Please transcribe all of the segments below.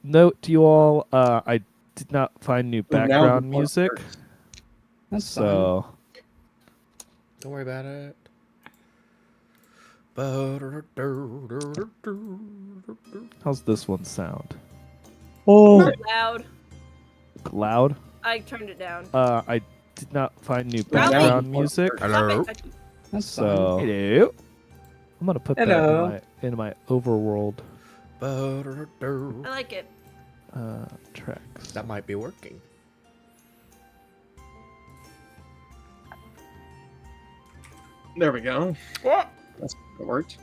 note to you all, I did not find new Ooh, now background the one music. hurts. That's So Don't worry about it. how's this one sound? Oh, Not loud. Loud? I turned it down. I did not find new Ooh, now background the one music. hurts. Hello? Stop it. that's So fine. hello. I'm gonna put Hello. that in my overworld I like it. tracks. That might be working. There we go. What? That's it worked.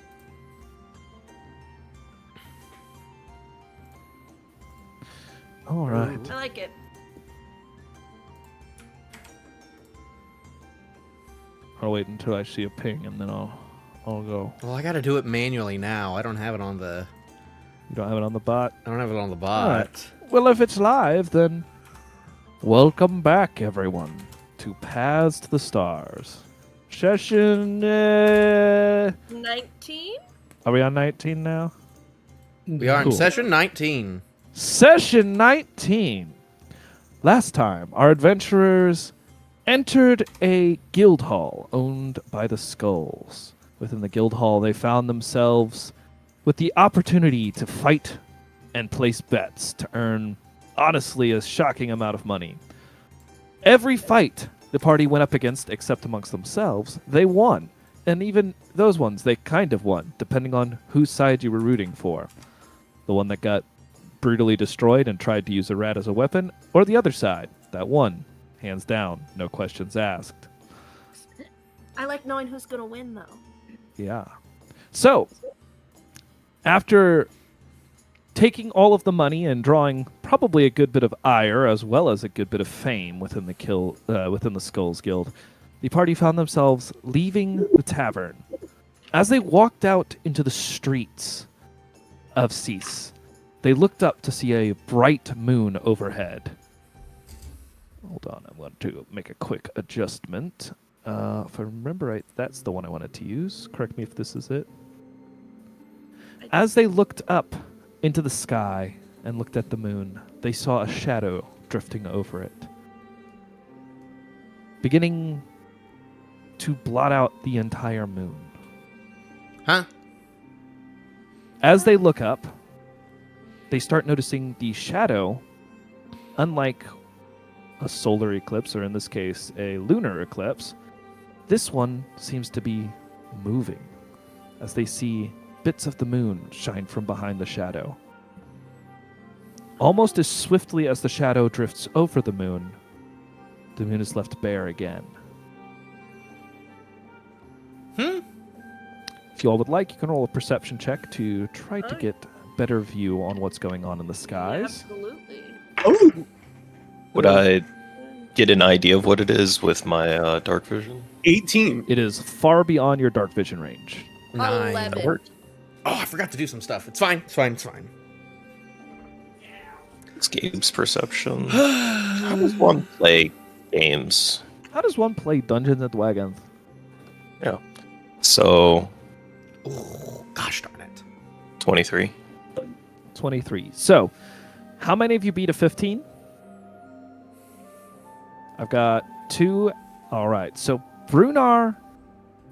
All right. I like it. I'll wait until I see a ping and then I'll go. Well, I gotta do it manually now. I don't have it on the. You don't have it on the bot? I don't have it on the bot. Alright. Well, if it's live, then welcome back, everyone, to Paths to the Stars. Session. 19? Are we on 19 now? We are in Cool. session 19. Session 19. Last time, our adventurers entered a guild hall owned by the Skulls. Within the guild hall, they found themselves with the opportunity to fight and place bets to earn, honestly, a shocking amount of money. Every fight the party went up against, except amongst themselves, they won. And even those ones, they kind of won, depending on whose side you were rooting for. The one that got brutally destroyed and tried to use a rat as a weapon, or the other side that won, hands down, no questions asked. I like knowing who's going to win, though. Yeah. So, after taking all of the money and drawing probably a good bit of ire as well as a good bit of fame within the Skulls Guild, the party found themselves leaving the tavern. As they walked out into the streets of Cease, they looked up to see a bright moon overhead. Hold on, I want to make a quick adjustment. If I remember right, that's the one I wanted to use. Correct me if this is it. As they looked up into the sky and looked at the moon, they saw a shadow drifting over it, beginning to blot out the entire moon. Huh? As they look up, they start noticing the shadow, unlike a solar eclipse, or in this case, a lunar eclipse, this one seems to be moving as they see bits of the moon shine from behind the shadow. Almost as swiftly as the shadow drifts over the moon is left bare again. If you all would like, you can roll a perception check to try to get a better view on what's going on in the skies. Absolutely. Oh, Would I get an idea of what it is with my dark vision? 18. It is far beyond your dark vision range. 9. 11. That worked. Oh, I forgot to do some stuff. It's fine. It's fine. It's fine. It's Gabe's perception. How does one play games? How does one play Dungeons and Dragons? Yeah. So, Oh, gosh darn it. 23. 23. So, how many of you beat a 15? I've got 2. All right. So, Brunar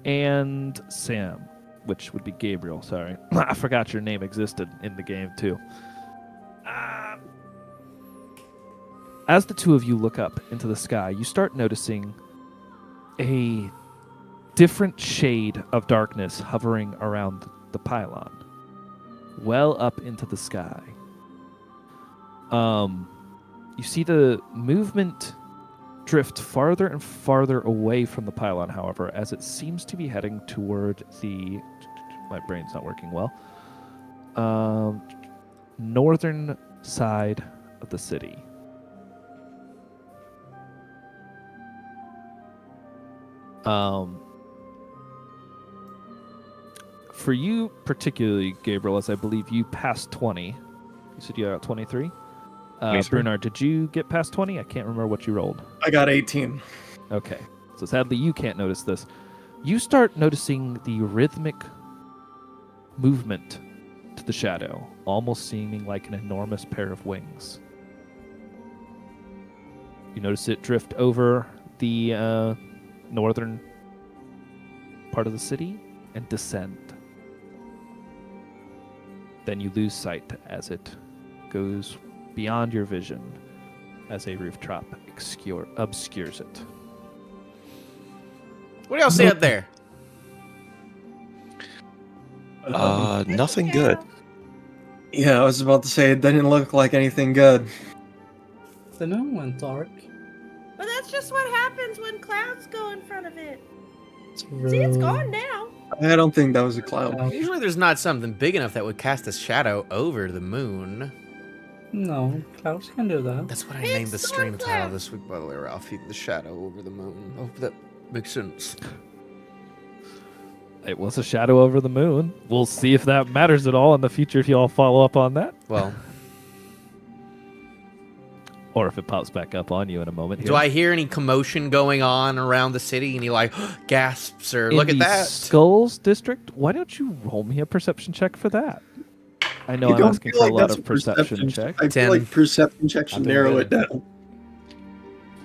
and Sam, which would be Gabriel, sorry. I forgot your name existed in the game, too. As the two of you look up into the sky, you start noticing a different shade of darkness hovering around the pylon, well up into the sky. You see the movement drift farther and farther away from the pylon, however, as it seems to be heading toward the... My brain's not working well. Northern side of the city. For you particularly, Gabriel, as I believe you passed 20. You said you got 23? 23. Brunar, did you get past 20? I can't remember what you rolled. I got 18. Okay. So sadly, you can't notice this. You start noticing the rhythmic movement to the shadow, almost seeming like an enormous pair of wings. You notice it drift over the northern part of the city and descend. Then you lose sight as it goes beyond your vision as a rooftop obscures it. What do y'all see up there? Nothing good. Yeah, I was about to say it didn't look like anything good. The moon went dark. But that's just what happens when clouds go in front of it. True. See, it's gone now. I don't think that was a cloud. Usually there's not something big enough that would cast a shadow over the moon. No, clouds can do that. That's what I Big named the stream storm title cloud. this week, by the way, Ralphie. The shadow over the moon. Hope that makes sense. It was a shadow over the moon. We'll see if that matters at all in the future if you all follow up on that. Well, Or if it pops back up on you in a moment. do here. I hear any commotion going on around the city? And he like gasps or In look at the that. Skulls district? Why don't you roll me a perception check for that? I know You I'm don't asking feel for a like lot that's of perception check. I 10. feel like perception checks should I've been narrow good. it down.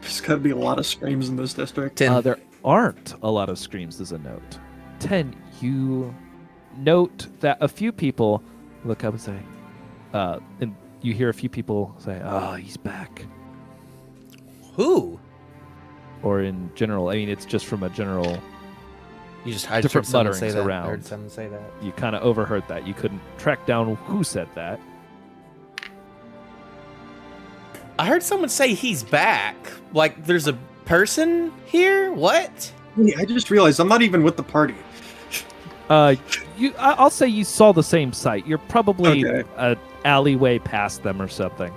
There's gotta be a lot of screams in this district. 10. There aren't a lot of screams as a note. 10, you note that a few people look up and say, and you hear a few people say, "Oh, he's back." Who? Or in general, I mean, it's just from a general, You just I Different heard someone say mutterings that. around. I heard someone say that. you kind of overheard that. You couldn't track down who said that. I heard someone say he's back. Like there's a person here? What? Wait, I just realized I'm not even with the party. I'll say you saw the same sight. You're probably Okay. a alleyway past them or something.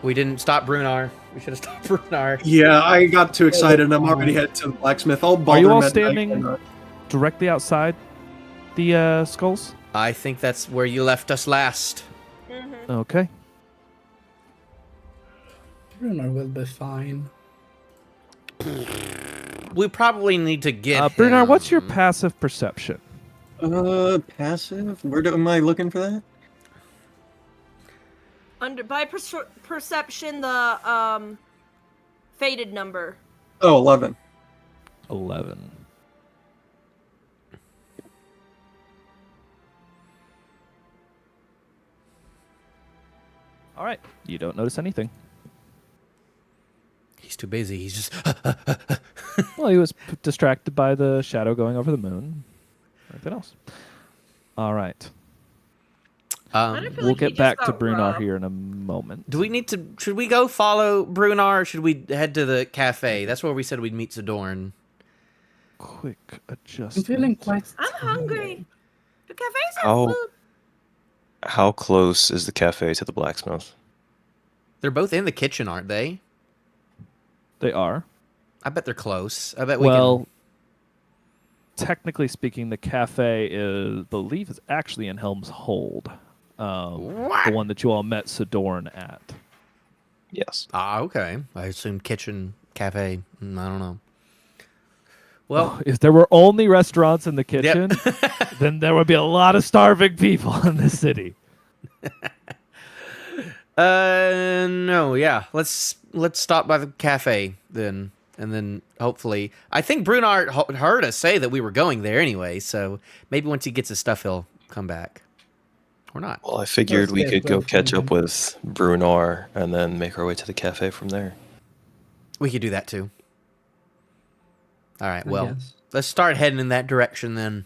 We didn't stop Brunar. We should have stopped Brunar. Yeah, I got too excited. I'm already headed to the blacksmith. I'll bother you all him at night standing- and, Directly outside the skulls. I think that's where you left us last. Mm-hmm. Okay. Bruno will be fine. We probably need to get Brunar, what's your him. passive perception? passive? Am I looking for that? By perception, the faded number. Oh, 11. 11. All right. You don't notice anything. He's too busy. He's just Well, he was distracted by the shadow going over the moon. Everything else. All right. I feel We'll like he get just back to got Brunar robbed. here in a moment. Do we need to? Should we go follow Brunar, or should we head to the cafe? That's where we said we'd meet Zadorn. Quick I'm adjustment. feeling quite. I'm hungry. The cafes have How- food. How close is the cafe to the blacksmith? They're both in the kitchen, aren't they? They are. I bet they're close. I bet we Well, technically speaking, the cafe believe is actually in Helm's Hold. What? The one that you all met Sadorn at. Yes. Okay. I assumed kitchen, cafe. I don't know. Well, If there were only restaurants in the kitchen, then there would be a lot of starving people in the city. no, yeah. Let's stop by the cafe then, and then hopefully, I think Brunar heard us say that we were going there anyway. So maybe once he gets his stuff, he'll come back, or not. Well, I figured we get could go both catch from up with Brunar and then make our way to the cafe from there. We could do that too. All right. I Well, guess. let's start heading in that direction then.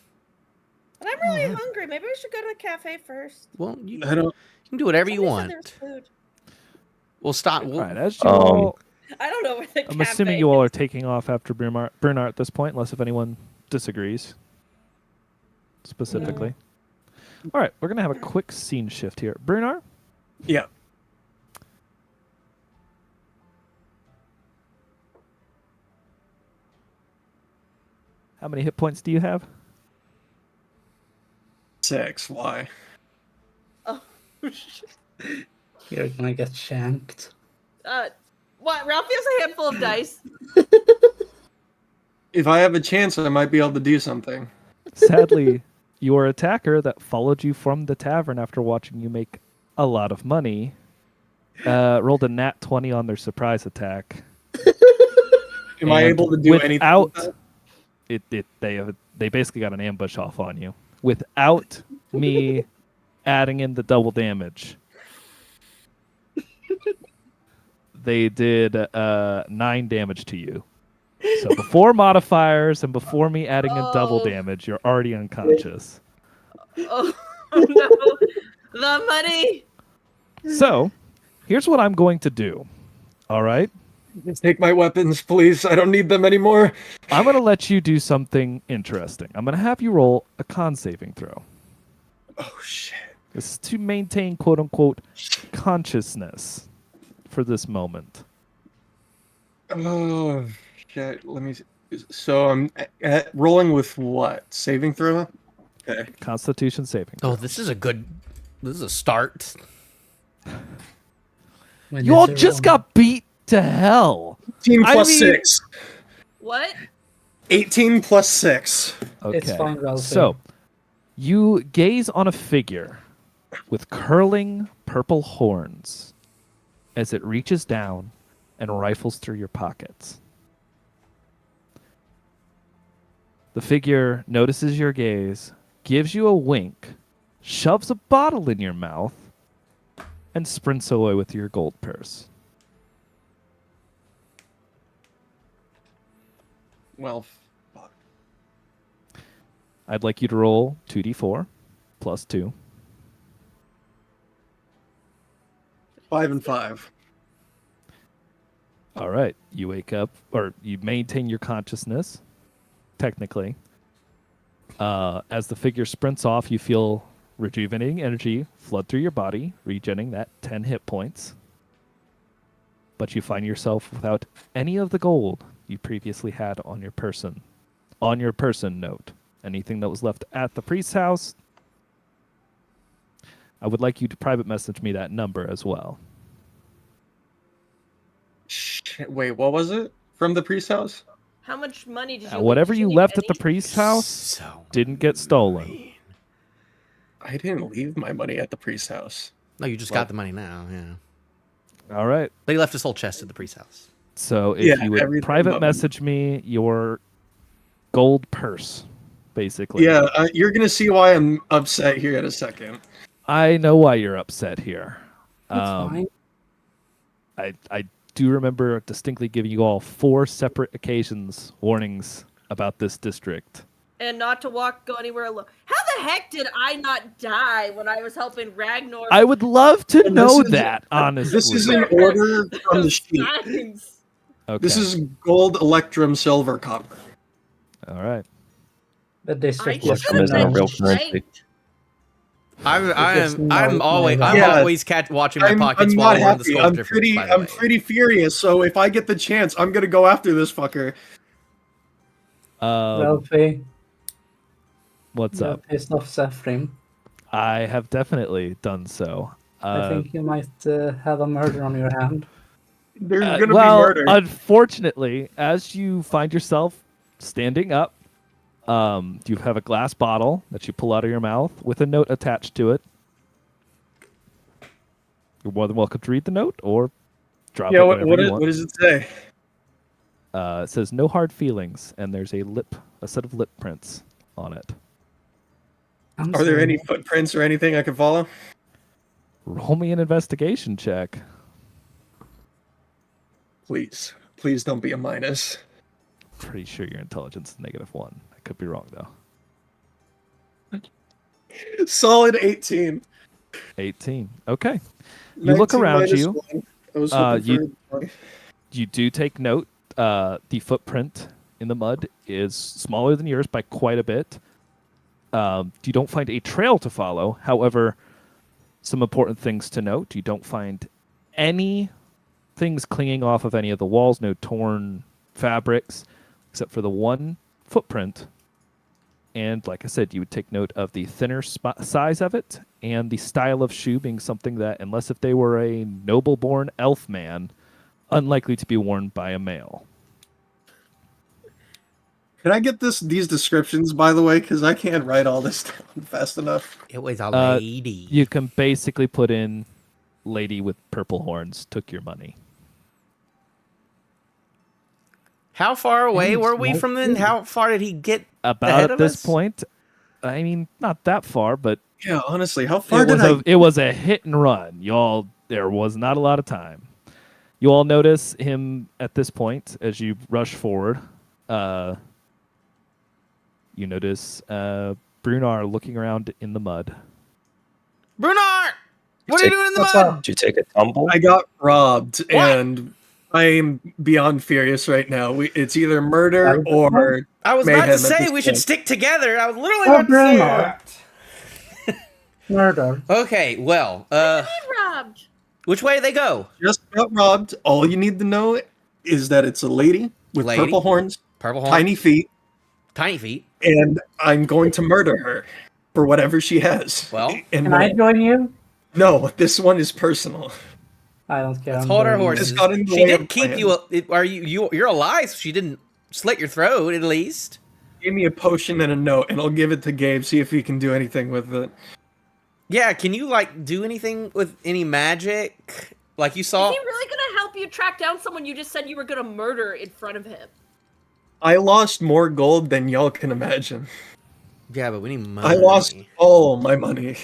And I'm really hungry. Maybe we should go to the cafe first. Well, you I don't. can do whatever you Somebody said want. there was food. We'll stop. All We'll, right, as you all, I don't know where the I'm cafe assuming you all are is. taking off after Brunar at this point, unless if anyone disagrees specifically. All right, we're going to have a quick scene shift here. Brunar, Yeah. how many hit points do you have? 6. Why? Oh, You're gonna get shanked. what? Ralphie has a handful of dice. If I have a chance, I might be able to do something. Sadly, your attacker that followed you from the tavern after watching you make a lot of money rolled a nat 20 on their surprise attack. Am I And able to do anything? without with that? they basically got an ambush off on you without me adding in the double damage. They did 9 damage to you. So before modifiers and before me adding in double Oh. damage, you're already unconscious. Oh no, the money. So here's what I'm going to do. All right. Just take my weapons, please. I don't need them anymore. I'm going to let you do something interesting. I'm going to have you roll a con saving throw. Oh shit. This is to maintain quote unquote consciousness for this moment. Oh shit. Let me. So I'm rolling with what? Saving throw. Okay. Constitution saving throw. Oh, this is a start. When You all it's just around- got beat to hell. 18 I plus mean- 6. What? 18 plus 6. Okay. It's fine, Ralphie. So, you gaze on a figure with curling purple horns as it reaches down and rifles through your pockets. The figure notices your gaze, gives you a wink, shoves a bottle in your mouth, and sprints away with your gold purse. Well, fuck. I'd like you to roll 2d4 plus 2. 5 and 5. All right. You wake up, or you maintain your consciousness, technically. As the figure sprints off, you feel rejuvenating energy flood through your body, regenerating that 10 hit points. But you find yourself without any of the gold you previously had on your person. On your person note. Anything that was left at the priest's house, I would like you to private message me that number as well. Shit, wait, what was it? From the priest's house? How much money did you? Whatever did you leave left at the any? priest's house So didn't get stolen. I didn't leave my money at the priest's house. no, you just got the money now. Yeah, All right. they left his whole chest at the priest's house. So if Yeah, you would everything private but- message me your gold purse, basically. Yeah, you're gonna see why I'm upset here in a second. I know why you're upset here. That's fine. I do remember distinctly giving you all 4 separate occasions warnings about this district. And not to go anywhere alone. How the heck did I not die when I was helping Ragnar? I would love to And know this is- that, honestly. This is an order from the sheet. Signs. Okay. This is gold, electrum, silver, copper. All right. The district I is should have Electrum is not been real shanked. currency. I'm always Yeah, watching my I'm pockets not while we're in the happy. skull difference. by the I'm way. pretty furious. So if I get the chance, I'm gonna go after this fucker. Ralphie, What's you're up? pissed off Zephyrin. I have definitely done so. I think you might have a murder on your hand. There's gonna well, be murder. unfortunately, as you find yourself standing up, you have a glass bottle that you pull out of your mouth with a note attached to it. You're more than welcome to read the note or drop Yeah, it what, wherever you want. what does it say? It says no hard feelings, and there's a set of lip prints on it. I'm Are there sorry. any footprints or anything I can follow? Roll me an investigation check. Please, please don't be a minus. Pretty sure your intelligence is -1. I could be wrong though. Solid 18. 18. Okay. You look 19 around minus you. 1. I was Uh, hoping for You do take note. The footprint in the mud is smaller than yours by quite a bit. You don't find a trail to follow. However, some important things to note. You don't find any things clinging off of any of the walls, no torn fabrics, except for the one footprint. And like I said, you would take note of the thinner size of it and the style of shoe being something that, unless if they were a noble-born elf man, unlikely to be worn by a male. Can I get these descriptions, by the way? Because I can't write all this down fast enough. It was a Uh, lady. You can basically put in lady with purple horns took your money. How far away Thanks, were we Mike. from then? How far did he get? About Ahead at of this us? point, I mean, not that far, but Yeah, honestly, how far it did was I? it was a hit and run. Y'all, there was not a lot of time. You all notice him at this point as you rush forward. You notice Brunar looking around in the mud. Brunar! What are you doing in the What's mud? up? Did you take a tumble? I got robbed, What? and I am beyond furious right now. It's either murder or I was about mayhem to at say this we should point. stick together. I was literally Oh, about to say Brunar. that. Murder. Okay, well, Robbed. which way do they go? just got robbed. All you need to know is that it's a lady with Lady. purple horns, Purple horn, tiny feet, tiny feet. and I'm going to murder her for whatever she has. Well, and Can I join you? no, this one is personal. I don't care. Let's I'm hold our joining you. horses. It's got in the She way did of keep plans. you. Are you're alive? So she didn't slit your throat at least. Give me a potion and a note, and I'll give it to Gabe. See if he can do anything with it. Yeah, can you like do anything with any magic? Like you saw? Is he really gonna help you track down someone you just said you were gonna murder in front of him? I lost more gold than y'all can imagine. Yeah, but we need money. I lost all my money.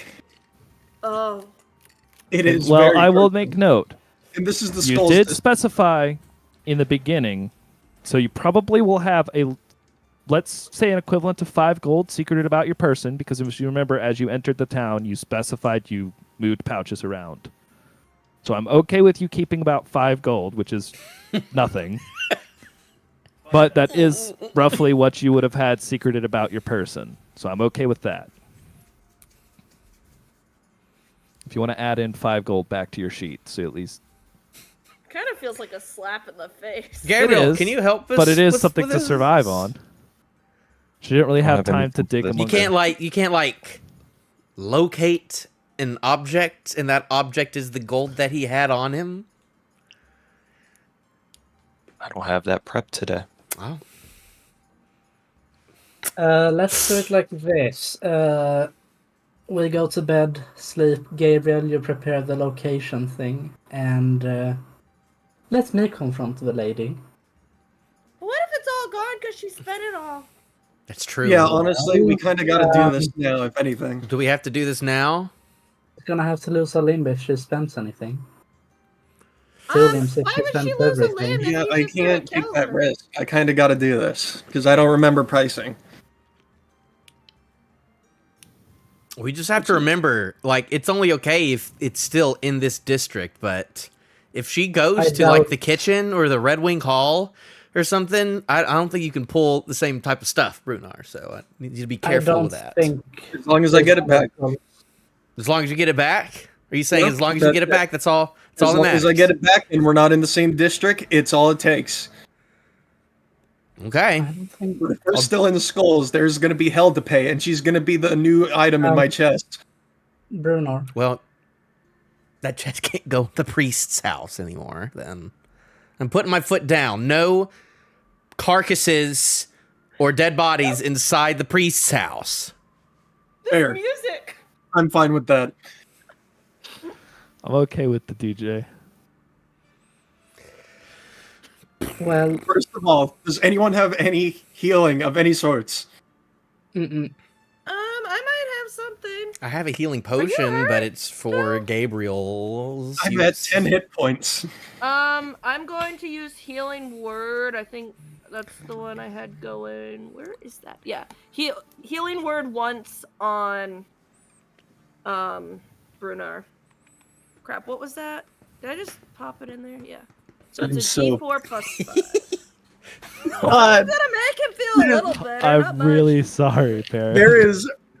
Oh. It is Well, very I will personal. make note. And this is the You skull's did specify in the beginning, so you probably will have a, let's say, an equivalent to 5 gold secreted about your person, because if you remember, as you entered the town, you specified you moved pouches around. So I'm okay with you keeping about 5 gold, which is nothing. But that is roughly what you would have had secreted about your person. So I'm okay with that. If you want to add in 5 gold back to your sheet, so at least. Kind of feels like a slap in the face. Gabriel, is, can you help us? But it is with- something with to this? survive on. She didn't really I have don't have time anything to dig for this. among You can't like locate an object, and that object is the gold that he had on him. I don't have that prep today. Oh, Let's do it like this. We go to bed, sleep. Gabriel, you prepare the location thing, and let me confront the lady. What if it's all gone because she spent it all? that's true. Yeah, honestly, we kind of got to do this now, if anything. Do we have to do this now? She's gonna have to lose a limb if she spends anything. Two limbs if Why she would she spends lose a everything. limb? If Yeah, you I just gonna can't take kill that her? risk. I kind of got to do this because I don't remember pricing. We just have to remember, like, it's only okay if it's still in this district, but if she goes I to, like, doubt- the kitchen or the Red Wing Hall or something, I don't think you can pull the same type of stuff, Brunar, so I need you to be I careful don't with that. think. As long as I get it back. As long as you get it back? Are you saying Yep, as long as you get it back, that's all As all that long as I matters? get it back and we're not in the same district, it's all it takes. Okay. I don't think. But if we're still in the skulls, there's going to be hell to pay, and she's going to be the new item in my chest. Brunar. Well, that chest can't go to the priest's house anymore, then. I'm putting my foot down. No carcasses or dead bodies inside the priest's house. Fair. Music. I'm fine with that. I'm okay with the DJ. Well, First of all, does anyone have any healing of any sorts? mm-mm. I might have something. I have a healing potion, hurt? but it's for Gabriel's. I'm at use. 10 hit points. I'm going to use healing word. I think that's the one I had going. Where is that? Yeah, healing word once on, Brunar. Crap, what was that? Did I just pop it in there? Yeah. So it's a So- D4 plus 5. God, Gonna make him feel a little better. not I'm much. really sorry, Perry.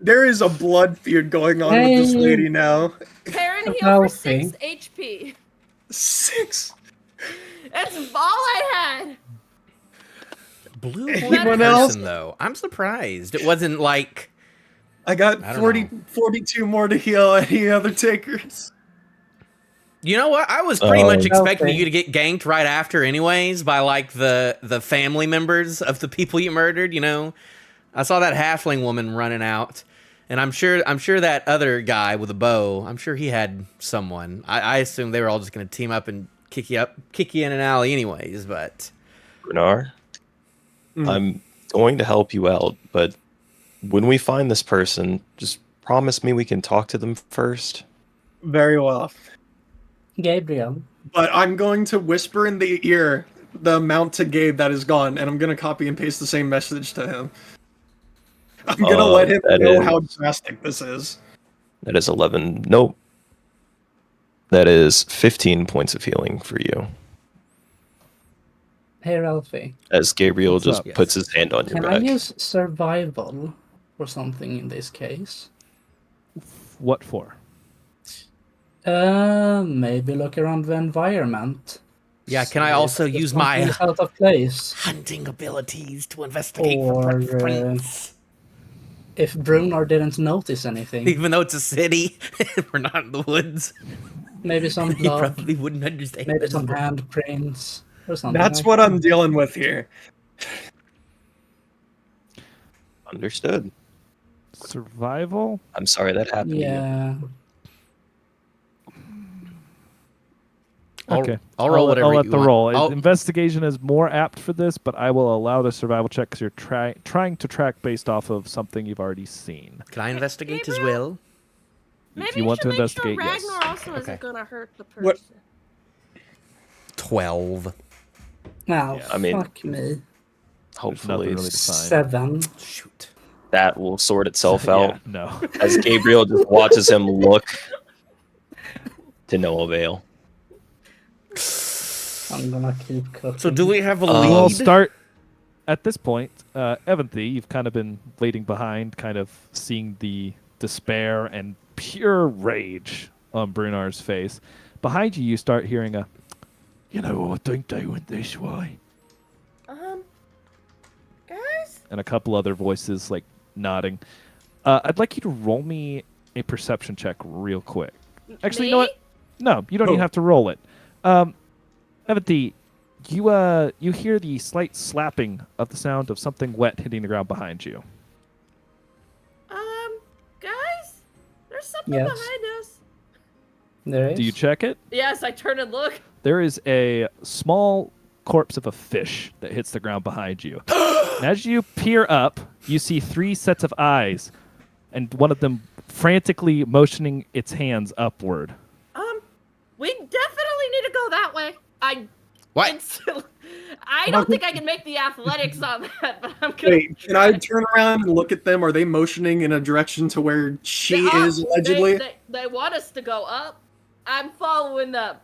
there is a blood feud going on with this Hey. lady now. Karen, heal Well, for 6 HP. 6. That's all I had. Blue Anyone horn else? person, though. I'm surprised. It wasn't like. I got I don't 40, know. 42 more to heal any other takers. You know what? I was pretty much expecting Okay. you to get ganked right after, anyways, by like the family members of the people you murdered. You know, I saw that halfling woman running out, and I'm sure that other guy with a bow. I'm sure he had someone. I assume they were all just gonna team up and kick you in an alley, anyways. But Brunar, Mm. I'm going to help you out, but when we find this person, just promise me we can talk to them first. Very well. Gabriel. But I'm going to whisper in the ear the amount to Gabe that is gone, and I'm going to copy and paste the same message to him. I'm going to let him that know is- how drastic this is. That is 11. Nope. That is 15 points of healing for you. Hey, Ralphie. As Gabriel What's just up? puts his hand on your Can I back. use survival or something in this case? What for? Maybe look around the environment. yeah, can I See if also there's use something my is out of place? hunting abilities to investigate for Or, footprints? If Brunar didn't notice anything, Even though it's a city, we're not in the woods. maybe some He blood, probably wouldn't understand. maybe this. some handprints or something. That's like what that. I'm dealing with here. Understood. Survival? I'm sorry that happened to you. Yeah. Okay. I'll roll whatever I'll let you the want. roll. I'll- Investigation is more apt for this, but I will allow the survival check because you're trying to track based off of something you've already seen. Can I investigate as Gabriel? well? Maybe If you want to should make investigate, sure yes. Ragnar also Okay. isn't gonna hurt the person. What- 12. Now, Yeah, I mean- fuck me. Hopefully really to find. 7. Shoot. that will sort itself Yeah, out no. as Gabriel just watches him look to no avail. I'm gonna keep cooking. So do we have a Um, lead? We'll start at this point. Evanthy, you've kind of been waiting behind, kind of seeing the despair and pure rage on Brunar's face. Behind you, you start hearing a, you know, I think they went this way. Guys, And a couple other voices like nodding. I'd like you to roll me a perception check real quick. Actually, you know me? what? No, you don't even Oh. have to roll it. Evanthy, you hear the slight slapping of the sound of something wet hitting the ground behind you. Guys, there's something Yes. behind us. There is. Do you check it? Yes, I turn and look. There is a small corpse of a fish that hits the ground behind you. And as you peer up, you see 3 sets of eyes, and one of them frantically motioning its hands upward. We definitely need to go that way. What? I don't think I can make the athletics on that, but I'm gonna. Wait, can I turn around and look at them? Are they motioning in a direction to where she is allegedly? They want us to go up. I'm following them.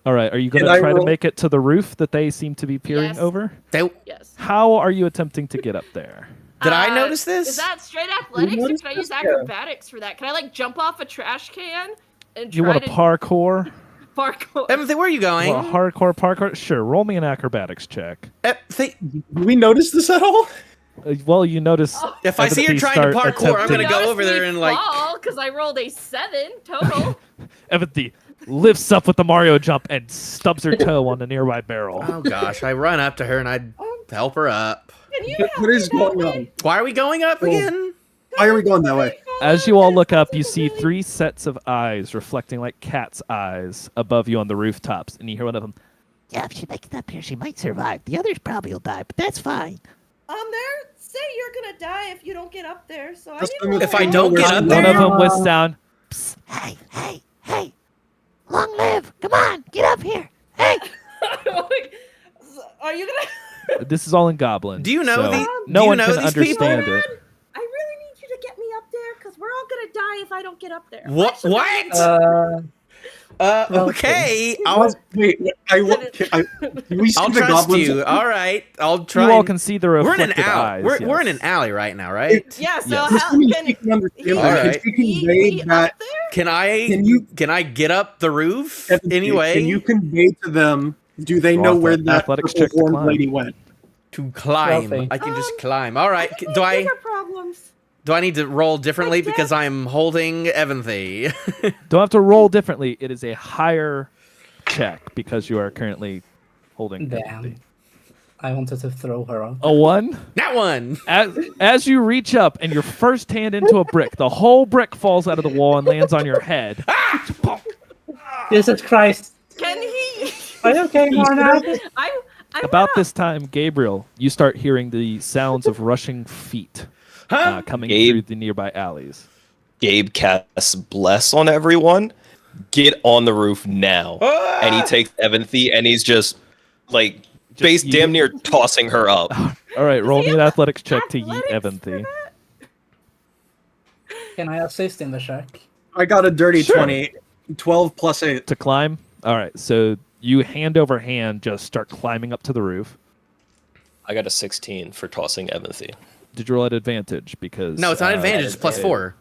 All right, are you going Can to I try to roll- make it to the roof that they seem to be peering Yes. over? Yes. How are you attempting to get up there? Did I notice this? Is that straight athletics, or noticed can I use this? Yeah. acrobatics for that? Can I like jump off a trash can and You try want to to parkour? parkour? Timothy, where are you going? Well, hardcore parkour? Sure, roll me an acrobatics check. Timothy, Do we notice this at all? Well, you notice. if I see her Evanthy trying to start parkour, I'm attempting- gonna go over there and like. because I rolled a 7 total. Evanthy lifts up with the Mario jump and stubs her toe on the nearby barrel. Oh gosh, I run up to her and I help her up. Can you What is going on? Why are we going up again? Why are we going that way? As you all look up, you see 3 sets of eyes reflecting like cat's eyes above you on the rooftops, and you hear one of them. Yeah, if she makes it up here, she might survive. The others probably will die, but that's fine. They're say you're gonna die if you don't get up there. So That's I need the- If I don't get up One there, of them whisks down. Hey, hey, hey. Long live. Come on, get up here. Hey. Are you gonna? This is all in Goblin. Do you know so the- No do you one know can these people? understand it. I really need you to get me up there because we're all gonna die if I don't get up there. What? Actually, What? Okay. Wait, do we see I'll the trust goblins? you. All right, I'll try. You all and- can see the We're in reflected an alley. eyes. We're in yes. an alley right now, right? Yeah. So Yes. how Assuming can she can understand he- that, Alright. can she he convey be that? up there? Can I? Can you- Can I get up the roof Can anyway? you convey to them? Do they Roll know off where that that athletics purple check to horned climb. lady went? to climb. Ralphie. I can just Um, climb. All right. think we Do have I? bigger problems? Do I need to roll differently Like that. because I'm holding Evanthy? Don't have to roll differently. It is a higher check because you are currently holding Damn. Eventhy. I wanted to throw her off. A 1. That one. As you reach up and your first hand into a brick, the whole brick falls out of the wall and lands on your head. Jesus Christ! Can he? Are you okay, Marna? I'm About not. this time, Gabriel, you start hearing the sounds of rushing feet coming Gabe? through the nearby alleys. Gabe casts bless on everyone. Get on the roof now. And he takes Eventhy and he's just like base you- damn near tossing her up. All right, roll me an athletics check to yeet Athletics for Eventhy. that? Can I assist in the check? I got a dirty Sure. 20. 12 plus 8. To climb? All right, so you hand over hand just start climbing up to the roof. I got a 16 for tossing Eventhy. Did you roll at advantage? Because No, it's not advantage. It's plus 4.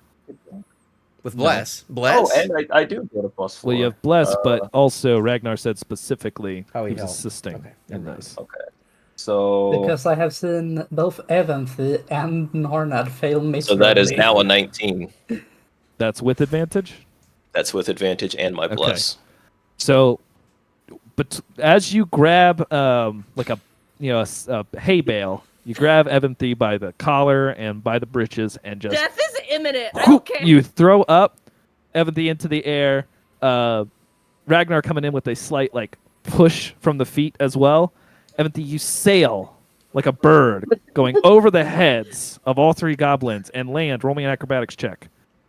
With bless. Bless. I do get a plus 4. Well, you have bless, but also Ragnar said specifically Oh, he he was helped. assisting Okay, in never mind. this. Okay. So Because I have seen both Eventhy and Nornad fail miserably. so that is now a 19. That's with advantage. That's with advantage and my bless. So, but as you grab like a hay bale, you grab Eventhy by the collar and by the breeches and just Death is imminent. I don't care. you throw up Eventhy into the air. Ragnar coming in with a slight like push from the feet as well. Eventhy, you sail like a bird going over the heads of all 3 goblins and land. Roll me an acrobatics check.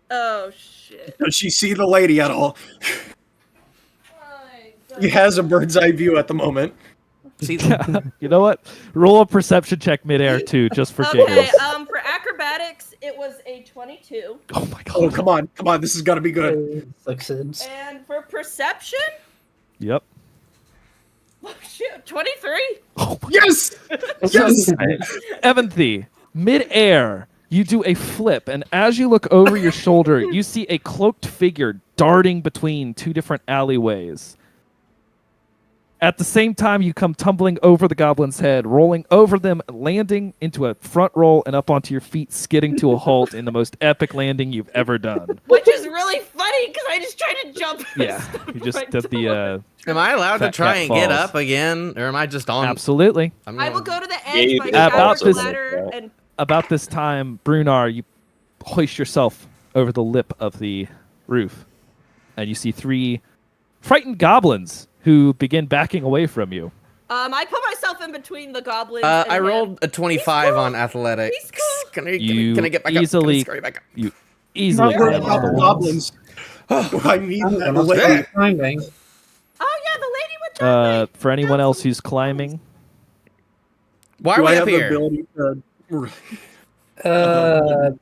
Oh shit. Does she see the lady at all? My He has a bird's eye view at the moment. See, You know what? Roll a perception check midair too, just for Okay, giggles. for acrobatics, it was a 22, Oh my god. Oh, come on. This has got to be good. Succeeds. and for perception, Yep. oh shoot, 23. Yes! Yes! Eventhy, midair, you do a flip, and as you look over your shoulder, you see a cloaked figure darting between 2 different alleyways. At the same time, you come tumbling over the goblin's head, rolling over them, landing into a front roll and up onto your feet, skidding to a halt in the most epic landing you've ever done. Which is really funny because I just tried to jump. Yeah, you just right did the am I allowed to Fat try cat and get falls. up again, or am I just on? absolutely. I'm I gonna- will go to the edge Gabe by is the also the there. ladder and About this time, Brunar, you hoist yourself over the lip of the roof, and you see 3 frightened goblins who begin backing away from you. I put myself in between the goblins. I and him. rolled a 25 cool. on athletics. He's cool. Can I You get back up? easily- Can I scurry back up? You Not easily worried climb about the the walls. goblins. I mean, I'm that gonna lady. start climbing. Oh yeah, the lady with the For anyone else who's climbing, Why Do are I we have up the here? ability to...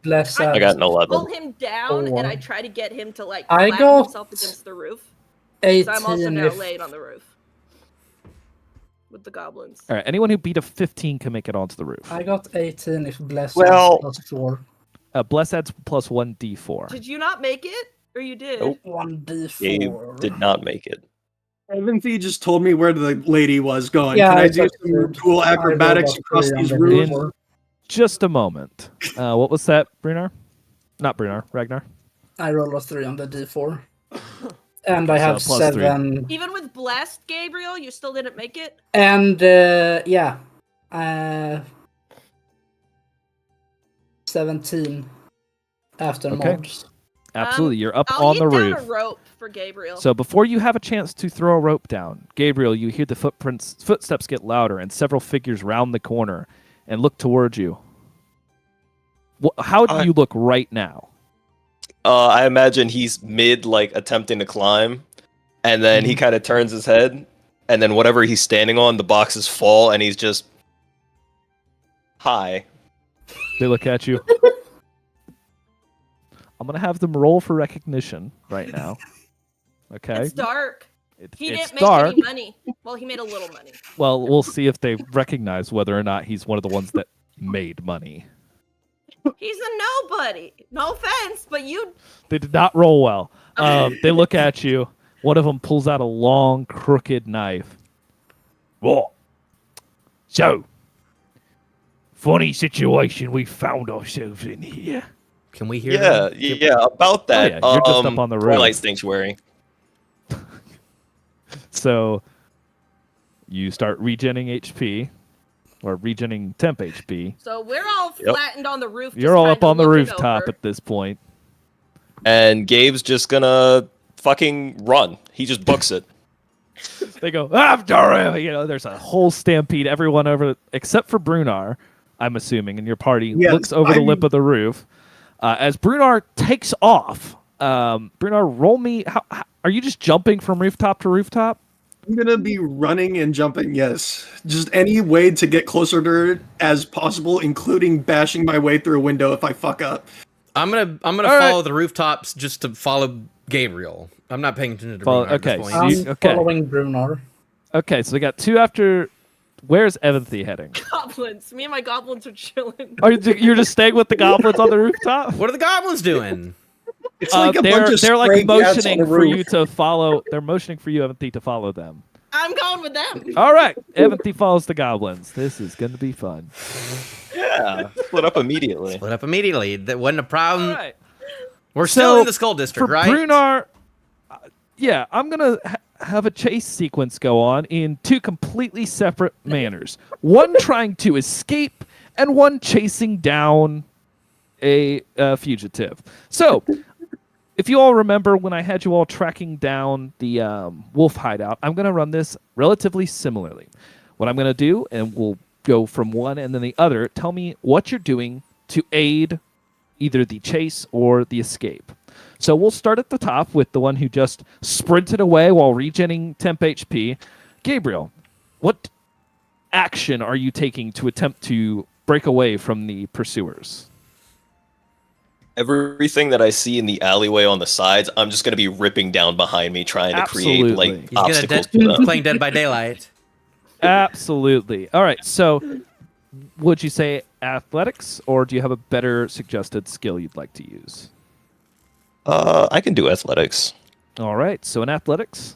Bless I us. got an pull 11. him down, Four. and I try to get him to like I flatten got himself against the roof. 18 So I'm also now if laid on the roof with the goblins. all right, anyone who beat a 15 can make it onto the roof. I got 18 if Bless Well- us plus 4. Bless adds plus 1d4. Did you not make it, or you did? Nope. 1d4. Gabe did not make it. Eventhy just told me where the lady was going. Yeah, Can I I do some succeeded. cool I rolled acrobatics a across 3 these on the roofs? D4. Just a moment. What was that, Brunar? Not Brunar, Ragnar. I rolled a 3 on the D4. And I So have plus 3. 7. Even with blessed Gabriel, you still didn't make it. And yeah. 17 after Okay. mods. Absolutely, you're up I'll on yeet the down roof. a rope for Gabriel. So before you have a chance to throw a rope down, Gabriel, you hear the footsteps get louder and several figures round the corner and look towards you. How do you look right now? I imagine he's mid like attempting to climb, and then he kind of turns his head, and then whatever he's standing on, the boxes fall, and he's just hi. They look at you. I'm gonna have them roll for recognition right now. Okay. It's dark. He It's didn't make dark. any money. Well, he made a little money. Well, we'll see if they recognize whether or not he's one of the ones that made money. He's a nobody. No offense, but you. They did not roll well. They look at you. One of them pulls out a long, crooked knife. What? So, funny situation we found ourselves in here. Can we hear Yeah, them? yeah, about that. yeah, you're just up on the roof. Twilight Sanctuary. So you start regenning HP or regenning temp HP. So we're all Yep. flattened on the roof. You're just all up kinda on the looking rooftop over. at this point. And Gabe's just gonna fucking run. He just books it. They go after him. You know, there's a whole stampede. Everyone over except for Brunar, I'm assuming, and your party Yes, looks over the I'm- lip of the roof as Brunar takes off. Brunar, roll me. How, are you just jumping from rooftop to rooftop? I'm gonna be running and jumping, yes. Just any way to get closer to her as possible, including bashing my way through a window if I fuck up. I'm gonna All follow right. the rooftops just to follow Gabriel. I'm not paying attention to Follow- Brunar at this okay, point. so I'm you- okay. following Brunar. Okay, so we got two after. Where's Evanthy heading? Goblins. Me and my goblins are chilling. Are you, you're just staying with the goblins on the rooftop? What are the goblins doing? It's like a they're bunch of they're like stray cats on motioning the for roof. you to follow. They're motioning for you, Evanthy, to follow them. I'm going with them. All right, Evanthy follows the goblins. This is going to be fun. Yeah. Split up immediately. Split up immediately. That wasn't a problem. All right. We're So, still in the Skull For District, right? Brunar, yeah, I'm going to have a chase sequence go on in two completely separate manners. One trying to escape, and one chasing down a fugitive. So, if you all remember when I had you all tracking down the wolf hideout, I'm going to run this relatively similarly. What I'm going to do, and we'll go from one and then the other, tell me what you're doing to aid either the chase or the escape. So we'll start at the top with the one who just sprinted away while regenning temp HP. Gabriel, what action are you taking to attempt to break away from the pursuers? Everything that I see in the alleyway on the sides, I'm just gonna be ripping down behind me, trying to create Absolutely. like He's gonna obstacles to them. playing Dead by Daylight. Absolutely. All right. So, would you say athletics, or do you have a better suggested skill you'd like to use? I can do athletics, All right. So, in athletics,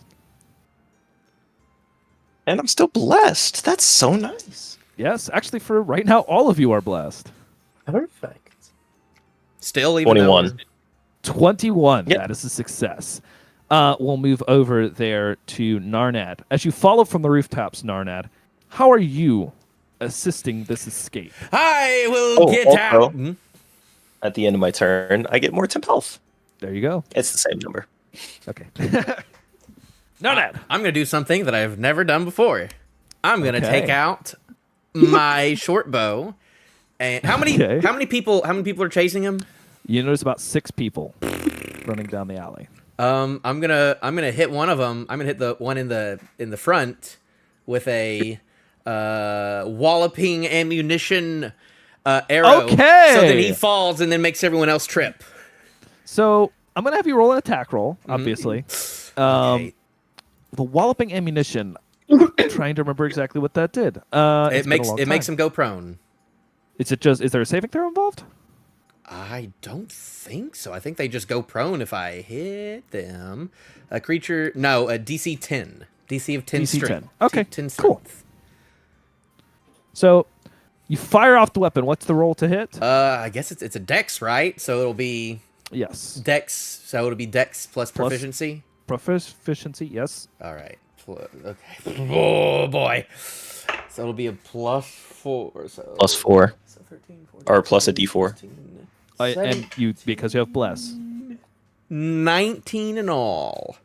and I'm still blessed. That's so nice. yes. Actually, for right now, all of you are blessed. Perfect. Still, even though 21. 21. Yep. That is a success. We'll move over there to Narnad. As you follow from the rooftops, Narnad, how are you assisting this escape? I will Oh, get also- out. Hmm? At the end of my turn, I get more temp health. There you go. It's the same number. Okay. Narnad. I'm gonna do something that I've never done before. I'm gonna Okay. take out my short bow. And how many Okay. how many people are chasing him? You notice about 6 people running down the alley. I'm gonna hit one of them. I'm gonna hit the one in the front with a walloping ammunition arrow. Okay. So that he falls and then makes everyone else trip. So I'm gonna have you roll an attack roll, obviously. Okay. The walloping ammunition. I'm trying to remember exactly what that did. It makes him go prone. Is there a saving throw involved? I don't think so. I think they just go prone if I hit them. A creature, no, a DC 10. DC of 10 DC 10. strength. Okay, 10 cool. strength. So you fire off the weapon. What's the roll to hit? I guess it's a dex, right? So it'll be Yes. dex. So it'll be dex plus Plus- proficiency. Proficiency. Yes. All right. Okay. Oh boy. So it'll be a +4. So +4. So 13, 14, Or plus a D4. 15, And you because you have bless 19 in all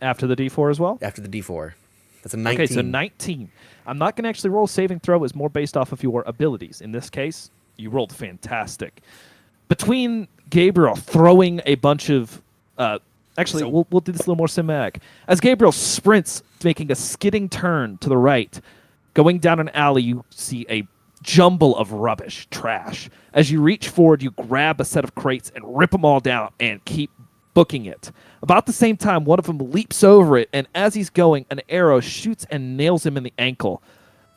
after the D4 as well. after the D4. That's a 19. Okay, so 19. I'm not going to actually roll saving throw. It's more based off of your abilities. In this case, you rolled fantastic. Between Gabriel throwing a bunch of... actually, we'll do this a little more cinematic. As Gabriel sprints, making a skidding turn to the right, going down an alley, you see a jumble of rubbish, trash. As you reach forward, you grab a set of crates and rip them all down and keep booking it. About the same time, one of them leaps over it, and as he's going, an arrow shoots and nails him in the ankle.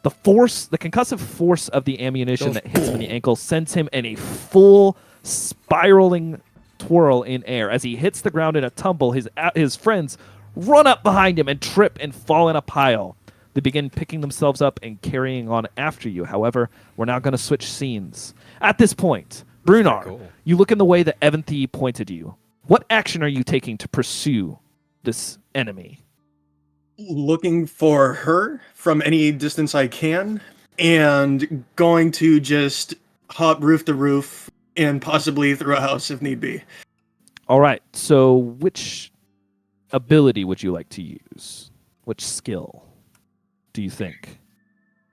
The concussive force of the ammunition that hits him in the ankle sends him in a full spiraling twirl in air. As he hits the ground in a tumble, his friends run up behind him and trip and fall in a pile. They begin picking themselves up and carrying on after you. However, we're now going to switch scenes. At this point, Brunar, cool. you look in the way that Evanthy pointed you. What action are you taking to pursue this enemy? looking for her from any distance I can, and going to just hop roof to roof and possibly through a house if need be. All right. So, which ability would you like to use? Which skill do you think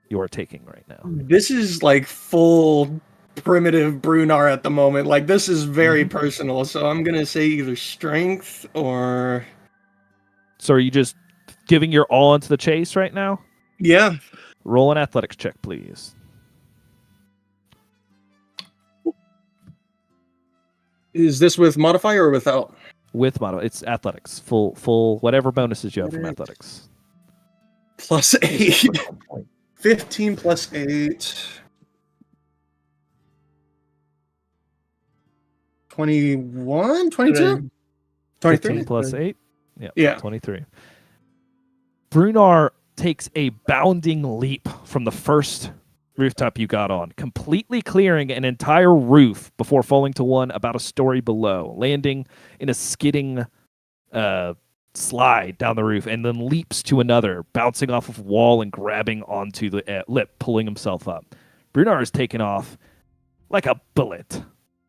you are taking right now? This is like full primitive Brunar at the moment. Like, this is very personal, so I'm gonna say either strength or So, are you just giving your all into the chase right now? yeah. Roll an athletics check, please. Is this with modifier or without? With model, it's athletics. Full. Whatever bonuses you have from athletics. Plus 8. 15 plus 8. 21? 22? 23? 15 plus 8. Yeah. 23. Brunar takes a bounding leap from the first rooftop you got on, completely clearing an entire roof before falling to one about a story below, landing in a skidding slide down the roof, and then leaps to another, bouncing off of wall and grabbing onto the lip, pulling himself up. Brunar is taken off like a bullet,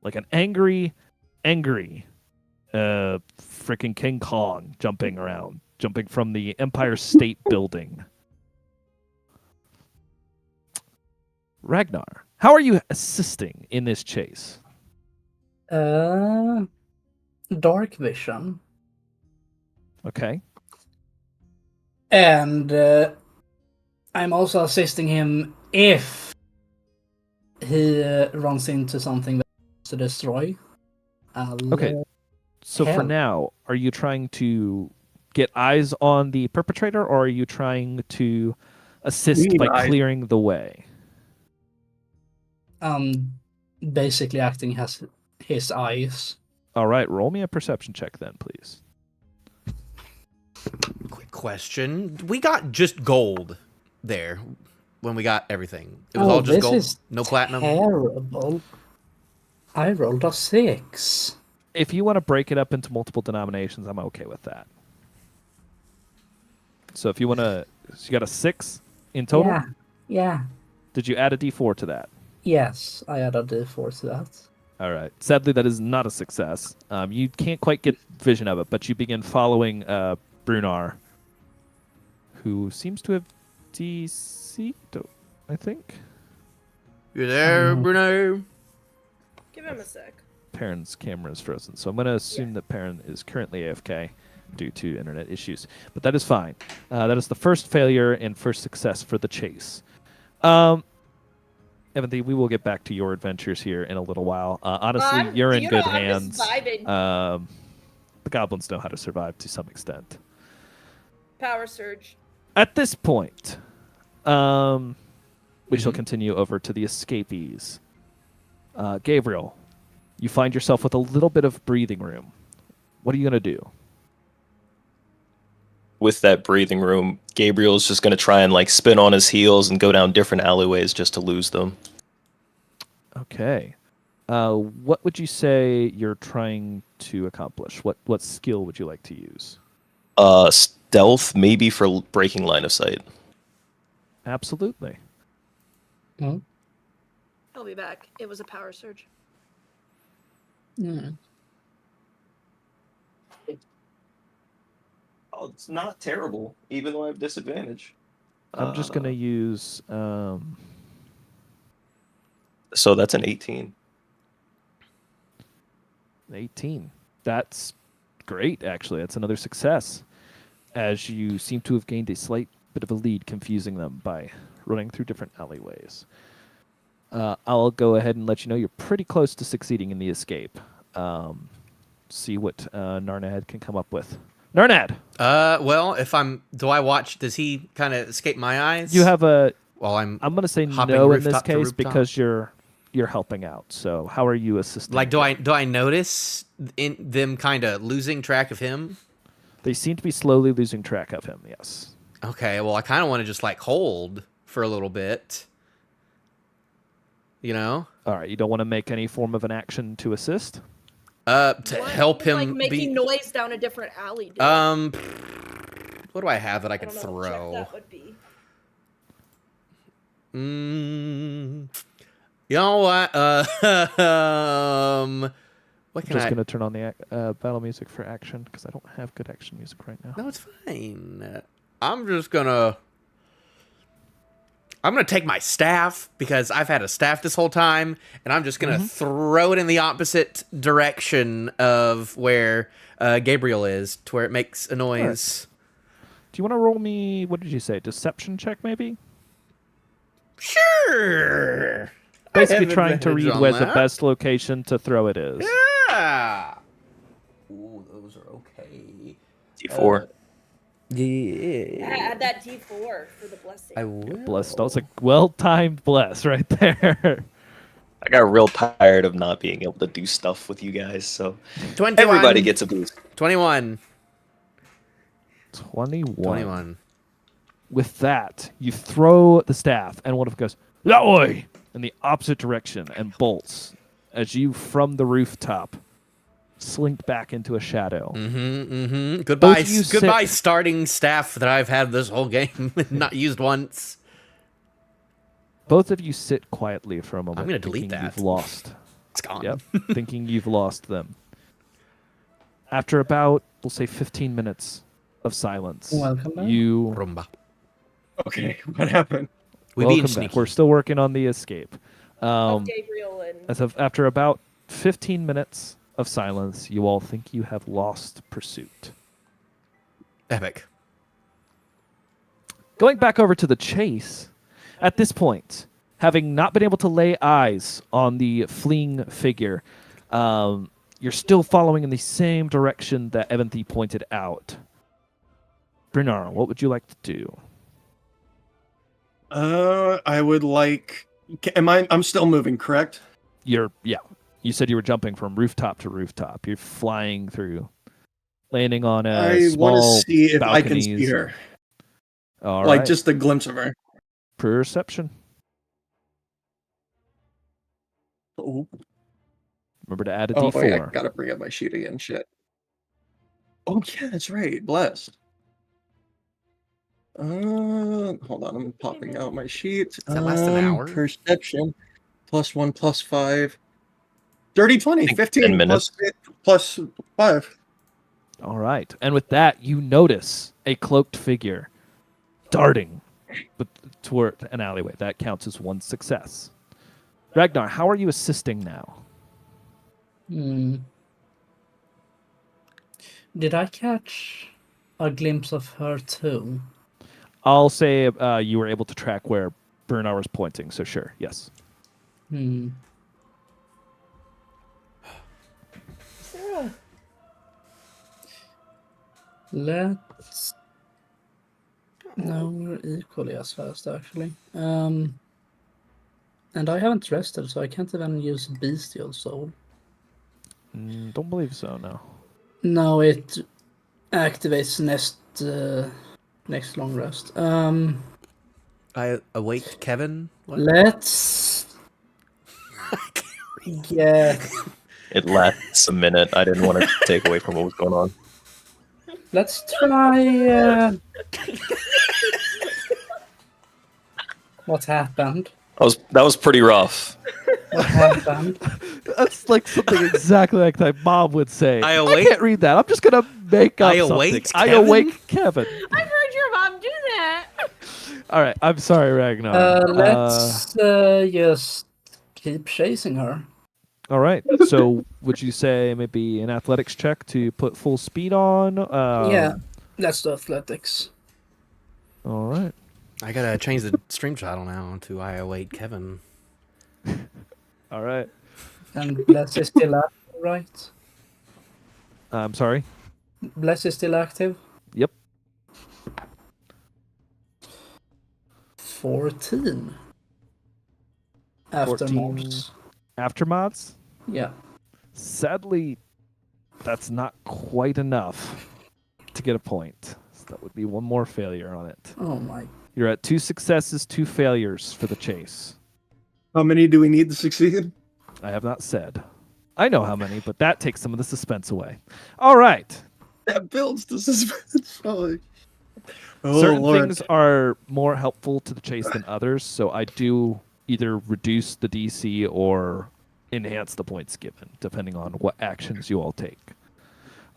like an angry freaking King Kong jumping around, jumping from the Empire State Building. Ragnar, how are you assisting in this chase? Dark vision. Okay. And I'm also assisting him if he runs into something that wants to destroy. Okay. So for Hell. now, are you trying to get eyes on the perpetrator, or are you trying to assist need by eyes. clearing the way? Basically acting as his eyes. All right, roll me a perception check then, please. Quick question. We got just gold there when we got everything. It was all just this gold. is No platinum. terrible. I rolled a 6. If you want to break it up into multiple denominations, I'm okay with that. So if you want to, you got a 6 in total? Yeah. Did you add a d4 to that? Yes, I added a D4 to that. All right. Sadly, that is not a success. You can't quite get vision of it, but you begin following Brunar, who seems to have DC'd, I think. You're there, Bruno. Give him a sec. Perrin's camera is frozen, so I'm going to assume that Perrin is currently AFK due to internet issues. But that is fine. That is the first failure and first success for the chase. Evanthi, we will get back to your adventures here in a little while. Honestly, you're in good hands. The goblins know how to survive to some extent. Power surge. At this point, we shall continue over to the escapees. Gabriel, you find yourself with a little bit of breathing room. What are you going to do? With that breathing room, Gabriel's just going to try and like spin on his heels and go down different alleyways just to lose them. Okay. What would you say you're trying to accomplish? What skill would you like to use? Stealth, maybe for breaking line of sight. Absolutely. Hmm? I'll be back. It was a power surge. Yeah. Oh, it's not terrible, even though I have disadvantage. I'm just going to use... So that's an 18. 18. That's great, actually. That's another success, as you seem to have gained a slight bit of a lead, confusing them by running through different alleyways. I'll go ahead and let you know you're pretty close to succeeding in the escape. See what Narnad can come up with. Narnad! Well, do I watch, does he kind of escape my eyes? You have a... While I'm I'm going to say hopping no in this rooftop to case rooftop? because you're helping out. So how are you assisting? like, do I notice in them kind of losing track of him? They seem to be slowly losing track of him, yes. Okay, well, I kind of want to just like hold for a little bit. You know? All right, you don't want to make any form of an action to assist? To What? help him Like making be noise down a different alley. Dude. What do I have that I I could don't know what check throw? that would be. You know what? What can Just I? gonna turn on the battle music for action because I don't have good action music right now. No, it's fine. I'm gonna take my staff because I've had a staff this whole time, and I'm just gonna throw it in the opposite direction of where Gabriel is, to where it makes a noise. Do you want to roll me? What did you say? Deception check, maybe. Sure. Basically, have trying to advantage read on where the that. best location to throw it is. Yeah. Ooh, those are okay. D4. Yeah. Add that D4 for the blessing. I will. Bless. That was a well-timed bless right there. I got real tired of not being able to do stuff with you guys, so 21. everybody gets a boost. 21. 21. 21. With that, you throw the staff, and one of them goes, that way, in the opposite direction, and bolts as you, from the rooftop, slink back into a shadow. Goodbye, of you goodbye, sit- starting staff that I've had this whole game and not used once. Both of you sit quietly for a moment. I'm gonna delete thinking that. You've lost. It's gone. Yep, thinking you've lost them. After about, we'll say, 15 minutes of silence, Welcome back. you Rumba. Okay, what happened? We welcome being back. sneaky. We're still working on the escape. Of Gabriel and After about 15 minutes of silence, you all think you have lost pursuit. Epic. Going back over to the chase, at this point, having not been able to lay eyes on the fleeing figure, you're still following in the same direction that Evanthy pointed out. Brunar, what would you like to do? I would like. I'm still moving, correct? You said you were jumping from rooftop to rooftop. You're flying through, landing on a I small want to see if I can see balconies. her, All like right. just a glimpse of her. Perception. Oh, Remember to add a oh D4. wait, I gotta bring up my sheet again. Shit. Oh yeah, that's right. Blessed. Hold on, I'm popping out my sheet. Does that last an hour? Perception, +1, +5. Dirty 20, think 15 10 minutes. plus 5. All right. And with that, you notice a cloaked figure darting toward an alleyway. That counts as one success. Ragnar, how are you assisting now? Did I catch a glimpse of her too? I'll say you were able to track where Brunar was pointing, so sure, yes. Let's. No, we're equally as fast actually. And I haven't rested, so I can't even use Bestial Soul. Don't believe so, no. No, it activates next long rest. I await Kevin. What? Let's get. It lasts a minute. I didn't want to take away from what was going on. Let's try. What happened? That was pretty rough. What happened? That's like something exactly like that Bob would say. I await- can't read that. I'm just going to make up I something. await I Kevin? awake Kevin. I've heard your mom do that. All right. I'm sorry, Ragnar. Let's just keep chasing her. All right. So would you say maybe an athletics check to put full speed on? Yeah, let's do athletics. All right. I gotta change the stream title now to I await Kevin. All right. And Bless is still active, right? I'm sorry. Bless is still active. Yep. 14. After 14. mods. After mods? Yeah. Sadly, that's not quite enough to get a point. So that would be one more failure on it. Oh my. You're at 2 successes, 2 failures for the chase. How many do we need to succeed? I have not said. I know how many, but that takes some of the suspense away. All right. That builds the suspense. Holy. Oh, Certain Lord. things are more helpful to the chase than others, so I do either reduce the DC or enhance the points given, depending on what actions you all take.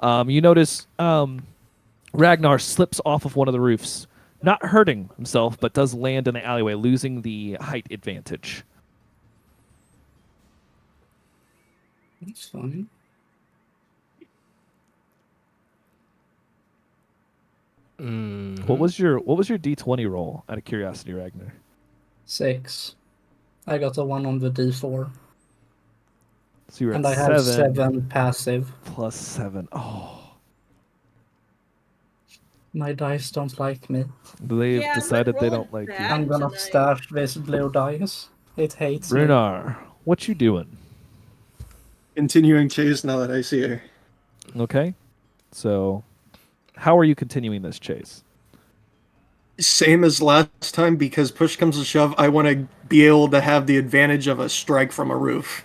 You notice Ragnar slips off of one of the roofs, not hurting himself, but does land in the alleyway, losing the height advantage. That's fine. What was your D20 roll? Out of curiosity, Ragnar. 6. I got a 1 on the D4. So you're And at I have 7 7 passive. plus 7. Oh, My dice don't like me. they've Yeah, I'm decided they rolling don't like you. bad. I'm gonna tonight. stash this blue dice. It hates me. Runar, what you doing? Continuing chase now that I see her. Okay, so how are you continuing this chase? Same as last time, because push comes to shove, I want to be able to have the advantage of a strike from a roof.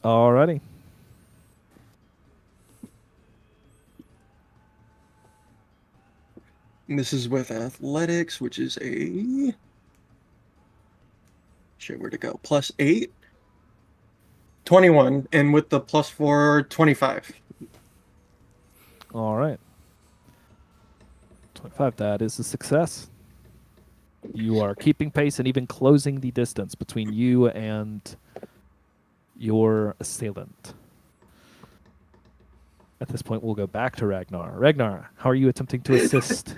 Alrighty. And this is with athletics, which is a... Shit, where'd it go? Plus 8? 21. And with the plus 4, 25. All right. 25, that is a success. You are keeping pace and even closing the distance between you and your assailant. At this point, we'll go back to Ragnar. Ragnar, how are you attempting to assist?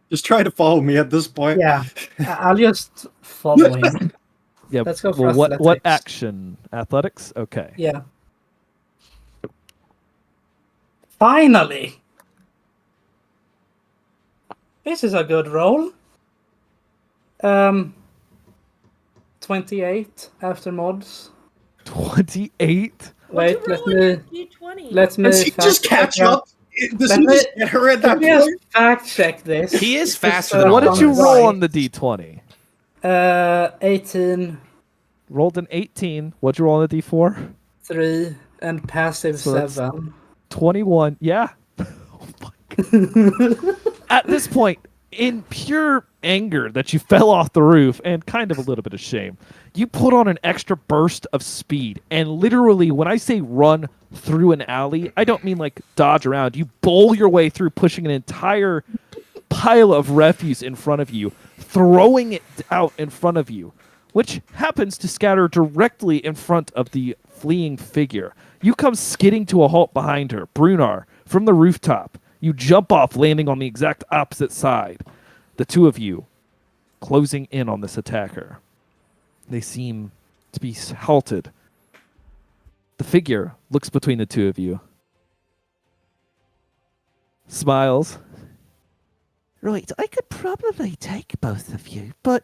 Just try to follow me at this point. Yeah, I'll just follow him. Yeah, Let's go for well, what athletics. action? Athletics? Okay. Yeah. Finally! This is a good roll. 28 after mods. 28? Wait, What'd you let roll on me your D20? let me Does he just fact catch check up? Does Let he me- just get her at that Let me just point? fact check this. He is Just faster so than What all did of you us. roll on the D20? 18, Rolled an 18. What'd you roll on the D4? 3, and passive So that's- 7. 21. Yeah. Oh my God. At this point, in pure anger that you fell off the roof and kind of a little bit of shame, you put on an extra burst of speed. And literally, when I say run through an alley, I don't mean like dodge around. You bowl your way through, pushing an entire pile of refuse in front of you, throwing it out in front of you, which happens to scatter directly in front of the fleeing figure. You come skidding to a halt behind her, Brunar, from the rooftop. You jump off, landing on the exact opposite side. The two of you closing in on this attacker. They seem to be halted. The figure looks between the two of you, smiles. Right, I could probably take both of you, but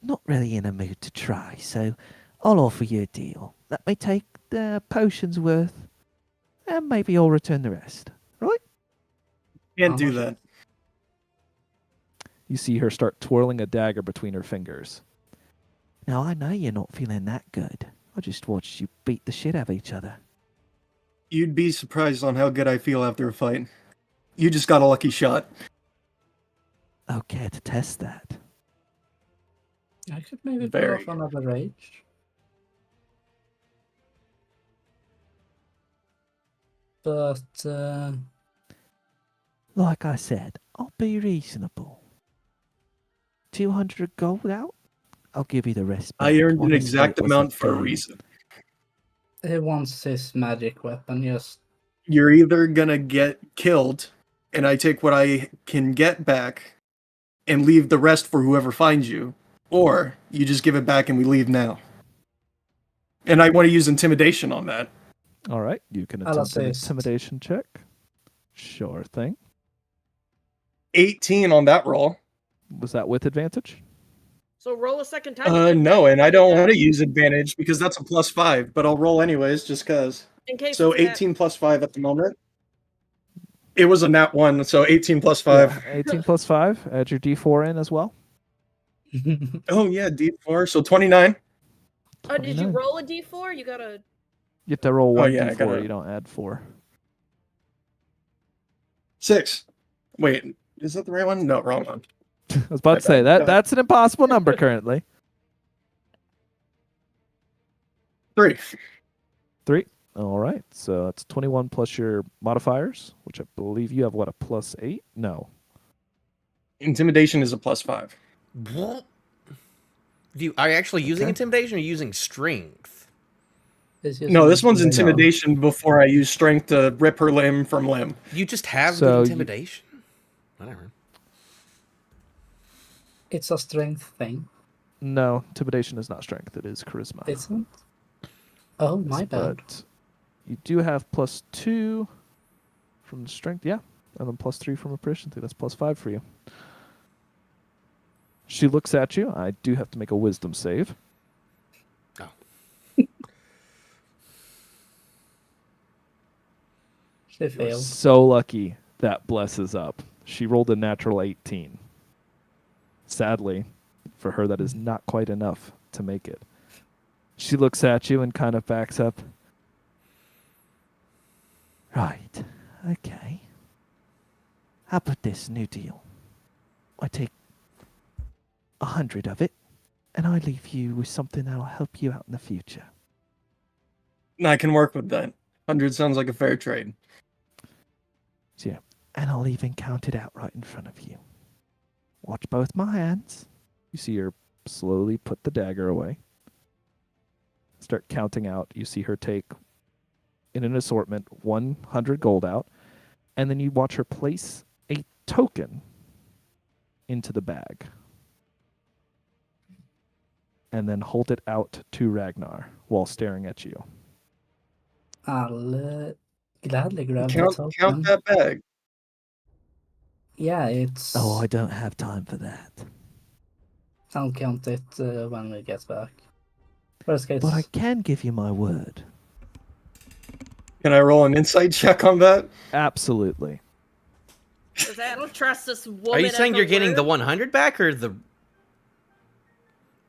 not really in a mood to try, so I'll offer you a deal. Let me take the potion's worth, and maybe I'll return the rest. Right? Can't do that. You see her start twirling a dagger between her fingers. Now, I know you're not feeling that good. I just watched you beat the shit out of each other. You'd be surprised on how good I feel after a fight. You just got a lucky shot. I'll care to test that. I could maybe Very pull off another rage. But, Like I said, I'll be reasonable. 200 gold out? I'll give you the rest back. I earned an Honestly, exact it wasn't amount for a fair. reason. he wants his magic weapon, yes. You're either gonna get killed, and I take what I can get back, and leave the rest for whoever finds you, or you just give it back and we leave now. And I want to use intimidation on that. All right, you can I'll attempt an assist. intimidation check. Sure thing. 18 on that roll. Was that with advantage? So roll a second time. No, and I don't want to use advantage because that's a +5, but I'll roll anyways just cause. In case So it's a nat- 18 plus 5 at the moment. It was a nat 1, so 18 plus 5. Yeah, 18 plus 5. Add your D4 in as well. Oh yeah, D4, so 29. Oh, did you 29. roll a d4? You got a. You have to roll Oh, 1d4. yeah, I gotta- You don't add 4. 6. Wait, is that the right one? No, wrong one. I was about to say that's an impossible number currently. 3. 3. All right. So that's 21 plus your modifiers, which I believe you have, what, a +8? No. Intimidation is a +5. What? Are you actually using Okay. intimidation or using strength? It's just No, this one's intimidation. intimidation before I use strength to rip her limb from limb. You just have So the you- intimidation? Whatever. It's a strength thing, No, intimidation is not strength. It is charisma. isn't it? Oh, my bad. But you do have +2 from the strength, yeah, and then +3 from a proficiency. That's +5 for you. She looks at you. I do have to make a wisdom save. Oh. She You're failed. so lucky that blesses up. She rolled a natural 18. Sadly, for her, that is not quite enough to make it. She looks at you and kind of backs up. Right. Okay. How about this new deal? I take 100 of it, and I leave you with something that'll help you out in the future. I can work with that. 100 sounds like a fair trade. Yeah. And I'll even count it out right in front of you. Watch both my hands. You see her slowly put the dagger away. Start counting out. You see her take, in an assortment, 100 gold out. And then you watch her place a token into the bag. And then hold it out to Ragnar while staring at you. I'll gladly grab the Count token. that bag. Yeah, it's. Oh, I don't have time for that. I'll count it when we get back. First case. But I can give you my word. Can I roll an insight check on that? Absolutely. 'Cause I don't trust this woman. Are you at saying her you're getting word. the 100 back or the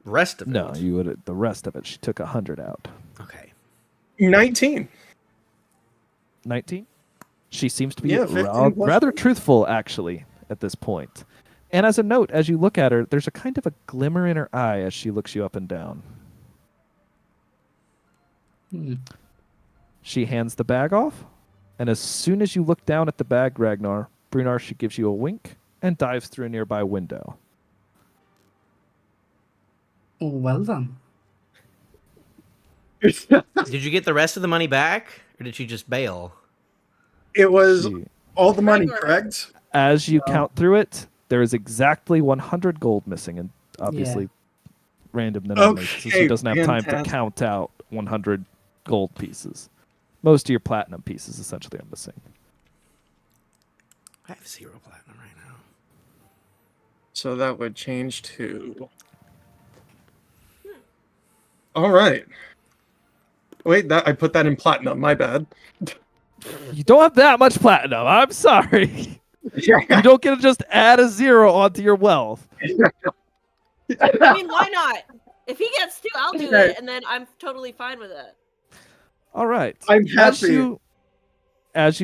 rest of it? No, you would. The rest of it, she took 100 out. Okay. 19. 19. She seems to be Yeah, 15 plus rather 1. truthful, actually, at this point. And as a note, as you look at her, there's a kind of a glimmer in her eye as she looks you up and down. Hmm. She hands the bag off, and as soon as you look down at the bag, Ragnar, Brunar, she gives you a wink and dives through a nearby window. Well done. Did you get the rest of the money back or did she just bail? It was She- all the money, Ragnar. correct? as you count through it, there is exactly 100 gold missing, and obviously random denominations. So she Okay, doesn't have time to fantastic. count out 100 gold pieces. Most of your platinum pieces essentially are missing. I have 0 platinum right now. So that would change to. All right. Wait, that I put that in platinum. My bad. You don't have that much platinum. I'm sorry. You don't get to just add a 0 onto your wealth. I mean, why not? If he gets 2, I'll do Okay. it, and then I'm totally fine with it. All right. I'm As happy.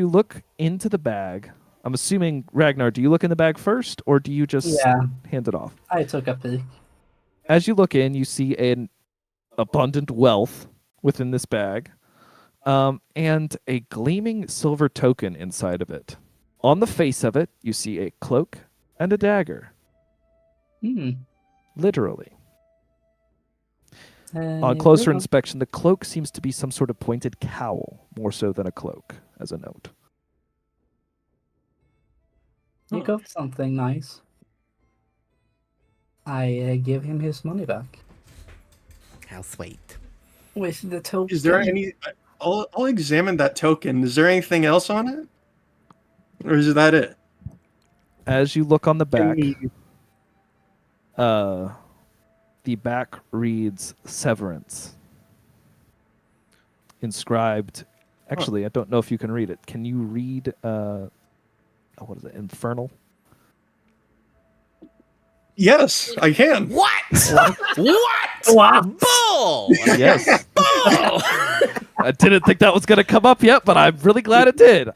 you look into the bag, I'm assuming, Ragnar, do you look in the bag first, or do you just Yeah, hand it off? I took a peek. As you look in, you see an abundant wealth within this bag, and a gleaming silver token inside of it. On the face of it, you see a cloak and a dagger, Hmm. literally. On closer Here we go. inspection, the cloak seems to be some sort of pointed cowl, more so than a cloak, as a note. You got something nice. I give him his money back. How sweet. With the token. Is there any? I'll examine that token. Is there anything else on it, or is that it? As you look on the back, Any- the back reads Severance. Inscribed. Actually, I don't know if you can read it. Can you read, what is it, Infernal? Yes, I can. What? What? Wow. Bull! Yes. Bull! I didn't think that was going to come up yet, but I'm really glad it did.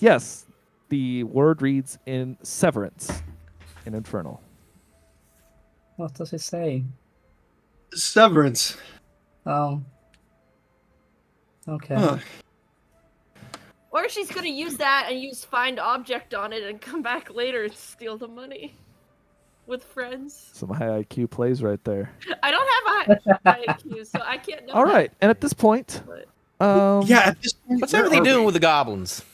Yes, the word reads in severance in Infernal. What does it say? Severance. Oh. Okay. Huh. Or she's gonna use that and use find object on it and come back later and steal the money with friends. Some high IQ plays right there. I don't have a high IQ, so I can't know. All that, right, and at this point, but- Yeah, at this point, What's where everything are doing we? with the goblins?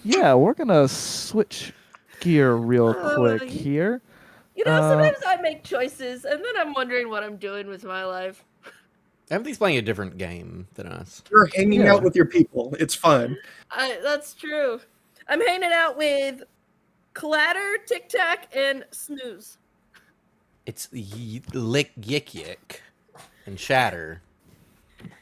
yeah, we're gonna switch gear real quick yeah. here. You know, Uh, sometimes I make choices and then I'm wondering what I'm doing with my life. Everything's playing a different game than us. You're hanging Yeah. out with your people. It's fun. That's true. I'm hanging out with Clatter, Tic Tac, and Snooze. It's lick yik yik and shatter.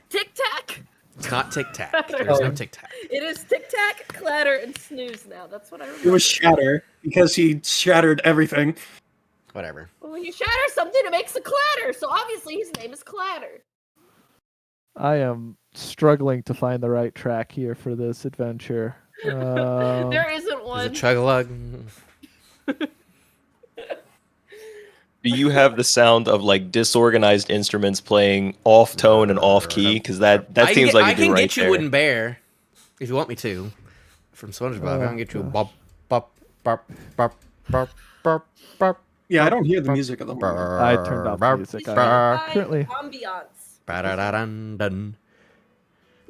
Tic Tac. It's not tic tac. There's no tic tac. It is Tic Tac, Clatter, and Snooze now. That's what I remember. It was Shatter because he shattered everything. Whatever. Well, when you shatter something, it makes a clatter. So obviously his name is Clatter. I am struggling to find the right track here for this adventure. There isn't Is one. it chug-a-lug? Do you have the sound of like disorganized instruments playing off tone and off key? Because that I seems can like I you do can right get you there. Wooden Bear if you want me to. From SpongeBob, I can get you a bop bop bop bop bop bop bop. Yeah, I don't hear the music of the moment. I turned off the music. By Currently, ambiance. Ba-da-da-dun-dun.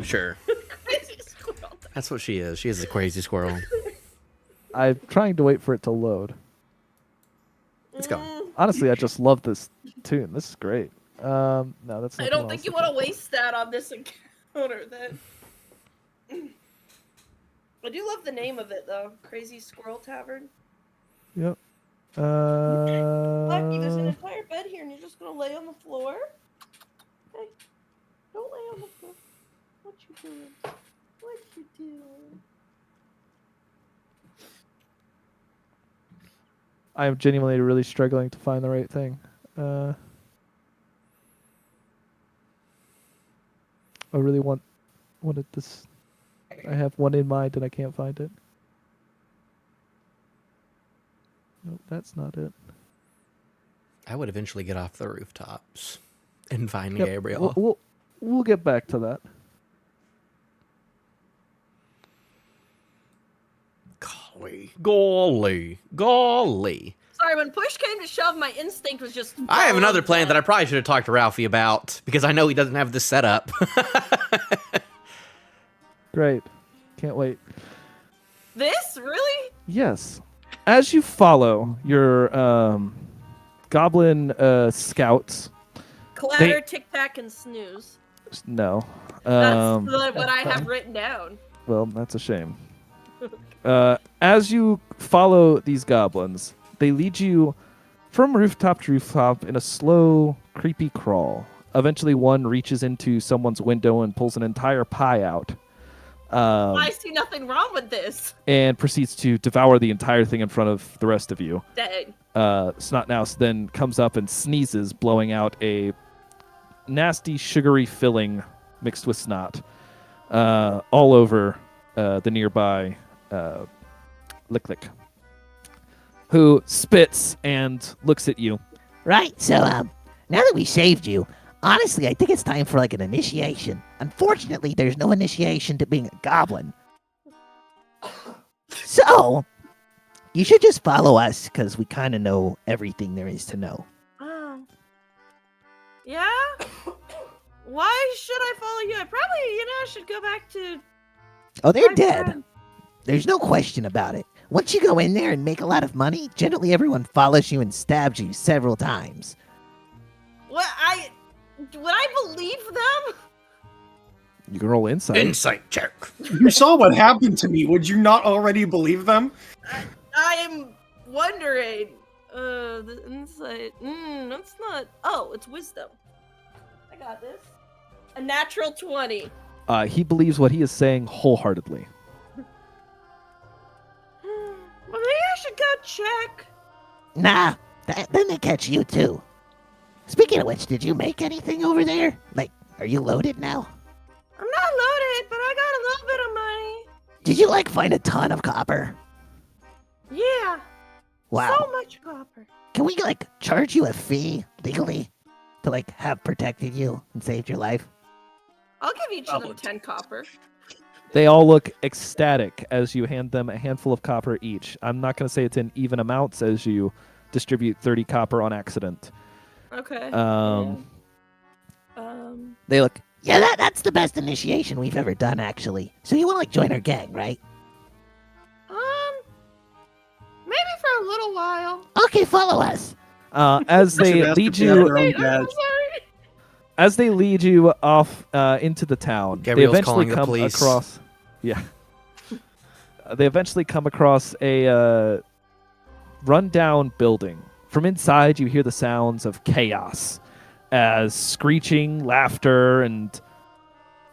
Sure. Crazy squirrel. That's what she is. She is a crazy squirrel. I'm trying to wait for it to load. It's gone. Honestly, I just love this tune. This is great. No, that's not I don't think you want to waste that on this encounter then. I do love the name of it though. Crazy Squirrel Tavern. Yep. Lucky, there's an entire bed here and you're just gonna lay on the floor? Hey, don't lay on the floor. What you doing? What you doing? I am genuinely really struggling to find the right thing. I really wanted this. I have one in mind and I can't find it. Nope, that's not it. I would eventually get off the rooftops and find Yep, Gabriel. We'll get back to that. Golly. Sorry, when push came to shove, my instinct was just. I have fall another on plan that I bed. probably should have talked to Ralphie about because I know he doesn't have this set up. Great. Can't wait. This really? Yes. As you follow your goblin scouts, Clatter, Tic Tac, and Snooze. no. That's what I have written down. Well, that's a shame. As you follow these goblins, they lead you from rooftop to rooftop in a slow, creepy crawl. Eventually, one reaches into someone's window and pulls an entire pie out. I see nothing wrong with this. And proceeds to devour the entire thing in front of the rest of you. Dang. Snotnouse then comes up and sneezes, blowing out a nasty, sugary filling mixed with snot all over the nearby Lick, who spits and looks at you. Right, so, now that we saved you, honestly, I think it's time for, like, an initiation. Unfortunately, there's no initiation to being a goblin. So, you should just follow us, because we kind of know everything there is to know. Yeah? Why should I follow you? I probably, should go back to. Oh, they're my dead. friend. There's no question about it. Once you go in there and make a lot of money, generally everyone follows you and stabs you several times. What? Would I believe them? You can roll insight. Insight check. You saw what happened to me. Would you not already believe them? I am wondering. The insight. That's not. Oh, it's wisdom. I got this. A natural 20. He believes what he is saying wholeheartedly. Well, maybe I should go check. Nah, then they catch you too. Speaking of which, did you make anything over there? Like, are you loaded now? I'm not Did you like find a ton of copper? Yeah. Wow. So much copper. Can we like charge you a fee legally to like have protected you and saved your life? I'll give each of them 10 copper. They all look ecstatic as you hand them a handful of copper each. I'm not going to say it's in even amounts as you distribute 30 copper on accident. Okay. They look, Yeah, that's the best initiation we've ever done, actually. So you want to like join our gang, right? Maybe for a little while. Okay, follow us. as We should they ask lead if they have you their own Wait, I'm badge. sorry. as they lead you off into the town. Gabriel's they eventually calling the come police. across. Yeah. They eventually come across a rundown building. From inside, you hear the sounds of chaos, as screeching, laughter, and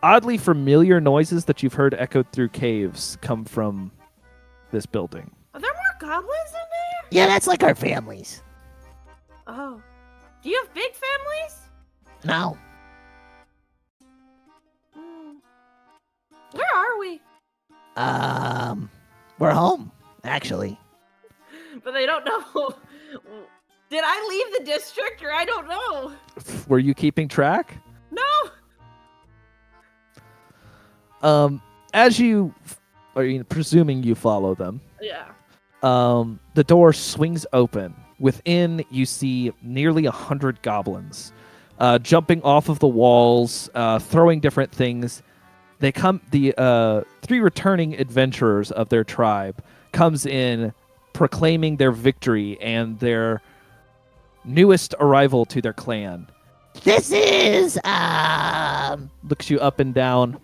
oddly familiar noises that you've heard echoed through caves come from this building. Are there more goblins in there? Yeah, that's like our families. Oh. Do you have big families? No. Hmm. Where are we? We're home, actually. But they don't know. Did I leave the district or I don't know? Were you keeping track? No. As you, presuming you follow them, Yeah. the door swings open. Within, you see nearly 100 goblins, jumping off of the walls, throwing different things. They come. The 3 returning adventurers of their tribe comes in, proclaiming their victory and their newest arrival to their clan. This is, Looks you up and down.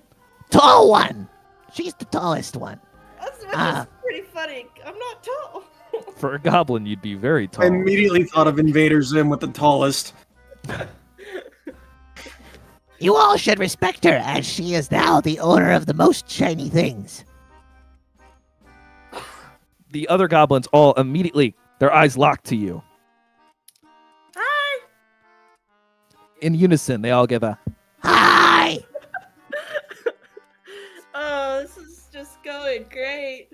tall one. She's the tallest one. That's Ah. pretty funny. I'm not tall. For a goblin, you'd be very I tall. immediately thought of Invader Zim with the tallest. You all should respect her, as she is now the owner of the most shiny things. The other goblins all immediately, their eyes lock to you. Hi. In unison, they all give a Hi! Oh, this is just going great.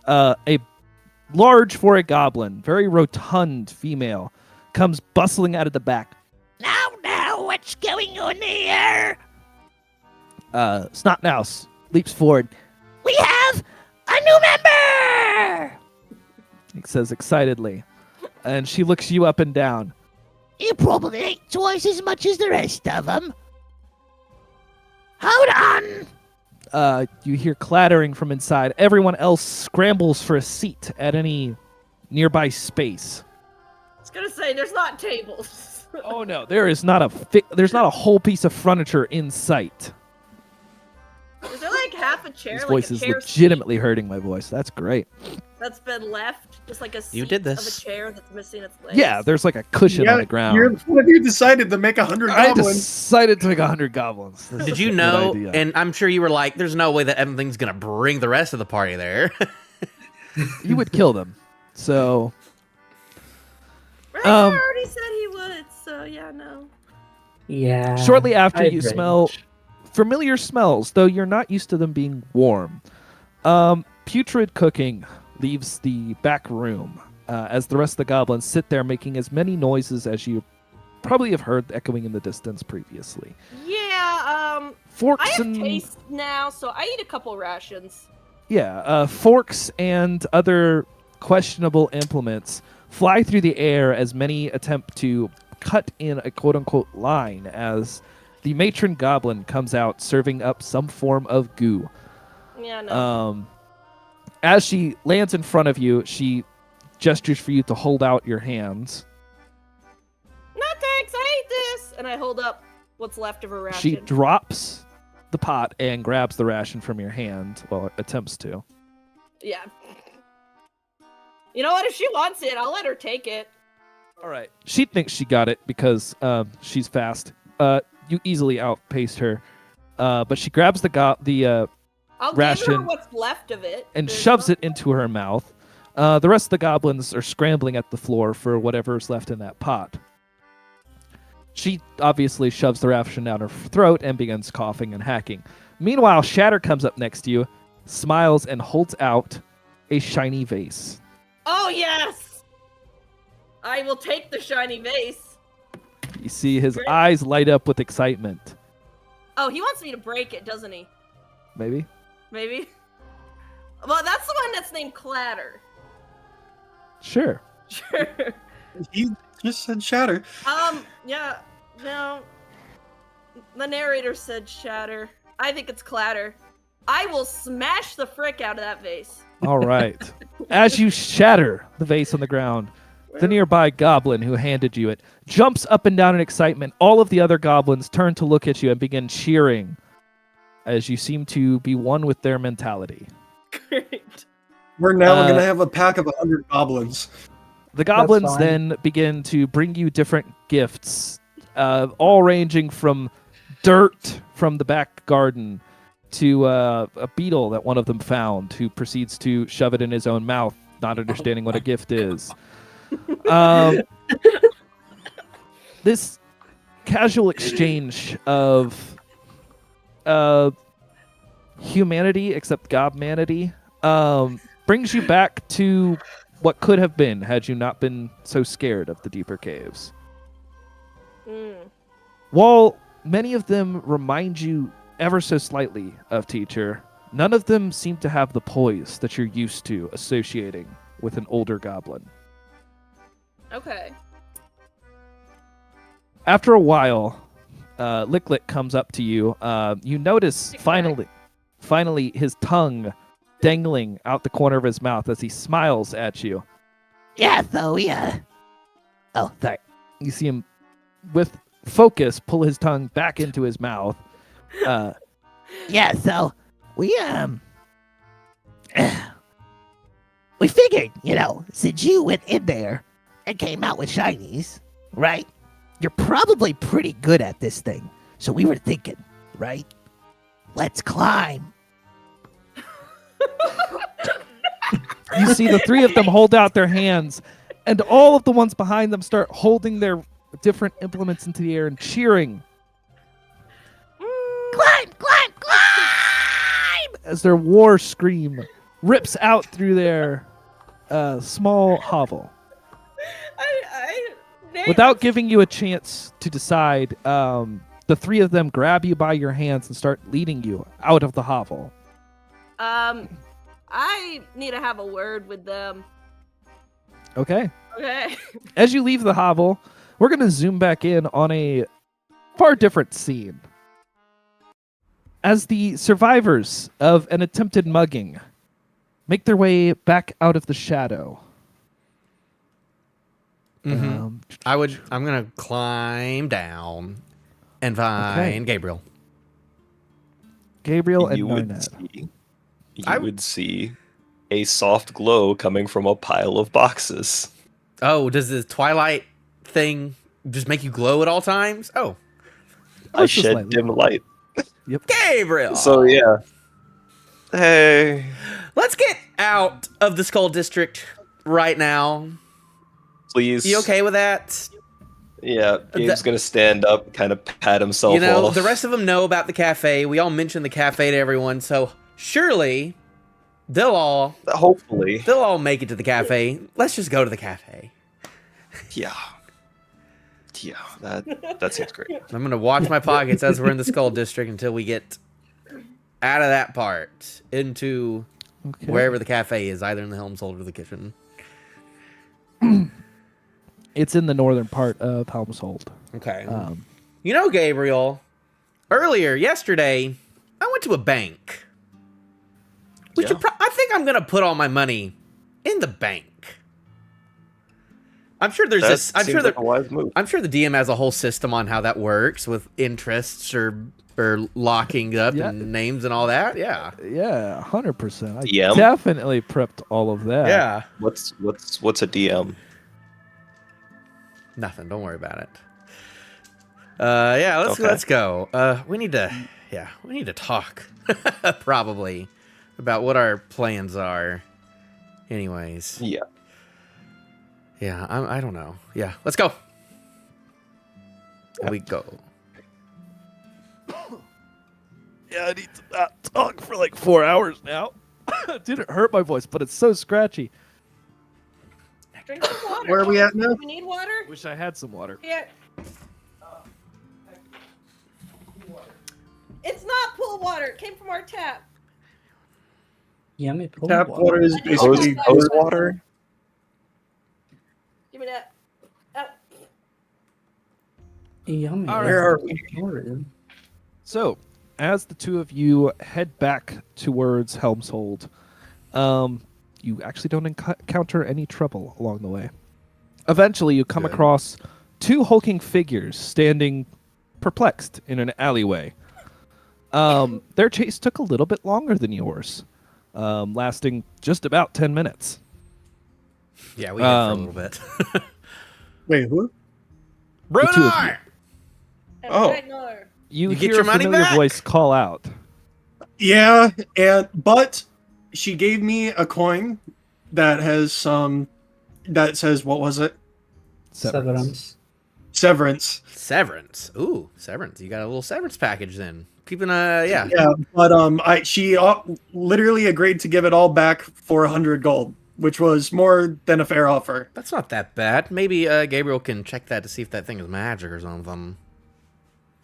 a large for a goblin, very rotund female, comes bustling out of the back. Now, what's going on here? Snotnouse leaps forward. We have a new member! He says excitedly, and she looks you up and down. You probably ate twice as much as the rest of them. Hold on! You hear clattering from inside. Everyone else scrambles for a seat at any nearby space. I was gonna say there's not tables. Oh no, there is not there's not a whole piece of furniture in sight. Is there like half a chair? This like voice a is chair legitimately hurting my voice. That's great. seat that's been left, just like a seat You did of this. a chair that's missing its legs. Yeah, there's like a cushion on the ground. You decided to make 100 I goblins. decided to make 100 goblins. This Did is you a good know? idea. And I'm sure you were like, "There's no way that everything's gonna bring the rest of the party there." You would kill them. So Right, already said he would, so yeah, no. Yeah. shortly after, I'd you smell rage. familiar smells, though you're not used to them being warm. Putrid cooking leaves the back room as the rest of the goblins sit there making as many noises as you probably have heard echoing in the distance previously. Yeah, I Forks have and taste now, so I eat a couple rations. forks and other questionable implements fly through the air as many attempt to cut in a quote-unquote line as the matron goblin comes out serving up some form of goo. Yeah, no. As she lands in front of you, she gestures for you to hold out your hands. No thanks, I ate this! And I hold up what's left of her ration. She drops the pot and grabs the ration from your hand. Well, attempts to. Yeah. You know what? If she wants it, I'll let her take it. All right. She thinks she got it because she's fast. You easily outpaced her. But she grabs the I'll give ration her what's left of it. and There's shoves no- it into her mouth. The rest of the goblins are scrambling at the floor for whatever's left in that pot. She obviously shoves the ration down her throat and begins coughing and hacking. Meanwhile, Shatter comes up next to you, smiles, and holds out a shiny vase. Oh yes! I will take the shiny vase. You see his Great. eyes light up with excitement. Oh, he wants me to break it, doesn't he? Maybe? Maybe. Well, that's the one that's named Clatter. Sure. Sure. He just said shatter. Yeah. No. The narrator said shatter. I think it's Clatter. I will smash the frick out of that vase. All right. As you shatter the vase on the ground, the nearby goblin who handed you it jumps up and down in excitement. All of the other goblins turn to look at you and begin cheering as you seem to be one with their mentality. Great. We're now Uh, gonna have a pack of 100 goblins. The goblins fine. then begin to bring you different gifts, all ranging from dirt from the back garden to a beetle that one of them found, who proceeds to shove it in his own mouth, not understanding what a gift is. This casual exchange of humanity, except gobmanity, brings you back to what could have been had you not been so scared of the deeper caves. While many of them remind you ever so slightly of Teacher, none of them seem to have the poise that you're used to associating with an older goblin. Okay. After a while, Licklick comes up to you. You notice finally his tongue dangling out the corner of his mouth as he smiles at you. Yeah, so yeah. Oh, sorry. You see him, with focus, pull his tongue back into his mouth. Yeah, so we we figured, since you went in there and came out with shinies, right? You're probably pretty good at this thing. So we were thinking, right? Let's climb. You see the three of them hold out their hands, and all of the ones behind them start holding their different implements into the air and cheering Climb, climb, climb! as their war scream rips out through their small hovel. Without giving you a chance to decide, the three of them grab you by your hands and start leading you out of the hovel. I need to have a word with them. Okay. Okay. As you leave the hovel, we're going to zoom back in on a far different scene. As the survivors of an attempted mugging make their way back out of the shadow. I'm gonna climb down and find Gabriel. Gabriel and you Narnet. would see a soft glow coming from a pile of boxes. Oh, does the Twilight thing just make you glow at all times? Oh, I Just shed slightly. dim light. Gabriel. So yeah. Hey. Let's get out of the Skull District right now. Please. You okay with that? Yeah, Gabe's gonna stand up, kind of pat himself You know, off. the rest of them know about the cafe. We all mentioned the cafe to everyone, so surely they'll all Hopefully. make it to the cafe. Let's just go to the cafe. Yeah. Yeah, that seems great. I'm gonna watch my pockets as we're in the Skull District until we get out of that part into Okay. wherever the cafe is, either in the Helmshold or the kitchen. It's in the northern part of Helmshold. Okay. Um, You know, Gabriel, earlier yesterday, I went to a bank. Yeah. I think I'm gonna put all my money in the bank. I'm sure there's That this. I'm seems sure like that a wise move. I'm sure the DM has a whole system on how that works with interests or locking up Yeah. and names and all that. Yeah. yeah, 100%. I DM? definitely prepped all of that. Yeah. What's a DM? Nothing. Don't worry about it. Yeah. Okay. Let's go. We need to talk probably about what our plans are. Anyways. Yeah. Yeah. I don't know. Yeah. Let's go. We go. Yeah, I need to not talk for like 4 hours now. It didn't hurt my voice, but it's so scratchy. Drink some water. Where are we at now? We need water? Wish I had some water. Here. It's not pool water. It came from our tap. Yummy pool Tap water. water is I just want basically that. Hose water? Give me that. Oh, Yummy. All right. Where are we? Sorry. So, as the two of you head back towards Helmshold, you actually don't encounter any trouble along the way. Eventually, you come Good. across two hulking figures standing perplexed in an alleyway. Their chase took a little bit longer than yours, lasting just about 10 minutes. Yeah, we did for a little bit. Wait, who? two of Brunar! and Oh. I know. You You get hear your a money familiar back? voice call out. Yeah, but she gave me a coin that has some that says what was it? Severance. Severance. Severance. Ooh, severance. You got a little severance package then. Keeping yeah. Yeah, but she literally agreed to give it all back for 100 gold, which was more than a fair offer. That's not that bad. Maybe Gabriel can check that to see if that thing is magic or something.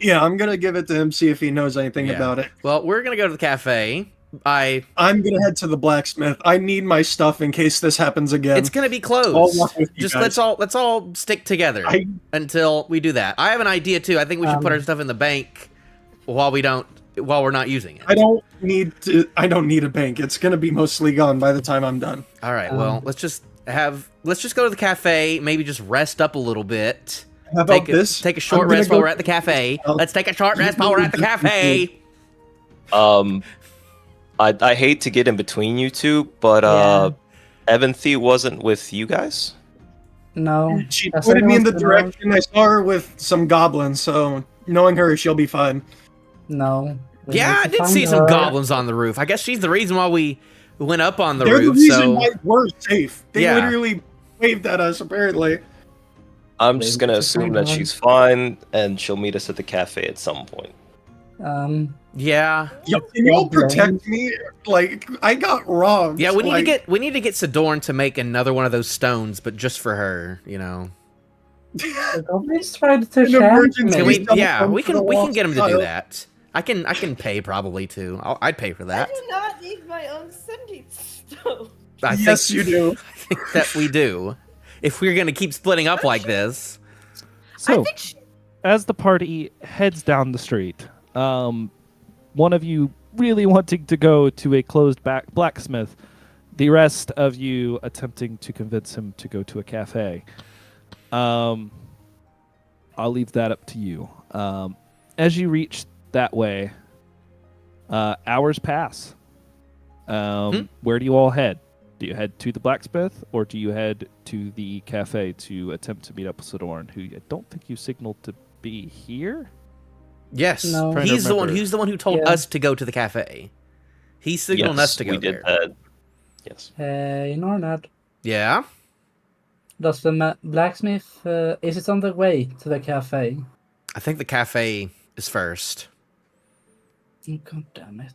Yeah, I'm gonna give it to him, see if he knows anything Yeah. about it. Well, we're gonna go to the cafe. I'm gonna head to the blacksmith. I need my stuff in case this happens again. It's gonna be I'll closed. walk with you Just guys. let's all stick together I- until we do that. I have an idea too. I think we should put our stuff in the bank while we're not using it. I don't need a bank. It's gonna be mostly gone by the time I'm done. All right. Well, let's just go to the cafe. Maybe just rest up a little bit. How about this? Take a short I'm gonna rest while go- we're at the cafe. I'll- Let's take a short rest while we're at the cafe. I hate to get in between you two, but Evanthy wasn't with you guys. No. She As pointed me in the everyone's been direction. I saw her with some goblins, so knowing her, she'll be fine. No. We Yeah, need I to did find see some her. goblins on the roof. I guess she's the reason why we went up on the They're the roof. reason So why we're safe. They Yeah. literally waved at us, apparently. I'm just Maybe gonna it's a assume fine that one. she's fine, and she'll meet us at the cafe at some point. yeah, Yo, can you all Goblin. protect me? Like, I got robbed. yeah. We like, need to get Sidorn to make another one of those stones, but just for her. You know. The goblins tried to An champ emergency. me. Can we? Please don't Yeah, come we to the can lost get him to do child. that. I can pay probably too. I'd pay for I that. do not need my own sending stone. I Yes, think, you do. I think that we do. If we're gonna keep splitting up like this. So, I think she, as the party heads down the street, one of you really wanting to go to a closed blacksmith, the rest of you attempting to convince him to go to a cafe. I'll leave that up to you. As you reach that way, hours pass. Where do you all head? Do you head to the blacksmith, or do you head to the cafe to attempt to meet up with Sidorn, who I don't think you signaled to be here? Yes, No. Trying to he's the one. remember. He's the one who told Yeah. us to go to the cafe. He signaled us to go we did there. that. Yes. Hey, Nornad. Yeah. Does the blacksmith, is it on the way to the cafe? I think the cafe is first Oh, God damn it.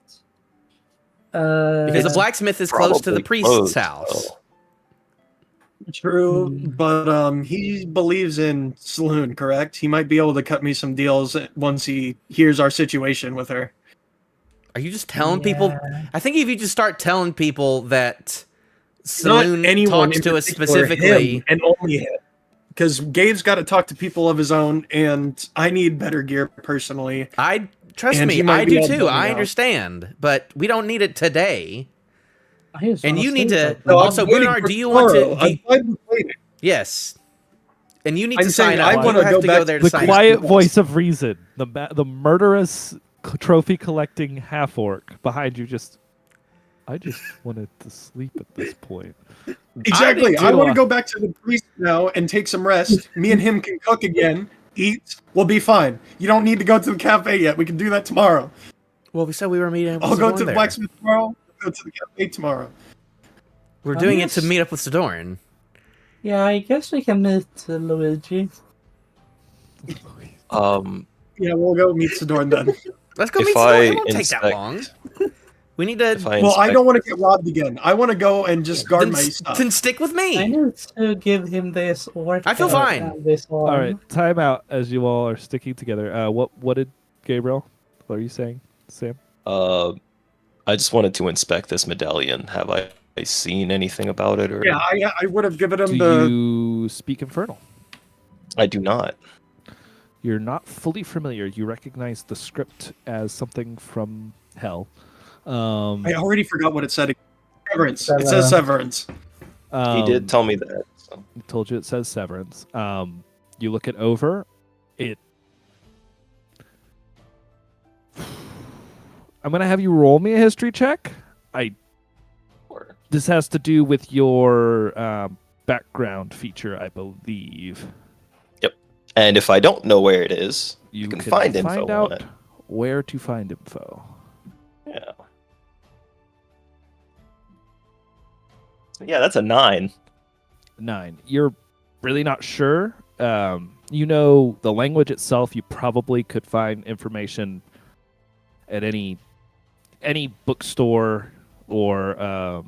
because the blacksmith is close to the Probably priest's closed, house. so- True, Hmm. but he believes in Saloon, correct? He might be able to cut me some deals once he hears our situation with her. Are you just telling people? Yeah. I think if you just start telling people that Not Saloon anyone talks in to us particular, specifically. him and only him. Because Gabe's got to talk to people of his own, and I need better gear personally. I trust And me, he might I be do able to too. help me I out. understand, but we don't need it today. He was And on you a need sleep to- right No, now. I'm Also, waiting Gunnar, for do you want to- tomorrow. I'm fine with waiting. Yes, and you need I'm to saying sign I up. wanna You have go to back go there to The sign quiet up. voice of reason, the murderous trophy collecting half orc behind you. I just wanted to sleep at this point. Exactly. I I do, want to uh, go back to the priest now and take some rest. Me and him can cook again, eat. We'll be fine. You don't need to go to the cafe yet. We can do that tomorrow. Well, we said we were meeting. Up with I'll go Sidorn to the there. blacksmith tomorrow. Go to the cafe tomorrow. We're doing it to yes. meet up with Sidorn. Yeah, I guess we can meet Luigi. Um, Yeah, we'll go meet Sidorn then. Let's go If meet I Sidorn. It won't take that inspect- long. We need to. If I Well, I inspect- don't want to get robbed again. I want to go and just guard Then, my s- stuff. then stick with I me. need to give him this orc. I feel fine. and This All arm. right, time out as you all are sticking together. What did Gabriel? What are you saying, Sam? I just wanted to inspect this medallion. Have I seen anything about it? Or Yeah, I would have given him Do the. you speak Infernal? I do not. You're not fully familiar. You recognize the script as something from Hell. I already forgot what it said. Severance. It says severance. He did tell me that. So. Told you it says Severance. You look it over. I'm gonna have you roll me a history check. This has to do with your background feature, I believe. And if I don't know where it is, You can find info find on out it. where to find info. yeah. Yeah, that's a 9. 9. You're really not sure. You know the language itself. You probably could find information at any bookstore or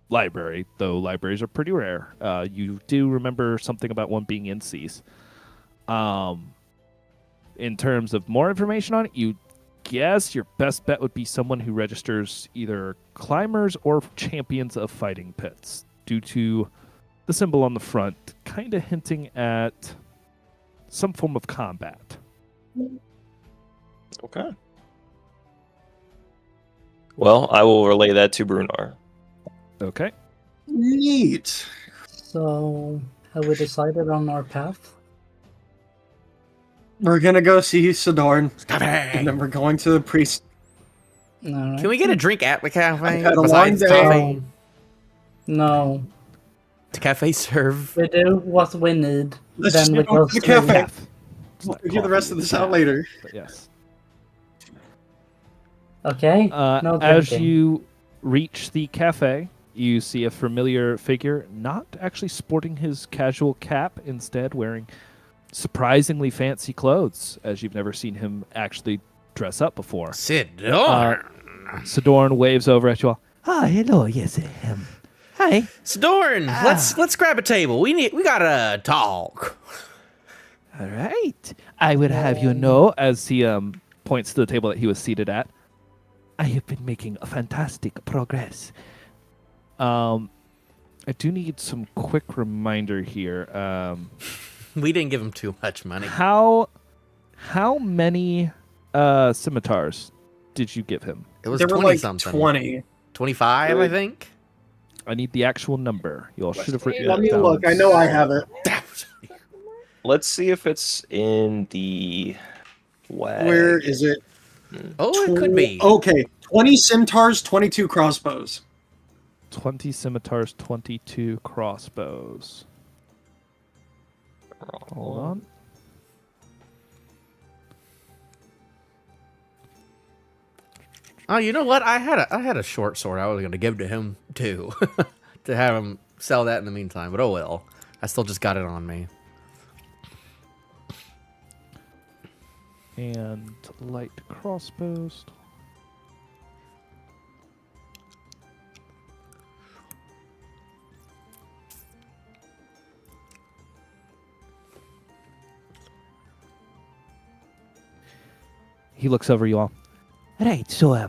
library, though libraries are pretty rare. You do remember something about one being in Seas. In terms of more information on it, you guess your best bet would be someone who registers either climbers or champions of fighting pits, due to the symbol on the front kind of hinting at some form of combat. Okay. Well, I will relay that to Brunar. Okay. Neat. So, have we decided on our path? We're gonna go see Sidorn, Stop it. and then we're going to the priest. All right. Can we get a drink at the cafe? I've had a long besides day. coffee? No, The cafe serve. we do what we need. Let's then just we go go to the to cafe. It's We'll not figure the rest coffee, of this it's out chat, later. But yes. Okay. No As drinking. you reach the cafe, you see a familiar figure, not actually sporting his casual cap, instead wearing surprisingly fancy clothes, as you've never seen him actually dress up before. Sit down. Sidorn waves over at you all. Ah, hello, yes, hi. Sidorn, let's grab a table. We gotta talk. All right. I would have you know, As he points to the table that he was seated at. I have been making fantastic progress. I do need some quick reminder here. We didn't give him too much money. How many scimitars did you give him? It was There were 20 like something. 20. 25, I think. I need the actual number. You all should have written Let that me down. look. I know I have it. Let's see if it's in the wagon. Where is it? Oh, it could be. Okay, 20 centaurs, 22 crossbows. 20 scimitars, 22 crossbows. Hold on. Oh, you know what? I had a short sword I was gonna give to him too, to have him sell that in the meantime. But oh well, I still just got it on me. And light crossbows. He looks over you all. Right, so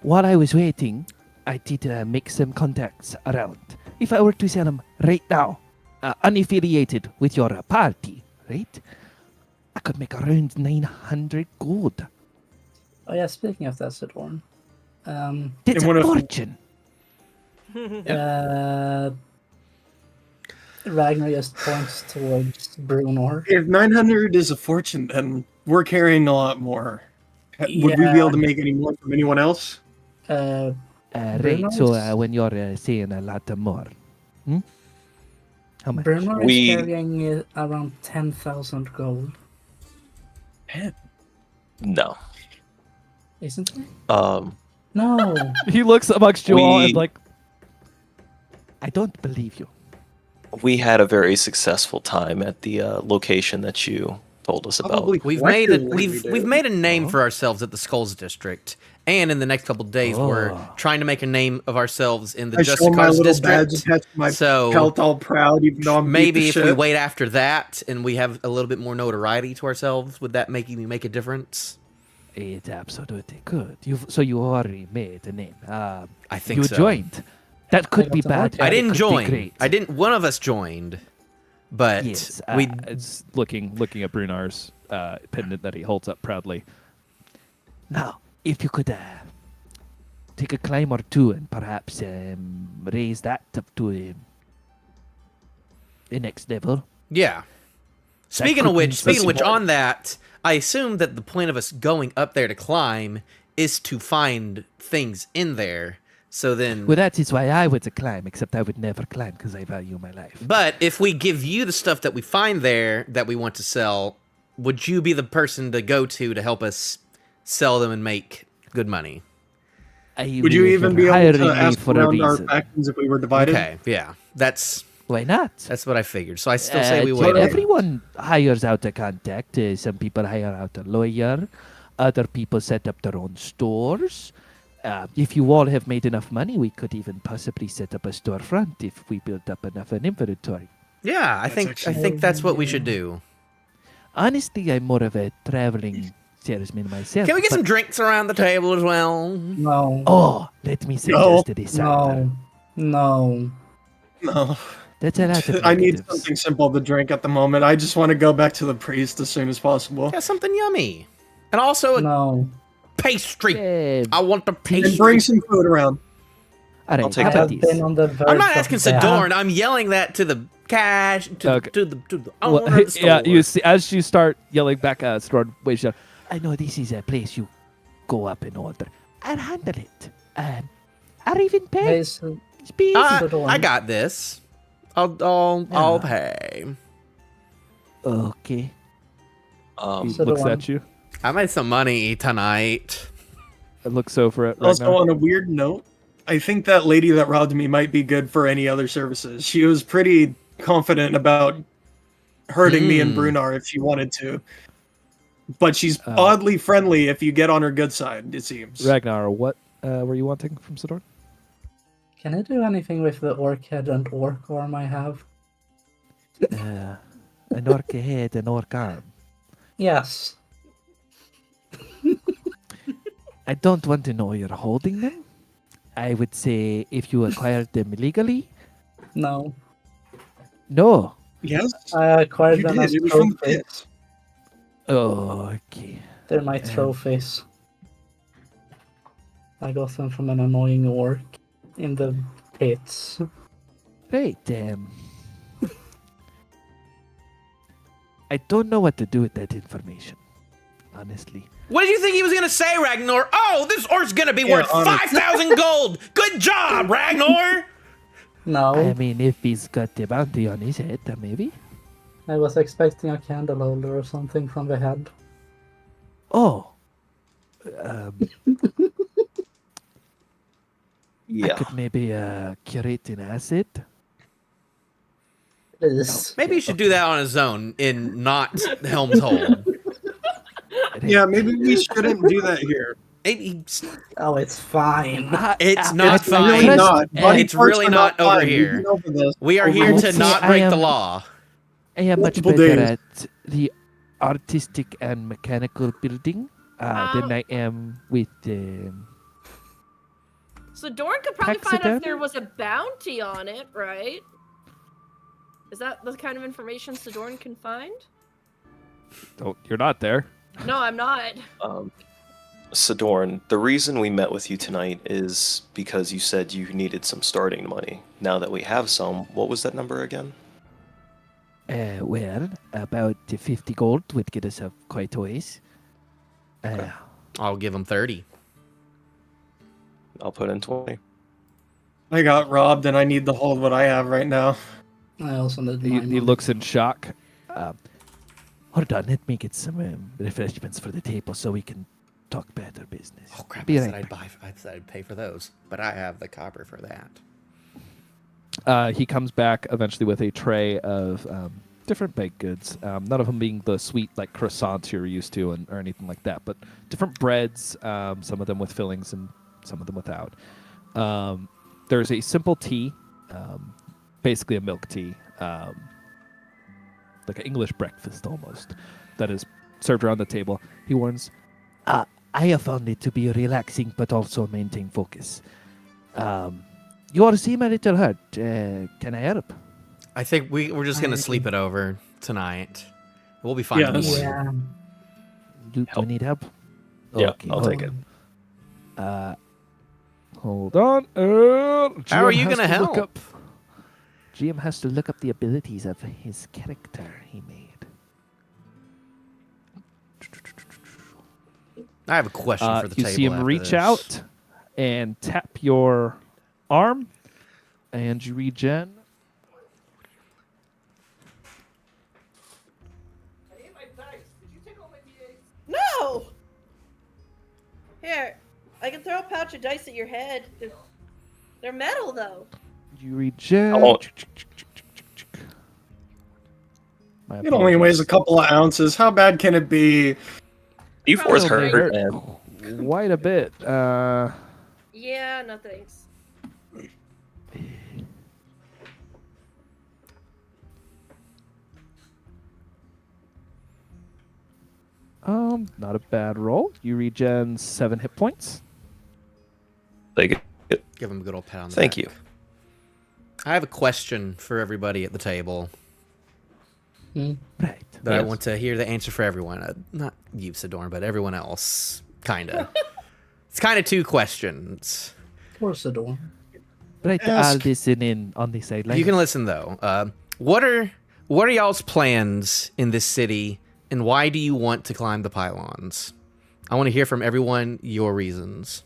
while I was waiting, I did make some contacts around. If I were to sell them right now, unaffiliated with your party, right? I could make around 900 gold. Oh yeah, speaking of that, Sidorn. That's And what a if- fortune. Ragnar just points towards Brunor. If 900 is a fortune, then we're carrying a lot more. Would we be Yeah. able to make any more from anyone else? Right, Bruno's- so when you're saying a lot more, how much? Brunor We- is carrying around 10,000 gold, No. isn't he? No. He looks amongst you all We- and like, I don't believe you. We had a very successful time at the location that you told us about. Probably We've made a collectively we we've do. made a name Oh. for ourselves at the Skulls District, and in the next couple of days we're Oh. trying to make a name of ourselves in the I Just show my Cause little badge District. attached to my So pelt, all proud, even though I'm beat maybe to if we shit. wait after that and we have a little bit more notoriety to ourselves, would that make a difference? It absolutely could. So you already made a name. I think you so. joined. That could I be got the bad. mark. but I it didn't could be join. great. I didn't. One of us joined, but Yes, we. It's looking at Brunar's pendant that he holds up proudly. Now, if you could take a climb or two and perhaps raise that up to the next level. Yeah. Speaking could of which, mean speaking of which, something. on that, I assume that the point of us going up there to climb is to find things in there. So then, Well, that is why I would climb, except I would never climb because I value my life. but if we give you the stuff that we find there that we want to sell, would you be the person to go to help us sell them and make good money? Would you even be able to ask around our factions if we were divided? Okay, yeah, that's Why not? what I figured. So I still say we Well, wait. everyone hires out a contact. Some people hire out a lawyer. Other people set up their own stores. If you all have made enough money, we could even possibly set up a storefront if we build up enough an inventory. Yeah, I That's think that's what we should do. Honestly, I'm more of a traveling salesman myself. Can we get some but- drinks around the table as well? No. Oh, let me suggest this. No. No. No. That's a lot of I need negatives. something simple to drink at the moment. I just want to go back to the priest as soon as possible. Yeah, something yummy, and also a No. pastry. Yeah. I want the pastry. And bring some food around. All right, I'll take how I that. about have this? been on the verge I'm not of asking that. Sidorn. I'm yelling that to the cash to Okay. the Well, owner of the store. yeah, you see, as you start yelling back at Storm, wait, shut. I know this is a place you go up in order. I'll handle it. Or even pay. Hey, so- Speed. Sidorn. I got this. I'll pay. Okay. He So looks the at one- you. I made some money tonight. It looks over at Also, Ragnar. on a weird note, I think that lady that robbed me might be good for any other services. She was pretty confident about hurting me and Hmm. Brunar if she wanted to. But she's Oh. oddly friendly if you get on her good side, it seems. Ragnar, what were you wanting from Sidorn? Can I do anything with the orc head and orc arm I have? An orc head, an orc arm. Yes. I don't want to know you're holding them. I would say if you acquired them legally, No. no. Yes? I acquired You them did. as It was from the trophies. pit. Oh, okay. They're my trophies. I got them from an annoying orc in the pits. Right, I don't know what to do with that information, honestly. What did you think he was gonna say, Ragnar? Oh, this orc's gonna be Yeah, worth honest- 5,000 gold. Good job, Ragnar. No, I mean, if he's got the bounty on his head, maybe. I was expecting a candle holder or something from the head. Oh. I Yeah. could maybe curate an asset. Please. Maybe you should do that on his own in not Helm's Hold. Yeah, maybe we shouldn't do that here. Oh, it's fine. It's not It's fine. really not. Body It's parts really are not over fine. We've here. been over this. We are over here would to say not I break the am- law. I am much Multiple better days. at the artistic and mechanical building than I am with So Dorn could probably find out if Taxidermy? there was a bounty on it, right? Is that the kind of information Sidorn can find? Oh, you're not there. No, I'm not. Sidorn, the reason we met with you tonight is because you said you needed some starting money. Now that we have some, what was that number again? well, about 50 gold would get us up quite a ways. I'll give him 30. I'll put in 20. I got robbed and I need to hold what I have right now. I also need He, mine. he looks in shock. Hold on, let me get some refreshments for the table so we can talk better business. Oh crap! Be I said right back. I said I'd pay for those, but I have the copper for that. He comes back eventually with a tray of different baked goods. None of them being the sweet like croissants you're used to, or anything like that. But different breads. Some of them with fillings and some of them without. There's a simple tea, basically a milk tea, like an English breakfast almost, that is served around the table. He warns, I have found it to be relaxing, but also maintain focus. You all seem a little hurt. Can I help? I think we're just gonna sleep it over tonight. We'll be fine. Yeah, in the that's- morning. Yeah. Do we need help? Yeah, Okay. I'll take it. hold on. How are GM you has gonna to look help? up- GM has to look up the abilities of his character he made. I have a question for the you table. see him after reach this. out and tap your arm, and you regen. No! Here, I can throw a pouch of dice at your head. They're metal, though. You regen. Oh. My It only weighs a apologies. couple of ounces. How bad can it be? D4's Oh, they hurt, man. Quite a bit. Yeah, no thanks. Not a bad roll. You regen 7 hit points. Take it. Give him a good old pat on the Thank back. you. I have a question for everybody at the table Right. that I Yes. want to hear the answer for everyone. Not you, Sidorn, but everyone else. Kinda. It's kind of two questions. Towards the door. Right, Ask. I'll listen in on the sideline. You can listen though. What are y'all's plans in this city, and why do you want to climb the pylons? I want to hear from everyone your reasons.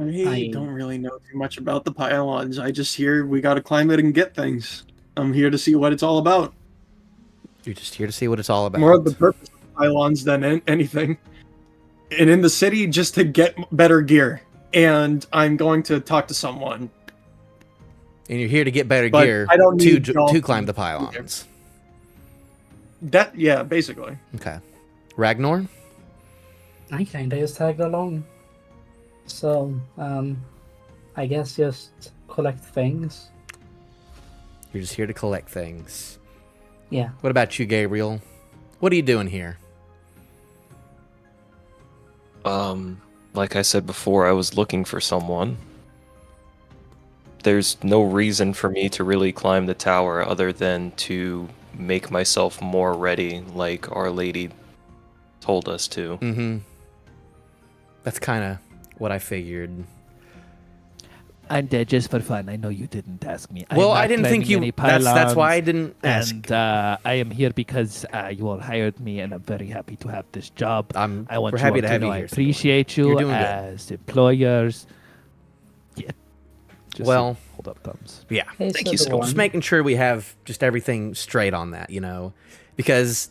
I don't really know too much about the pylons. I just hear we gotta climb it and get things. I'm here to see what it's all about. You're just here to see what it's all about. More of the purpose of pylons than anything. And in the city, just to get better gear. And I'm going to talk to someone. And you're here to get better But gear I don't to need y'all to to climb the be there. pylons. That, yeah, basically. Okay. Ragnar? I kinda just tagged along. So, I guess just collect things. You're just here to collect things. Yeah. What about you, Gabriel? What are you doing here? Like I said before, I was looking for someone. There's no reason for me to really climb the tower other than to make myself more ready, like Our Lady told us to. Mm-hmm. That's kind of what I figured. And just for fun, I know you didn't ask me. I'm Well, not I didn't think climbing you. any That's why I pylons, didn't ask. And I am here because you all hired me, and I'm very happy to have this job. I want we're you happy all to have know you I here. Sidorn. appreciate you You're doing good. as employers. Just Well, hold up thumbs. yeah. Hey, Thank you, Sidorn. Just making sure we have just everything straight on that, because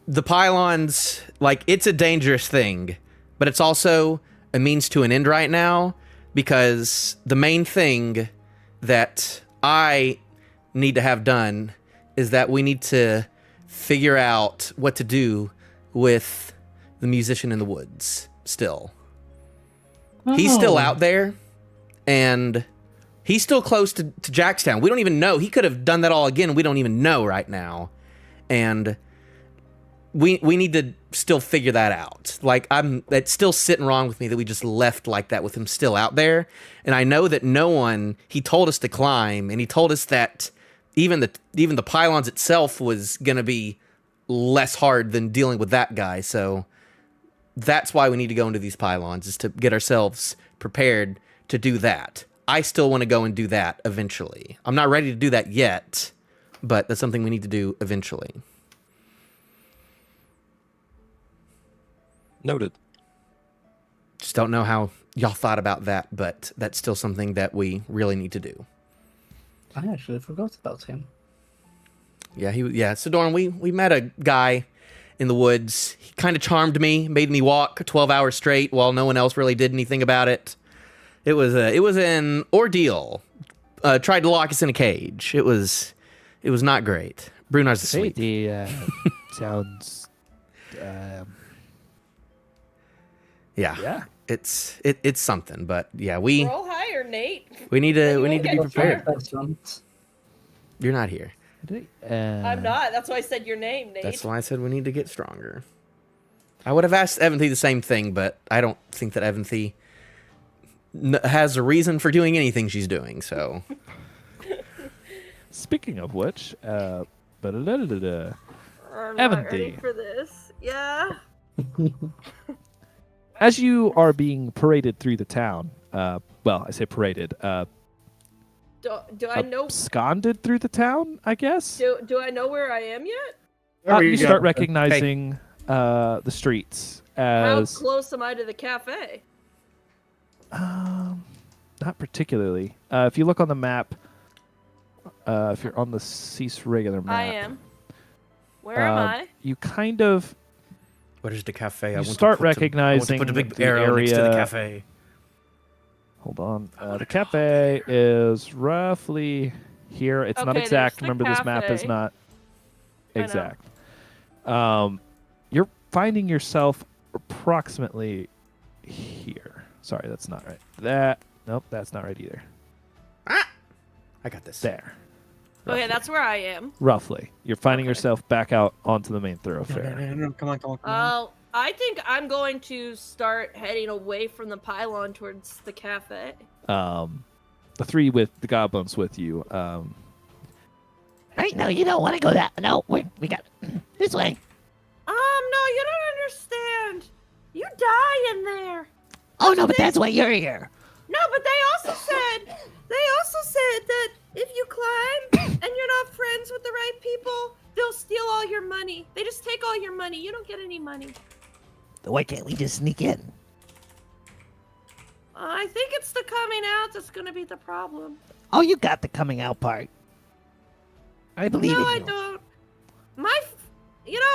the pylons, like, it's a dangerous thing, but it's also a means to an end right now, because the main thing that I need to have done is that we need to figure out what to do with the musician in the woods still. He's still Oh. out there, and he's still close to Jackstown. We don't even know. He could have done that all again. We don't even know right now. And we need to still figure that out. Like, it's still sitting wrong with me that we just left like that with him still out there. And I know that he told us to climb, and he told us that even the pylons itself was going to be less hard than dealing with that guy. So that's why we need to go into these pylons, is to get ourselves prepared to do that. I still want to go and do that eventually. I'm not ready to do that yet, but that's something we need to do eventually. Noted. Just don't know how y'all thought about that, but that's still something that we really need to do. I actually forgot about him. Yeah, Sidorn, we met a guy in the woods. He kind of charmed me, made me walk 12 hours straight while no one else really did anything about it. It was an ordeal. tried to lock us in a cage. It was not great. Brunar's asleep. Sounds. Yeah. It's something, but yeah, we Roll higher, Nate. need to You be won't get prepared. Restaurant. You're not here. I'm not. That's why I said your name, Nate. That's why I said we need to get stronger. I would have asked Eventhy the same thing, but I don't think that Eventhy has a reason for doing anything she's doing. So Speaking of which, ba-da-da-da-da-da. I'm not ready Eventhy. for this. Yeah. As you are being paraded through the town, well, I say paraded, Do I know? absconded through the town, I guess. Do I know where I am yet? There You go. start recognizing the streets How as close am I to the cafe? not particularly. If you look on the map, if you're on the Cease regular map, I am. Where am I? You kind of what is the cafe? You start recognizing put a big the arrow next to the area- cafe. hold on. The cafe is roughly here. It's not Okay, exact. there's the Remember, this map is cafe. not I know. exact. You're finding yourself approximately here. Sorry, that's not right. Nope, that's not right either. I got this. There. Okay, that's where I am. Roughly. You're finding Okay. yourself back out onto the main No, thoroughfare. come on, come on. I think I'm going to start heading away from the pylon towards the cafe. The three with the goblins with you. Right, no, you don't want to go that. No, we got this way. No, you don't understand. You die in there. Oh no, but that's why you're here. No, but they also said that if you climb and you're not friends with the right people, they'll steal all your money. They just take all your money. You don't get any money. Why can't we just sneak in? I think it's the coming out that's gonna be the problem. Oh, you got the coming out part. I believe No, in I you. don't.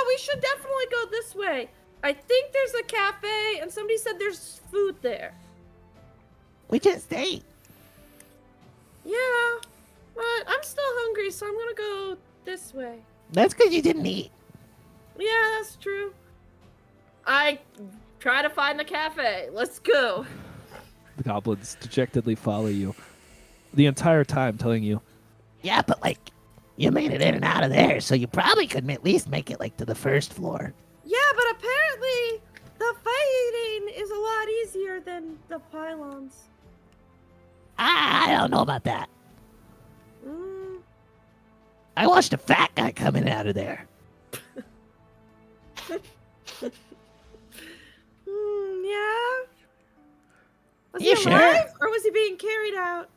We should definitely go this way. I think there's a cafe, and somebody said there's food there. We just ate. Yeah, but I'm still hungry, so I'm gonna go this way. That's because you didn't eat. Yeah, that's true. I try to find the cafe. Let's go. The goblins dejectedly follow you the entire time, telling you, Yeah, but like, you made it in and out of there, so you probably could at least make it like to the first floor. Yeah, but apparently the fighting is a lot easier than the pylons. I don't know about that. Mm, I watched a fat guy coming out of there. yeah. Was You he sure? alive, or was he being carried out?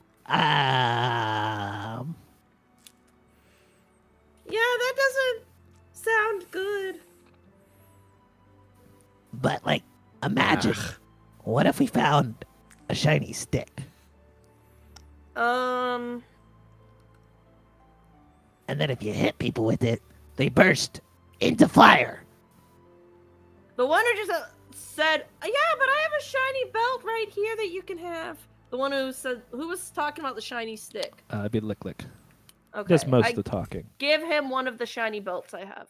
Yeah, that doesn't sound good. But like, imagine, what if we found a shiny stick, Um, and then if you hit people with it, they burst into fire. the one who just said, "Yeah, but I have a shiny belt right here that you can have." The one who was talking about the shiny stick. it'd be Lick Lick. Okay, Does most I of the talking. give him one of the shiny belts I have.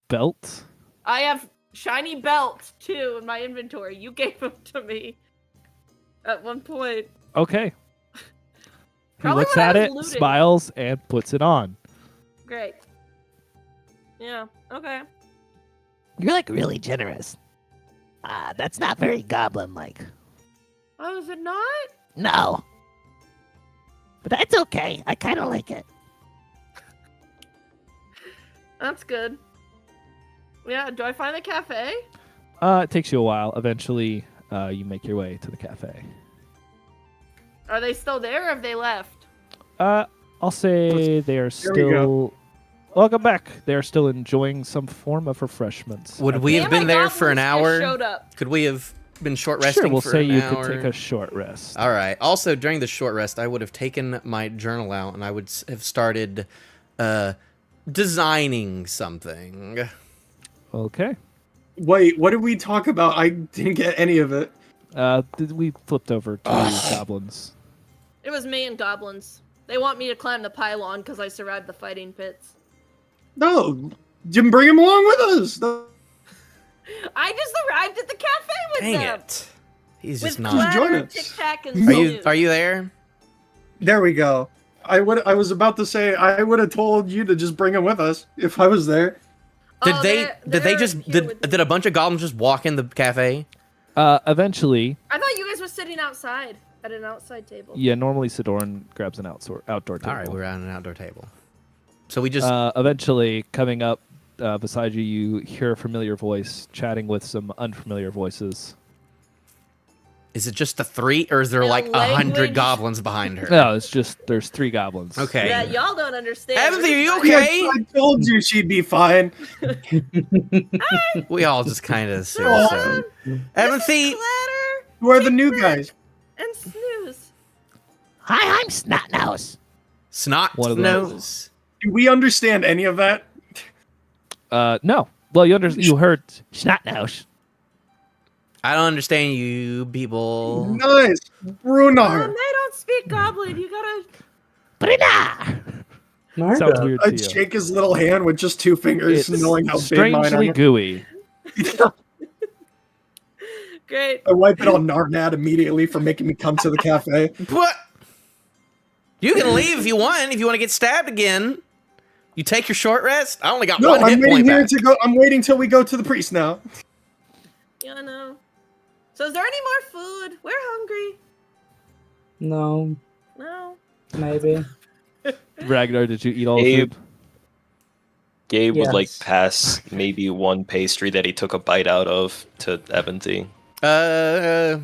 Belt? I have shiny belts too in my inventory. You gave them to me at one point. Okay. He Probably looks when I at was it, looting. smiles, and puts it on. Great. Yeah. Okay. You're like really generous. That's not very goblin-like. Oh, is it not? No. But that's okay. I kind of like it. That's good. Yeah. Do I find the cafe? It takes you a while. Eventually, you make your way to the cafe. Are they still there, or have they left? I'll say they are we still. go. Welcome back. They are still enjoying some form of refreshments. Would we Me have and my been there for an goblins just hour? Showed up. Could we have been short resting Sure, we'll for say an you hour? could take a short rest. All right. Also, during the short rest, I would have taken my journal out and I would have started designing something. Okay. Wait, what did we talk about? I didn't get any of it. We flipped over to goblins. It was me and goblins. They want me to climb the pylon because I survived the fighting pits. No, Jim, bring him along with us. No. I just arrived at the cafe with Dang them. it. He's With just not. Just join Clatter, us. Tic Tac, and Are Snooze. Are you there? There we go. I was about to say I would have told you to just bring him with us if I was there. Did Oh, they just here with me. did a bunch of goblins just walk in the cafe? Eventually, I thought you guys were sitting outside at an outside table. yeah, normally Sidorn grabs an outdoor table. All right, we're at an outdoor table. So we just Eventually, coming up beside you, you hear a familiar voice chatting with some unfamiliar voices. is it just the 3 or is there In a like 100 language- goblins behind her? No, it's just there's 3 goblins. Okay. Yeah, y'all don't understand. Evan, are you We're okay? I told you she'd be fine. We all just kind of assume Oh. so. This Evan-Thee, is Clatter Who are the new guys? and Snooze. Hi, I'm Snotnose. Snot One of those. Nose. Do we understand any of that? No. Well, you heard. Snotnose. I don't understand you people. Nice, Brunar. They don't speak goblin. You gotta. Brina. Sounds Murder. weird to I'd you. shake his little hand with just 2 fingers, It's knowing how big mine strangely are. gooey. Great. I wipe it on Narnad immediately for making me come to the cafe. What? You can leave if you want. If you want to get stabbed again, you take your short rest. I only got No, one I'm hit waiting point here back. to go. I'm waiting till we go to the priest now. Yeah, I know. So, is there any more food? We're hungry. No, No. maybe. Ragnar, did you eat all the Abe. food? Gabe would like Yes. pass maybe one pastry that he took a bite out of to Evan-Thee. I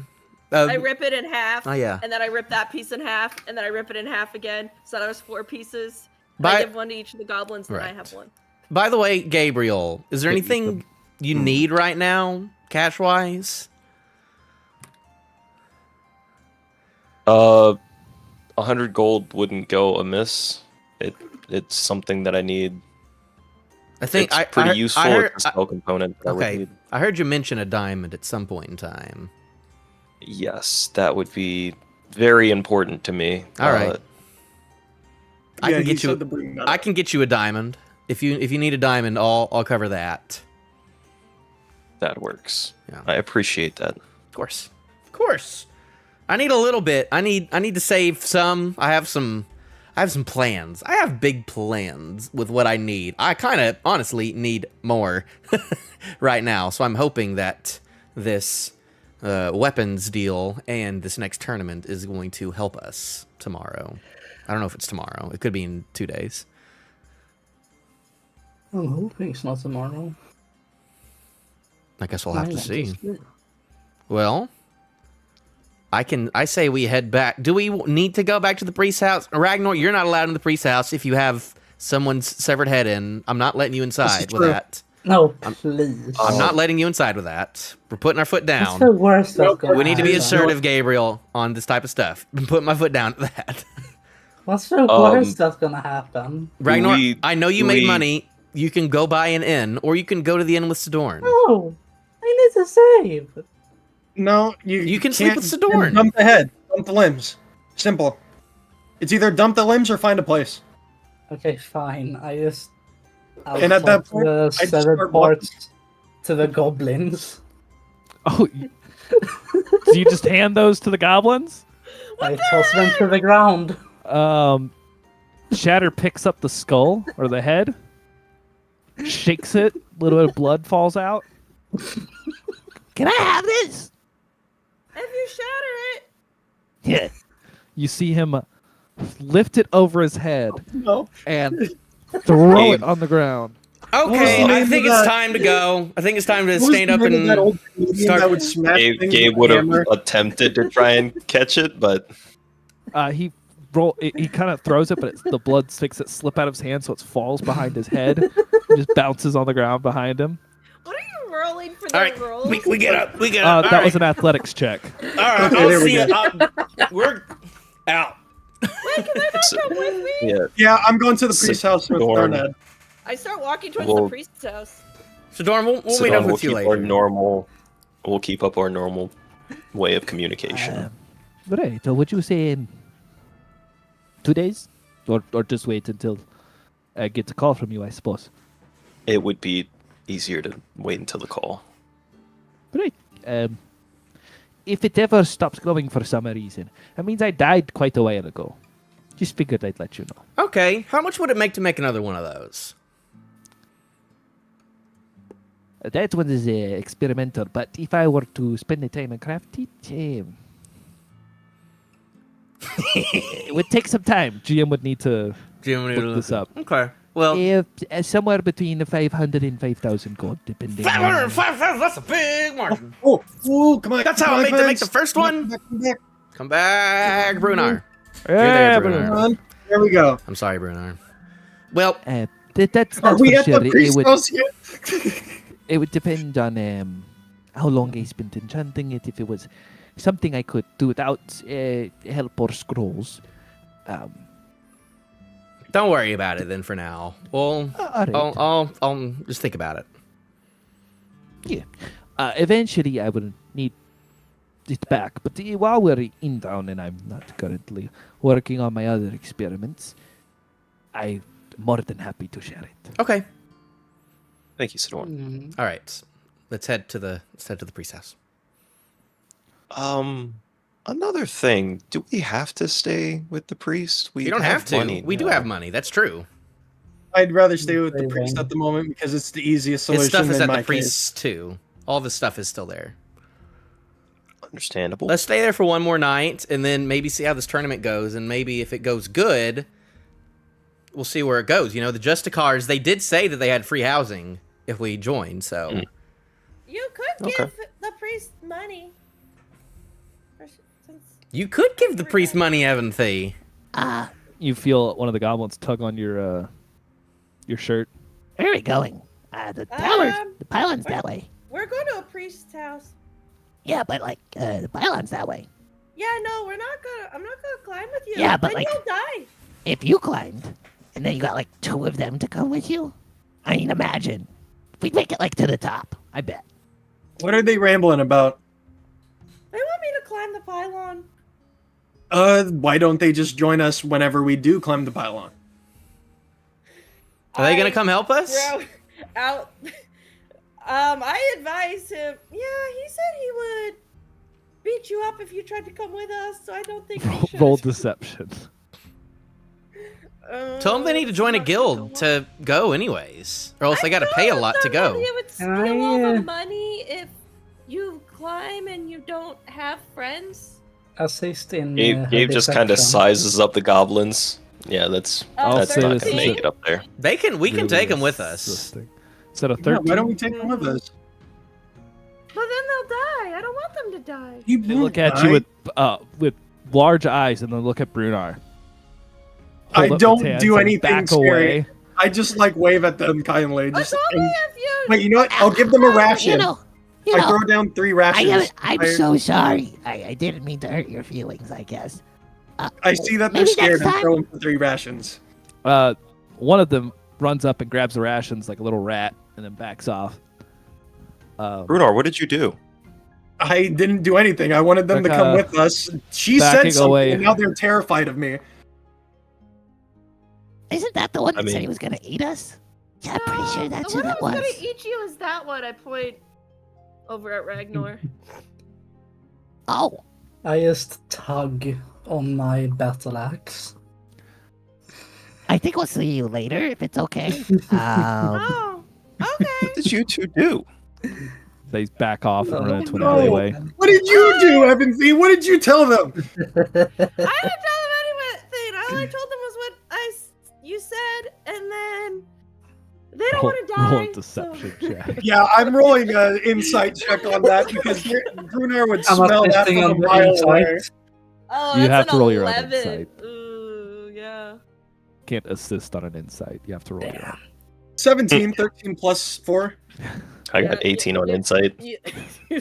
rip it in half. oh, yeah. And then I rip that piece in half. And then I rip it in half again. So that was 4 pieces. And By- I give one to each of the goblins, and I Right. have one. By the way, Gabriel, is there Yeah, anything you need right now, cash wise? 100 gold wouldn't go amiss. It's something that I need. I think It's pretty useful. I heard, it's a spell component that I would okay, need. I heard you mention a diamond at some point in time. Yes, that would be very important to me. All right. I Yeah, can he get you. said to bring that I up. can get you a diamond. If you need a diamond, I'll cover that. That works. Yeah. I appreciate that. Of course. Of course. I need a little bit. I need to save some. I have some plans. I have big plans with what I need. I kind of honestly need more right now. So I'm hoping that this weapons deal and this next tournament is going to help us tomorrow. I don't know if it's tomorrow. It could be in 2 days. I'm hoping it's not tomorrow. I guess we'll have I to want see. sleep. Well, I say we head back. Do we need to go back to the priest's house? Ragnar, you're not allowed in the priest's house if you have someone's severed head in. I'm not letting you inside with true. that. No, please. I'm not letting you inside with that. We're putting our foot That's down. the worst that's Nope. gonna We need to be happen. assertive, Gabriel, on this type of stuff. I'm putting my foot down at that. What's the worst that's gonna happen? Ragnar, we- I know you do made we- money. You can go buy an inn, or you can go to the inn with Sidorn. No, I need to save. No, You can sleep can't with Sidorn. Dump the head. Dump the limbs. Simple. It's either dump the limbs or find a place. Okay, fine. I'll And at that talk point, the I'd severed start walking. parts to the goblins. Oh, do you just hand those to the goblins? I toss them to the ground. Shatter picks up the skull or the head, shakes it, a little bit of blood falls out. Can I have this? If you shatter it, Yeah. You see him lift it over his head No. and throw it Abe. on the ground. Okay, What was the I name think of it's that- time to go. I think it's time to What was stand the up name of that and old comedian start- that would smash Gabe, things Gabe with would a have hammer? attempted to try and catch it, but He kind of throws it, but the blood makes it slip out of his hand, so it falls behind his head, and just bounces on the ground behind him. what are you rolling for All that right, roll? we get up. We get up. That was an athletics check. All right, Okay, I'll there we see you. go. We're out. Wait, can I not come with me? yeah. Yeah, I'm going to the priest's house with Sidorn. Narnad. I start walking towards Well- the priest's house. So, Dorn, we'll meet Sidon, up we'll with you keep our later. normal. We'll keep up our normal way of communication. Right, so what you saying? 2 days, or just wait until I get a call from you, I suppose. It would be easier to wait until the call. Right. If it ever stops going for some reason, that means I died quite a while ago. Just figured I'd let you know. Okay, how much would it make to make another one of those? That one is experimental, but if I were to spend the time and craft it, it would take some time. GM would need to look this up. Okay. Well, If, somewhere between 500 and 5,000 gold, depending. 500, that's a big margin. Oh, come on. That's how I made to make the first one. Come back, Brunar. You're there, Brunar. Come on. There we go. I'm sorry, Brunar. Well, That's Are not we for at sure. the priest house yet? It would depend on how long I spent enchanting it. If it was something I could do without help or scrolls. don't worry about it then for now. Well, All right. I'll just think about it. Yeah. Eventually, I will need it back. But while we're in town and I'm not currently working on my other experiments, I'm more than happy to share it. Okay. Thank you, Sidorn. All right. Let's head to the priest house. Another thing. Do we have to stay with the priest? We don't have to. money We do now. have money. That's true. I'd rather stay with the Stay priest then. at the moment because it's the easiest His solution stuff is in at my the case. priest's too. All the stuff is still there. Understandable. Let's stay there for one more night and then maybe see how this tournament goes. And maybe if it goes good, we'll see where it goes. You know, the Justicars, they did say that they had free housing if we joined, so. Mm. You could Okay. give the priest money. Since You could give the priest money, Evanthy. You feel one of the goblins tug on your shirt. Where are we going? The tower's, Um, the pylon's that way. we're going to a priest's house. Yeah, but like, the pylon's that way. Yeah, no, I'm not gonna climb with you. Yeah, but then like- you'll die. If you climbed, and then you got like 2 of them to come with you, I mean, imagine. We'd make it like to the top, I bet. What are they rambling about? They want me to climb the pylon. Why don't they just join us whenever we do climb the pylon? Are they going to come help us? Throw out. I advised him. Yeah, he said he would beat you up if you tried to come with us. So I don't think we should. Roll deception. Tell them they need to join a guild to go anyways. Or else they got to pay a lot to go. You would steal Can all I, the money if you climb and you don't have friends. Assist in. Gabe just kind of deception. sizes up the goblins. Yeah, that's Oh, that's say not this gonna is make a- it up there. We can take them with us. Assisting. Instead of Yeah, 13. why don't we take them with us? But then they'll die. I don't want them to die. You They look at you with large eyes and then look at Brunar. I Hold up don't its hands do and anything back scary. away. I just like wave at them kindly. But Just only if you. wait, you know what? I'll give them a ration. You I know, throw down 3 rations. I'm so sorry. I didn't mean to hurt your feelings, I guess. I see that they're maybe scared next and time- throw them 3 rations. One of them runs up and grabs the rations like a little rat and then backs off. Brunar, what did you do? I didn't do anything. I wanted them to come with us. She said backing something, away. and now they're terrified of me. Isn't that the one I that said mean- he was gonna eat us? Yeah, I'm pretty sure that's the who one that was. gonna eat you is that one. I point over at Ragnar. Oh, I just tug on my battle axe. I think we'll see you later if it's okay. Oh, okay. What did you two do? They back off and run into an no. alleyway. What did you do, Evan V? What did you tell them? I didn't tell them anything. All I told them was what you said, and then they don't want to die. Roll a deception check. Yeah, I'm rolling an insight check on that because Brunar would I'm smell that assisting from on a the mile away. insight. Oh, You that's have an to roll your own 11. insight. Ooh, yeah. Can't assist on an insight. You have to roll your own. 17, 13 plus 4. I got 18 on insight. You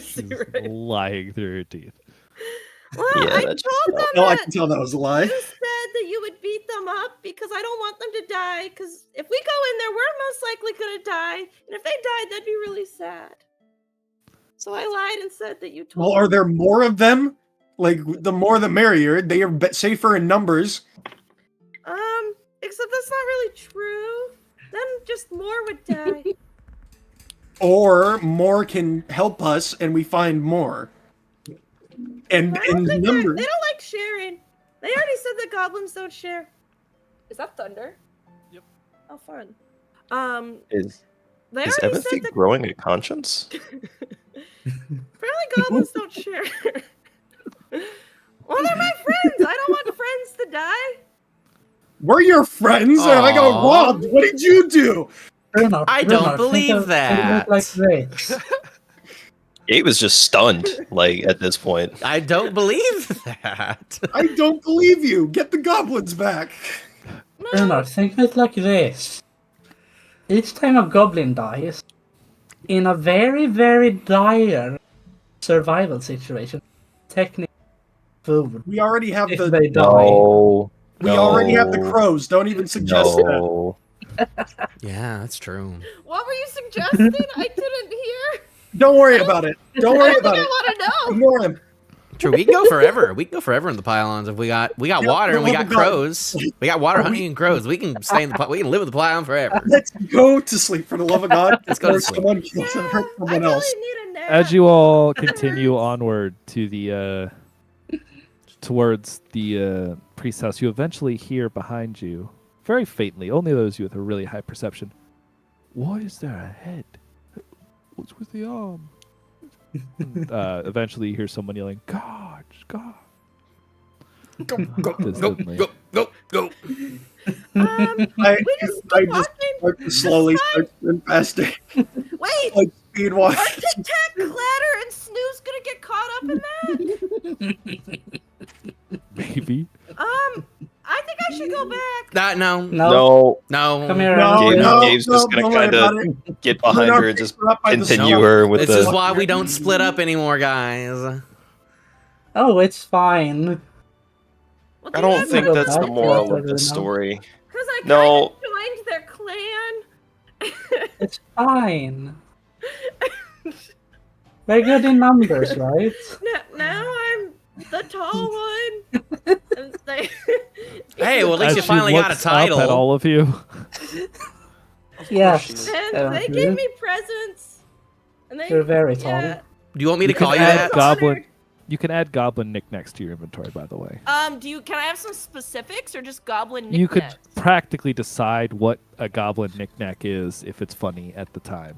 see, She's right? lying through her teeth. Well, Yeah, I that's- told them No, I that can tell that was a lie. you said that you would beat them up because I don't want them to die. Because if we go in there, we're most likely gonna die, and if they died, that'd be really sad. So I lied and said that you told. Well, are there more of them? Like, the more the merrier. They are safer in numbers. except that's not really true. Then just more would die. Or more can help us, and we find more. And I don't in think numbers, they don't like sharing. They already said that goblins don't share. Is that thunder? Yep. Oh, fun. Is They is already empathy said that growing a conscience? apparently goblins don't share. Well, they're my friends. I don't want friends to die. we're your friends, and I got Aw. robbed. What did you do? Bruno, I Bruno, don't believe think of that. it like this. Gabe is just stunned, like at this point. I don't believe that. I don't believe you. Get the goblins back. Bruno, think of it like this. Each time a goblin dies, in a very, very dire survival situation, technically food. We already have If the they die. No. we already have the no, crows. Don't even suggest that. No. Yeah, that's true. What were you suggesting? I didn't hear. Don't worry about it. Don't I worry don't about think I it. want to know. Ignore him. True, we can go forever. We can go forever in the pylons if we got Yeah, water and we for got the love of God. crows. We got water, honey, and crows. We can stay in the we can live with the pylon forever. Let's go to sleep for the love of God. Let's go to Before sleep. someone kills and hurt I someone really else. need a nap. As you all That continue hurts. onward to the towards the priest's house, you eventually hear behind you, very faintly, only those of you with a really high perception. Why is there a head? What's with the arm? Eventually, you hear someone yelling, "God, God!" Go, go, Distantly. go, go, go. I, We just I keep just walking. start to slowly start to faster. Wait, Like speed walk. are Tic Tac, Clatter, and Snooze gonna get caught up in that? Maybe. I think I should go back. No, No, No. come here. No, Gabe- Aaron. no, Gabe's just gonna don't worry kinda about it. Get behind We're not her and just picking her up by the continue snow. her with this is the. why we don't split up anymore, guys. Oh, it's fine. Well, I do you don't guys think go that's the back? moral Yeah, of the story. Because I No. kind of joined their clan. It's fine. We're good in numbers, right? Now I'm the tall one. And they- Hey, well, at least As you she finally got a looks up at title. all of you. Yes. and they gave me presents. And they, You're very tall. yeah. Do you want me to You can call you add that? goblin. You can add goblin knickknacks to your inventory, by the way. Can I have some specifics or just goblin You could knickknacks? practically decide what a goblin knickknack is if it's funny at the time,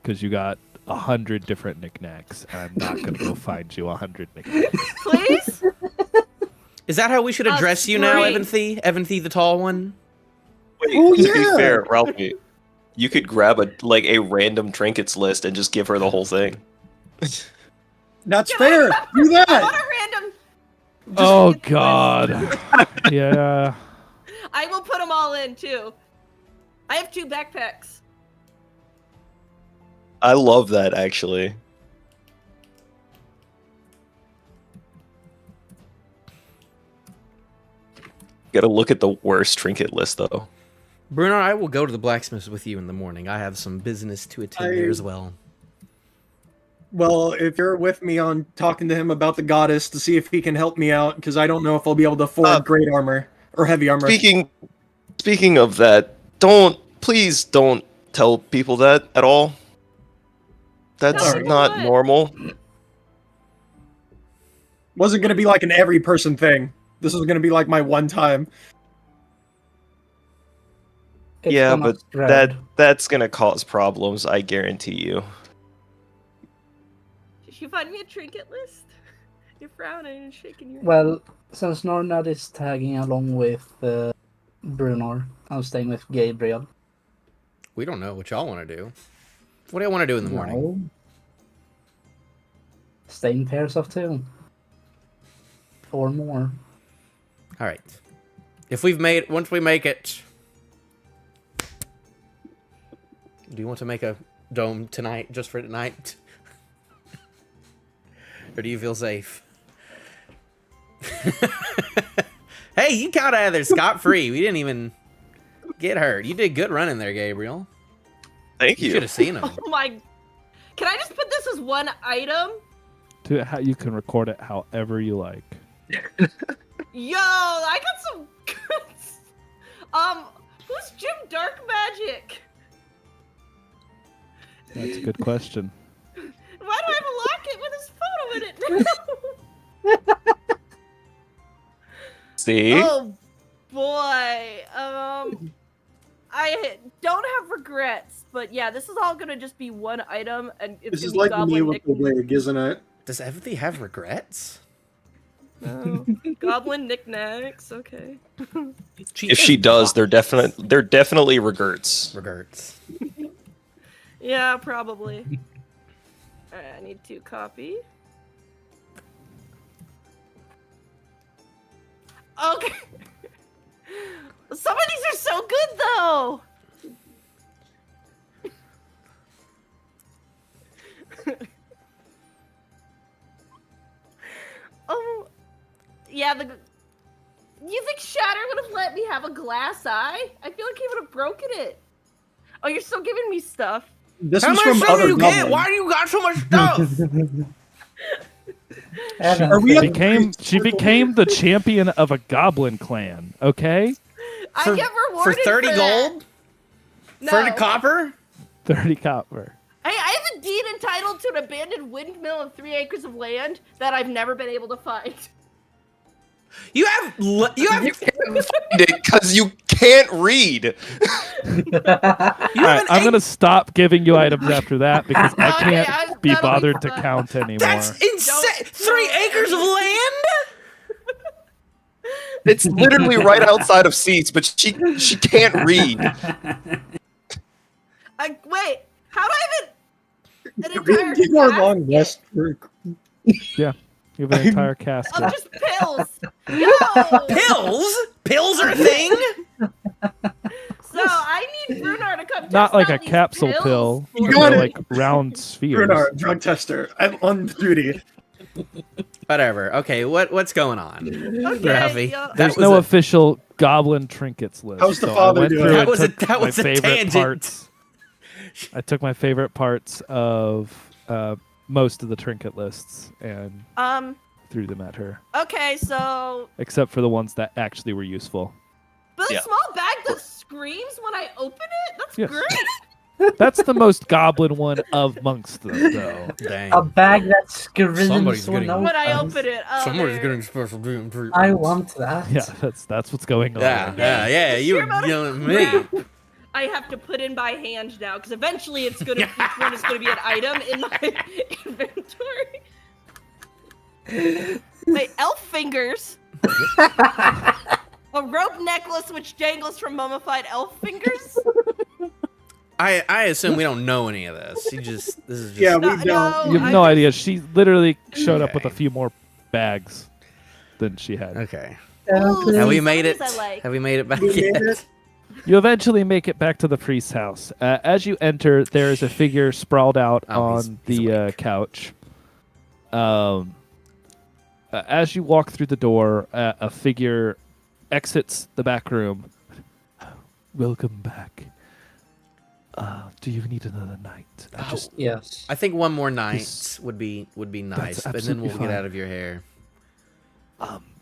because you got 100 different knickknacks, and I'm not gonna go find you 100 knickknacks. Please? Is that how we should address you now, Three. Evanthy? Evanthy the tall one? Wait, Oh, to yeah. be fair, Ralphie, you could grab a random trinkets list and just give her the whole thing. That's fair. Do What that. a random. Oh get the God. Yeah. I will put them all in too. I have 2 backpacks. I love that actually. Gotta look at the worst trinket list though. Bruno, I will go to the blacksmith with you in the morning. I have some business to attend there as well. Well, if you're with me on talking to him about the goddess to see if he can help me out, because I don't know if I'll be able to afford great armor or heavy armor. Speaking of that, please don't tell people that at all. That's Tell people not what? normal. Wasn't gonna be like an every person thing. This was gonna be like my one time. It's Yeah, gonna but spread. that's gonna cause problems, I guarantee you. Did you find me a trinket list? You're frowning and shaking your head. Well, since Nornad is tagging along with Brunor, I'm staying with Gabriel. We don't know what y'all want to do. What do y'all want to do in the morning? No. Stay in pairs of 2. Or more. All right. Once we make it, do you want to make a dome tonight, just for tonight? Or do you feel safe? Hey, you got out of there scot-free. We didn't even get hurt. You did good running there, Gabriel. Thank You you. should have seen him. Oh my. Can I just put this as one item? To how you can record it however you like. Yo, I got some good. Who's Jim Dark Magic? That's a good question. Why do I have a locket with his photo in it? See? Oh boy. I don't have regrets, but yeah, this is all gonna just be one item, and it's This is gonna be like me Goblin with the wig, isn't it? Does everybody have regrets? No. Goblin knickknacks. Okay. If she does, they're definitely regrets. Regrets. Yeah, probably. Alright, I need 2 copy. Okay. Some of these are so good though. Yeah, you think Shatter would have let me have a glass eye? I feel like he would have broken it. Oh, you're still giving me stuff. This How was much from stuff other do you get? Goblin. Why do you got so much stuff? Are we She became the champion of a goblin clan, okay? I get For rewarded 30 that. gold? No. 30 copper? 30 copper. I have a deed entitled to an abandoned windmill and 3 acres of land that I've never been able to find. You have Because you can't read. All right, I'm gonna stop giving you items after that because I Okay, can't be that'll be bothered to fine. count anymore. That's insane. 3 acres of land? It's literally right outside of seats, but she can't read. Wait, how do I have an We entire did our cask long rest for Yeah, you have an entire casket. of just pills? Yo! Pills? Pills are a thing? So I need Brunar to come test Not like a out these capsule pills pill. for got They're it. like round spheres. Brunar, drug tester. I'm on duty. Whatever. Okay, what's going on? Okay, Rafi, yeah. that There's was no a- official goblin trinkets list. How's the so father I went doing? through That and was a- took that my was a favorite tangent. parts. I took my favorite parts of most of the trinket lists and threw them at her, Okay, so except for the ones that actually were useful. the Yeah. small bag that screams when I open it? That's Yes. great. That's the most goblin one amongst them, though. Dang. A bag that screams Somebody's when getting- When I opens. open it, Somebody's there. getting special treatment. I want that. Yeah, that's what's going on. Yeah. You were Sheer amount of yelling at me. crap I have to put in by hand now because eventually it's gonna each one is gonna be an item in my inventory. Wait, elf fingers. A rope necklace which dangles from mummified elf fingers. I assume we don't know any of this. This is just Yeah, we No, don't. no, You have I no just- idea. She literally showed up with a Okay. few more bags than she had. Okay. Ooh, Have we some made of it? these I like. Have we made it back We made yet? it. You eventually make it back to the priest's house. As you enter, there is a figure sprawled out Oh, on he's the awake. couch. As you walk through the door, a figure exits the back room. Welcome back. Do you need another night? I just Yes. I think one more night This- would be nice, That's and then we'll absolutely get fine. out of your hair.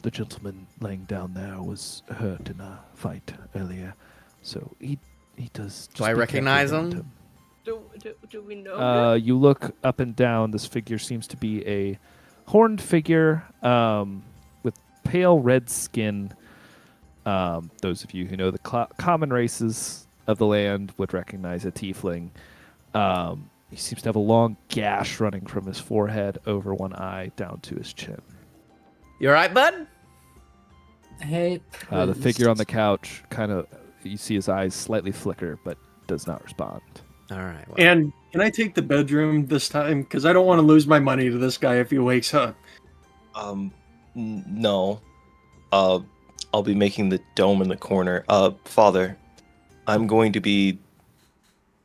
the gentleman laying down there was hurt in a fight earlier, so he does. Do I recognize him? Do we know? You look up and down. This figure seems to be a horned figure with pale red skin. Those of you who know the common races of the land would recognize a tiefling. He seems to have a long gash running from his forehead over one eye down to his chin. You all right, bud? Hey, The priest. figure on the couch kind of, you see his eyes slightly flicker, but does not respond. All right. Well, And can I take the bedroom this time? Because I don't want to lose my money to this guy if he wakes up. No. I'll be making the dome in the corner. Father, I'm going to be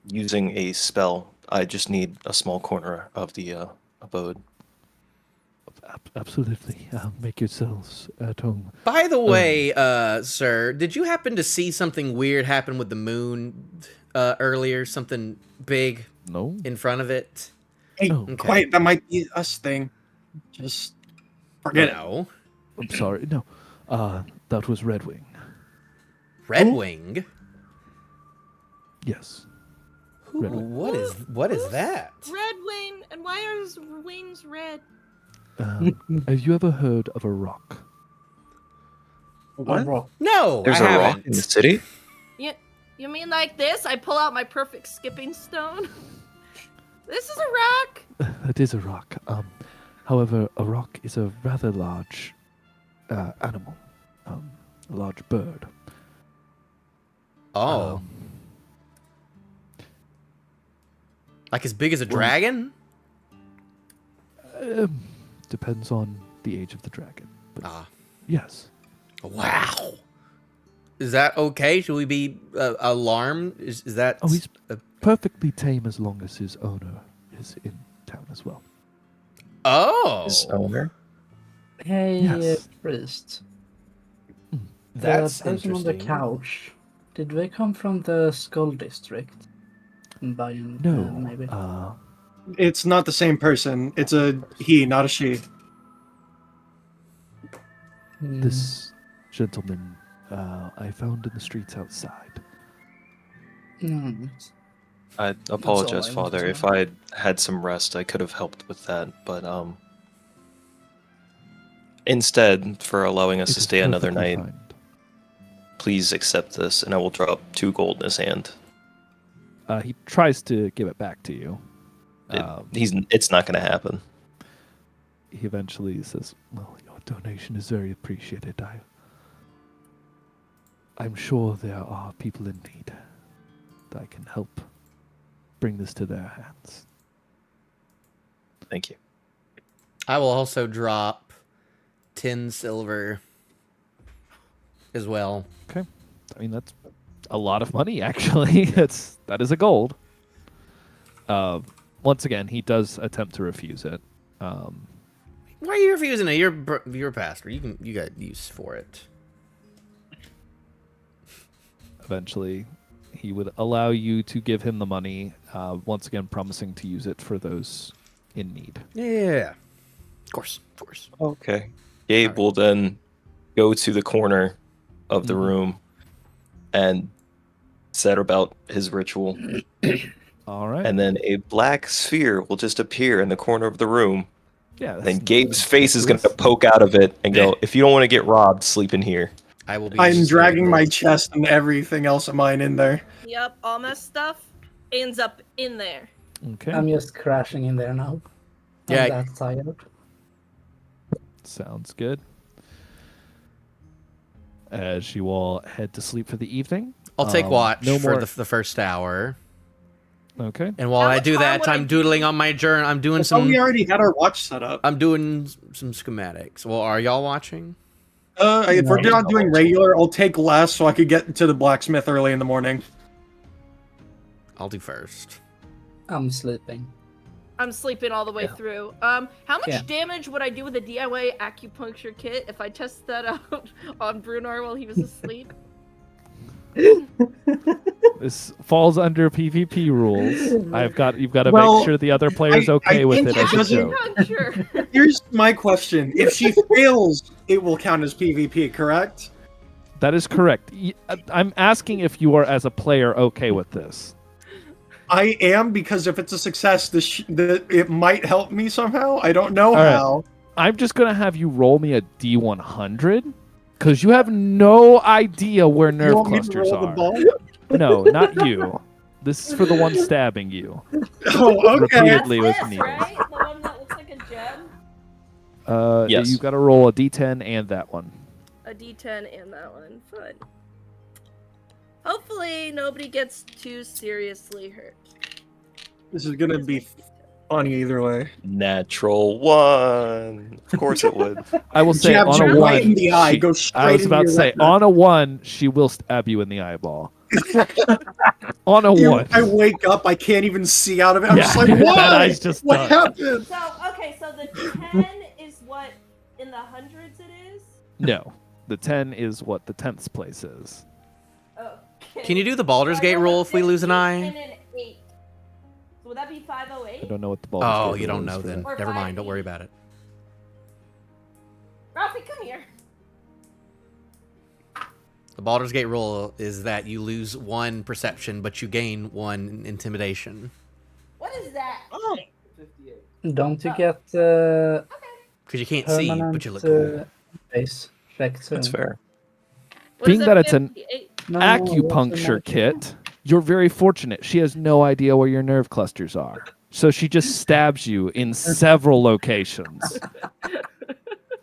using a spell. I just need a small corner of the abode. Absolutely. Make yourselves at home. by the way, sir, did you happen to see something weird happen with the moon earlier? Something big No? in front of it? Hey, Oh. quiet. That might be us thing. Just forget it. No. I'm sorry. No. That was Redwing. Red Wing. Yes. Ooh, Red Wing. what is that? Red Wing, and why are his wings red? Have you ever heard of a rock? What? Rock. No, There's I a rock haven't. in the city. You mean like this? I pull out my perfect skipping stone. This is a rock. It is a rock. However, a rock is a rather large animal, a large bird. Oh, like as big as a dragon? Depends on the age of the dragon. But Ah, yes. wow. Is that okay? Should we be alarmed? Is that? Oh, he's perfectly tame as long as his owner is in town as well. Oh, His owner. Hey, Yes. priest. that's the person on interesting. the couch. Did they come from the Skull District? Maybe. No. It's not the same person. It's a he, not a she. This gentleman I found in the streets outside. I apologize, I Father. wanted If I had had some rest, I could have helped with that. But instead, for allowing us It to is stay another perfectly night, fine. please accept this, and I will drop 2 gold in his hand. He tries to give it back to you. It's not going to happen. He eventually says, "Well, your donation is very appreciated. I'm sure there are people in need that I can help bring this to their hands." Thank you. I will also drop 10 silver as well. Okay. I mean, that's a lot of money, actually. That is a gold. Once again, he does attempt to refuse it. Why are you refusing it? You're a pastor. You got use for it. Eventually, he would allow you to give him the money, once again promising to use it for those in need. Yeah. Of course. Okay. Gabe will then go to the corner of the room and set about his ritual. All right. And then a black sphere will just appear in the corner of the room. Yeah. Then Gabe's face is going to poke out of it and go, "If you don't want to get robbed, sleep in here." I will be. I'm dragging my sleeping. chest and everything else of mine in there. Yep, all my stuff ends up in there. Okay. I'm just crashing in there now. Yeah. I'm that tired. Sounds good. As you all head to sleep for the evening. I'll take watch no for more- the first hour, Okay. and while How I much do harm that, would I I'm do? doodling on my journal. I'm doing I thought some. we already had our watch set up. I'm doing some schematics. Well, are y'all watching? If we're not doing regular, I'll take less so I could get to the blacksmith early in the morning. I'll do first. I'm sleeping. I'm sleeping all the way through. How much Yeah. damage would I do with a DIY acupuncture kit if I test that out on Brunar while he was asleep? This falls under PvP rules. You've got to Well, make sure the other player's I okay with think it it as a doesn't- joke. I'm not sure. Here's my question. If she fails, it will count as PvP, correct? That is correct. I'm asking if you are, as a player, okay with this. I am, because if it's a success, it might help me somehow. I don't know right. how. I'm just going to have you roll me a D100 because you have no idea where You nerve want me to clusters roll the are. ball? No, not you. This is for the one stabbing you. Oh, okay. Repeatedly with That's me. this, right? The one that looks like a gem? Yes. You got to roll a D10 and that one. A D10 and that one. Fun. Hopefully nobody gets too seriously hurt. This is gonna be funny either way. Natural 1. Of course it would. I will say Jabs on you a right in one. the eye. Go straight I was into about to your say retina. on a one, she will stab you in the eyeball. On a You- one. I wake up, I can't even see out of it. I'm Yeah, just like, that what? eye's just What done. happened? So, okay, so the 10 is what in the hundreds it is? No, the 10 is what the 10th place is. Okay. Can you do the Baldur's So I Gate rolled roll a if we lose an 15 eye? And an 8. So would that be 508? I don't know what the ball. Oh, you don't know then. Or Never mind. Don't 5D. worry about it. Ralphie, come here. The Baldur's Gate rule is that you lose 1 perception, but you gain 1 intimidation. What is that? Don't you get Because you can't see, permanent but you look cool. face check too? That's fair. What Being is that it's an 58? No, acupuncture what's the kit, you're very fortunate. She has no idea where your nerve clusters are. So she just stabs you in several locations.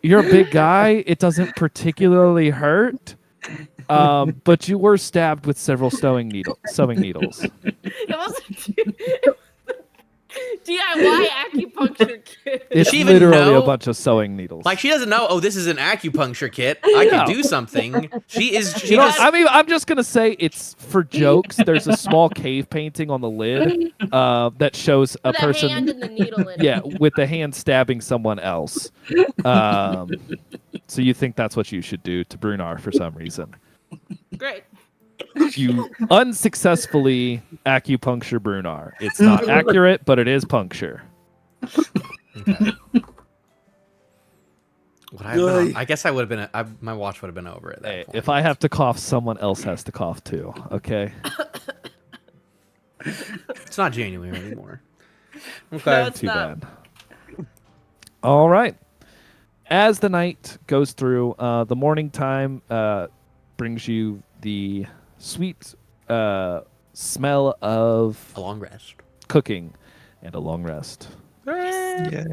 You're a big guy. It doesn't particularly hurt. But you were stabbed with several sewing needles. It wasn't DIY acupuncture kit. It's she even literally know? a bunch of sewing needles. Like she doesn't know. Oh, this is an acupuncture kit. I No. can do something. She You know, just. I mean, I'm just gonna say it's for jokes. There's a small cave painting on the lid that shows a With person. a hand and the needle in Yeah, it. with the hand stabbing someone else. So you think that's what you should do to Brunar for some reason. Great. You unsuccessfully acupuncture Brunar. It's not accurate, but it is puncture. Okay. Would I have been on- I guess I would have been. My watch would have been over at that Hey, point. if I have to cough, someone else has to cough too. Okay. It's not January anymore. No, Okay. it's Too not. bad. All right. As the night goes through, the morning time brings you the sweet smell of A long rest. cooking and a long rest. Yeah.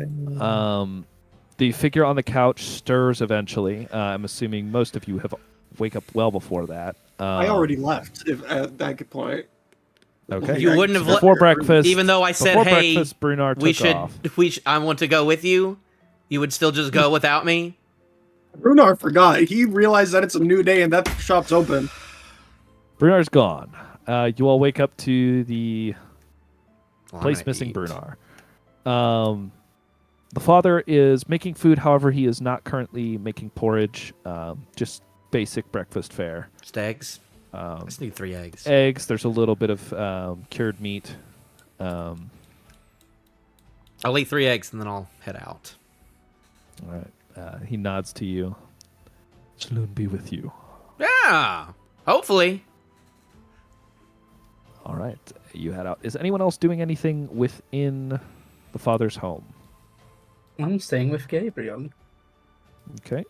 The figure on the couch stirs eventually. I'm assuming most of you have wake up well before that. I already left at that point. Okay. You wouldn't have Before breakfast. Even though I said, before "Hey, breakfast, Brunar took we should, off. I want to go with you." You would still just go without me. Brunar forgot. He realized that it's a new day and that shop's open. Brunar's gone. You all wake up to the place Alright. missing Brunar. The father is making food, however, he is not currently making porridge. Just basic breakfast fare. Just eggs. I just need 3 eggs. Eggs. There's a little bit of cured meat. I'll eat 3 eggs and then I'll head out. All right. He nods to you. Saloon be with you. Yeah. Hopefully. All right. You head out. Is anyone else doing anything within the father's home? I'm staying with Gabriel. Okay.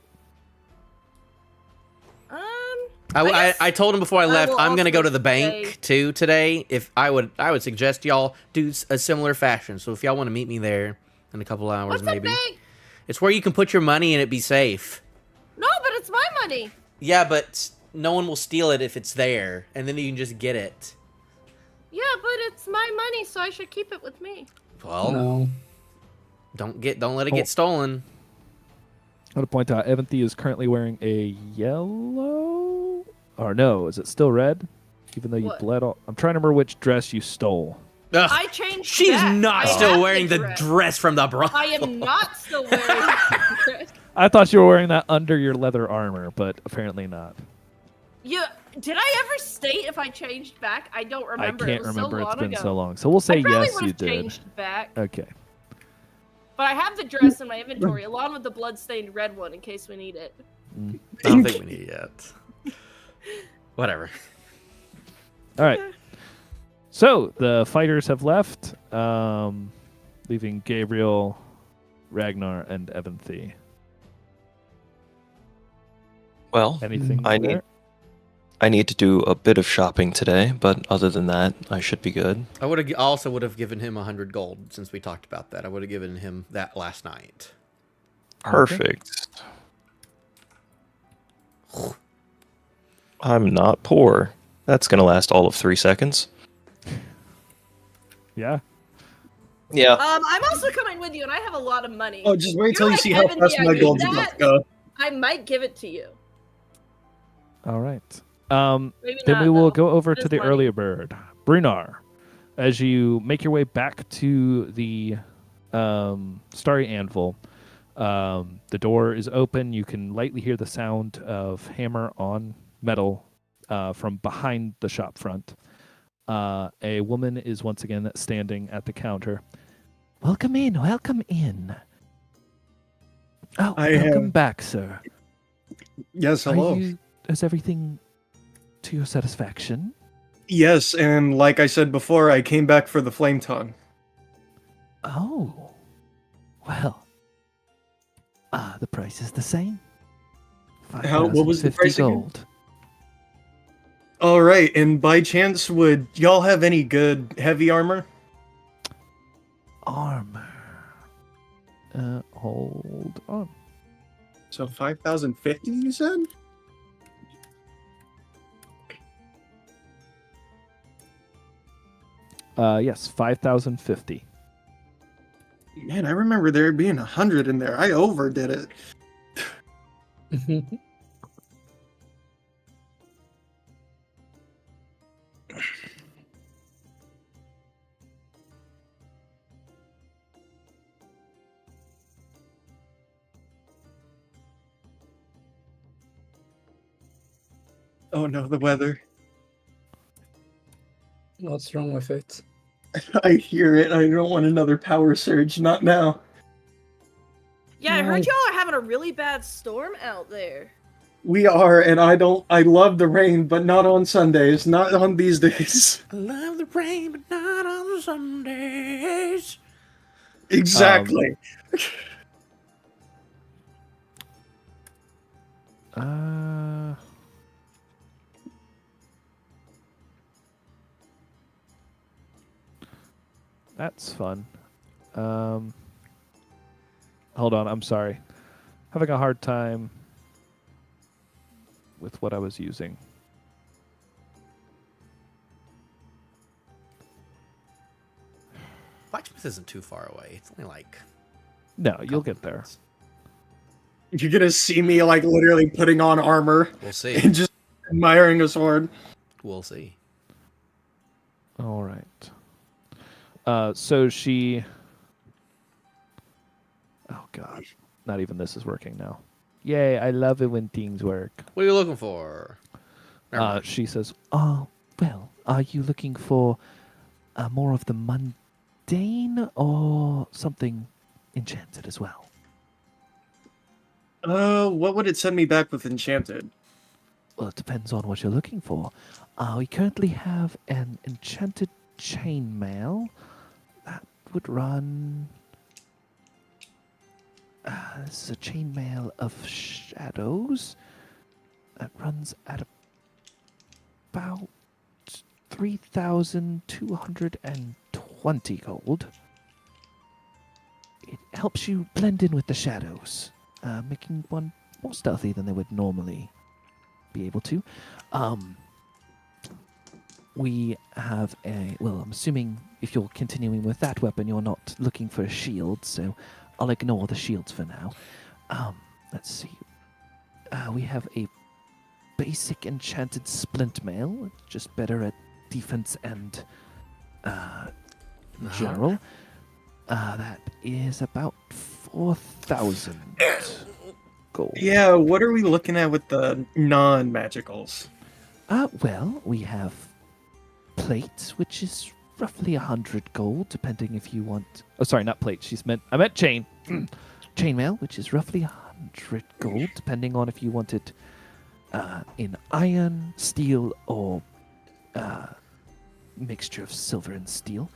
I told him before I left will I'm gonna also go to the bank stay. too today. If I would suggest y'all do a similar fashion. So if y'all want to meet me there in a couple hours, What's maybe a bank? it's where you can put your money and it be safe. No, but it's my money. Yeah, but no one will steal it if it's there, and then you can just get it. Yeah, but it's my money, so I should keep it with me. Well, No. don't let it get stolen. I want to point out, Evanthi is currently wearing a yellow, or no, is it still red? Even though you What? bled all. I'm trying to remember which dress you stole. Ugh, I changed. she's back. not I still have wearing the dress. dress from the brothel. I am not still wearing the dress. I thought you were wearing that under your leather armor, but apparently not. Yeah, did I ever state if I changed back? I don't remember. I can't it was remember. So It's long been ago. so long. So we'll say I probably yes, would you have did. changed back, Okay. but I have the dress in my inventory along with the bloodstained red one in case we need it. I don't think we need it yet. Whatever. All right. So the fighters have left, leaving Gabriel, Ragnar, and Evanthi. Well, Anything I there? I need to do a bit of shopping today, but other than that, I should be good. I would have given him 100 gold since we talked about that. I would have given him that last night. Perfect. I'm not poor. That's gonna last all of 3 seconds. Yeah. Yeah. I'm also coming with you, and I have a lot of money. Oh, just wait till You're you like see how Evan fast here, my I gold's need about to that. go. I might give it to you. All right. Maybe Then not, we will though. go over to Just the money. earlier bird, Brunar. As you make your way back to the Starry Anvil, the door is open. You can lightly hear the sound of hammer on metal from behind the shop front. A woman is once again standing at the counter. Welcome in, welcome in. Oh, I welcome have- back, sir. Yes, Are hello. you- is everything to your satisfaction? Yes, and like I said before, I came back for the flame tongue. Oh. Well. The price is the same. What was the 5,050 price again? gold. All right, and by chance, would y'all have any good heavy armor? Armor. Hold on. So 5,050, you said? Yes, 5,050. Man, I remember there being 100 in there. I overdid it. Oh no, the weather. What's wrong with it? I hear it. I don't want another power surge. Not now. Yeah, I heard y'all are having a really bad storm out there. We are, and I love the rain, but not on Sundays. Not on these days. I love the rain, but not on Sundays. Exactly. That's fun. Hold on, I'm sorry. Having a hard time with what I was using. Blacksmith isn't too far away. It's only like No, a you'll couple get there. minutes. You're gonna see me like literally putting on armor We'll see. and just admiring a sword. We'll see. All right. So she. Oh God! Not even this is working now. Yay! I love it when things work. What are you looking for? Never mind. She says, Oh, well, are you looking for more of the mundane or something enchanted as well? What would it send me back with enchanted? Well, it depends on what you're looking for. We currently have an enchanted chainmail that would run. This is a chainmail of shadows that runs at about 3,220 gold. It helps you blend in with the shadows, making one more stealthy than they would normally be able to. We have a. Well, I'm assuming if you're continuing with that weapon, you're not looking for a shield, so I'll ignore the shields for now. Let's see. We have a basic enchanted splint mail, just better at defense and general. That is about 4,000 gold. Yeah, what are we looking at with the non-magicals? Well, we have plate, which is roughly 100 gold, depending if you want. "Oh, sorry, not plate. I meant chain." Chainmail, which is roughly 100 gold, depending on if you want it in iron, steel, or mixture of silver and steel,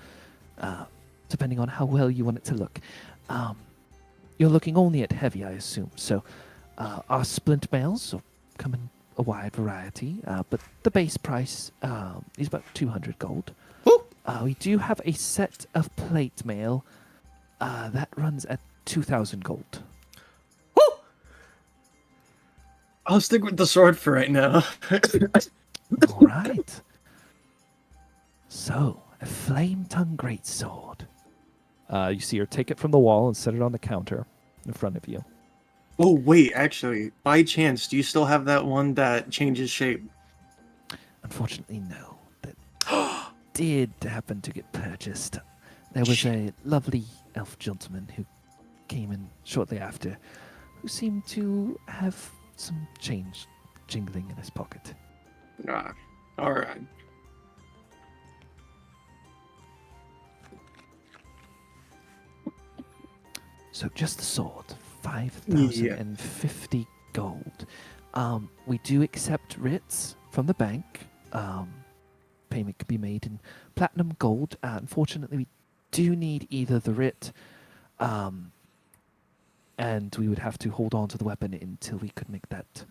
depending on how well you want it to look. You're looking only at heavy, I assume. So our splint mails come in a wide variety, but the base price is about 200 gold. We do have a set of plate mail that runs at 2,000 gold. I'll stick with the sword for right now. All right. So, a flame tongue greatsword. You see her take it from the wall and set it on the counter in front of you. Oh, wait, actually, by chance, do you still have that one that changes shape? Unfortunately, no. That did happen to get purchased. There was a lovely elf gentleman who came in shortly after, who seemed to have some change jingling in his pocket. Ah, alright. So just the sword, 5,050 gold. We do accept writs from the bank. Payment can be made in platinum gold. Unfortunately, we do need either the writ, and we would have to hold on to the weapon until we could make that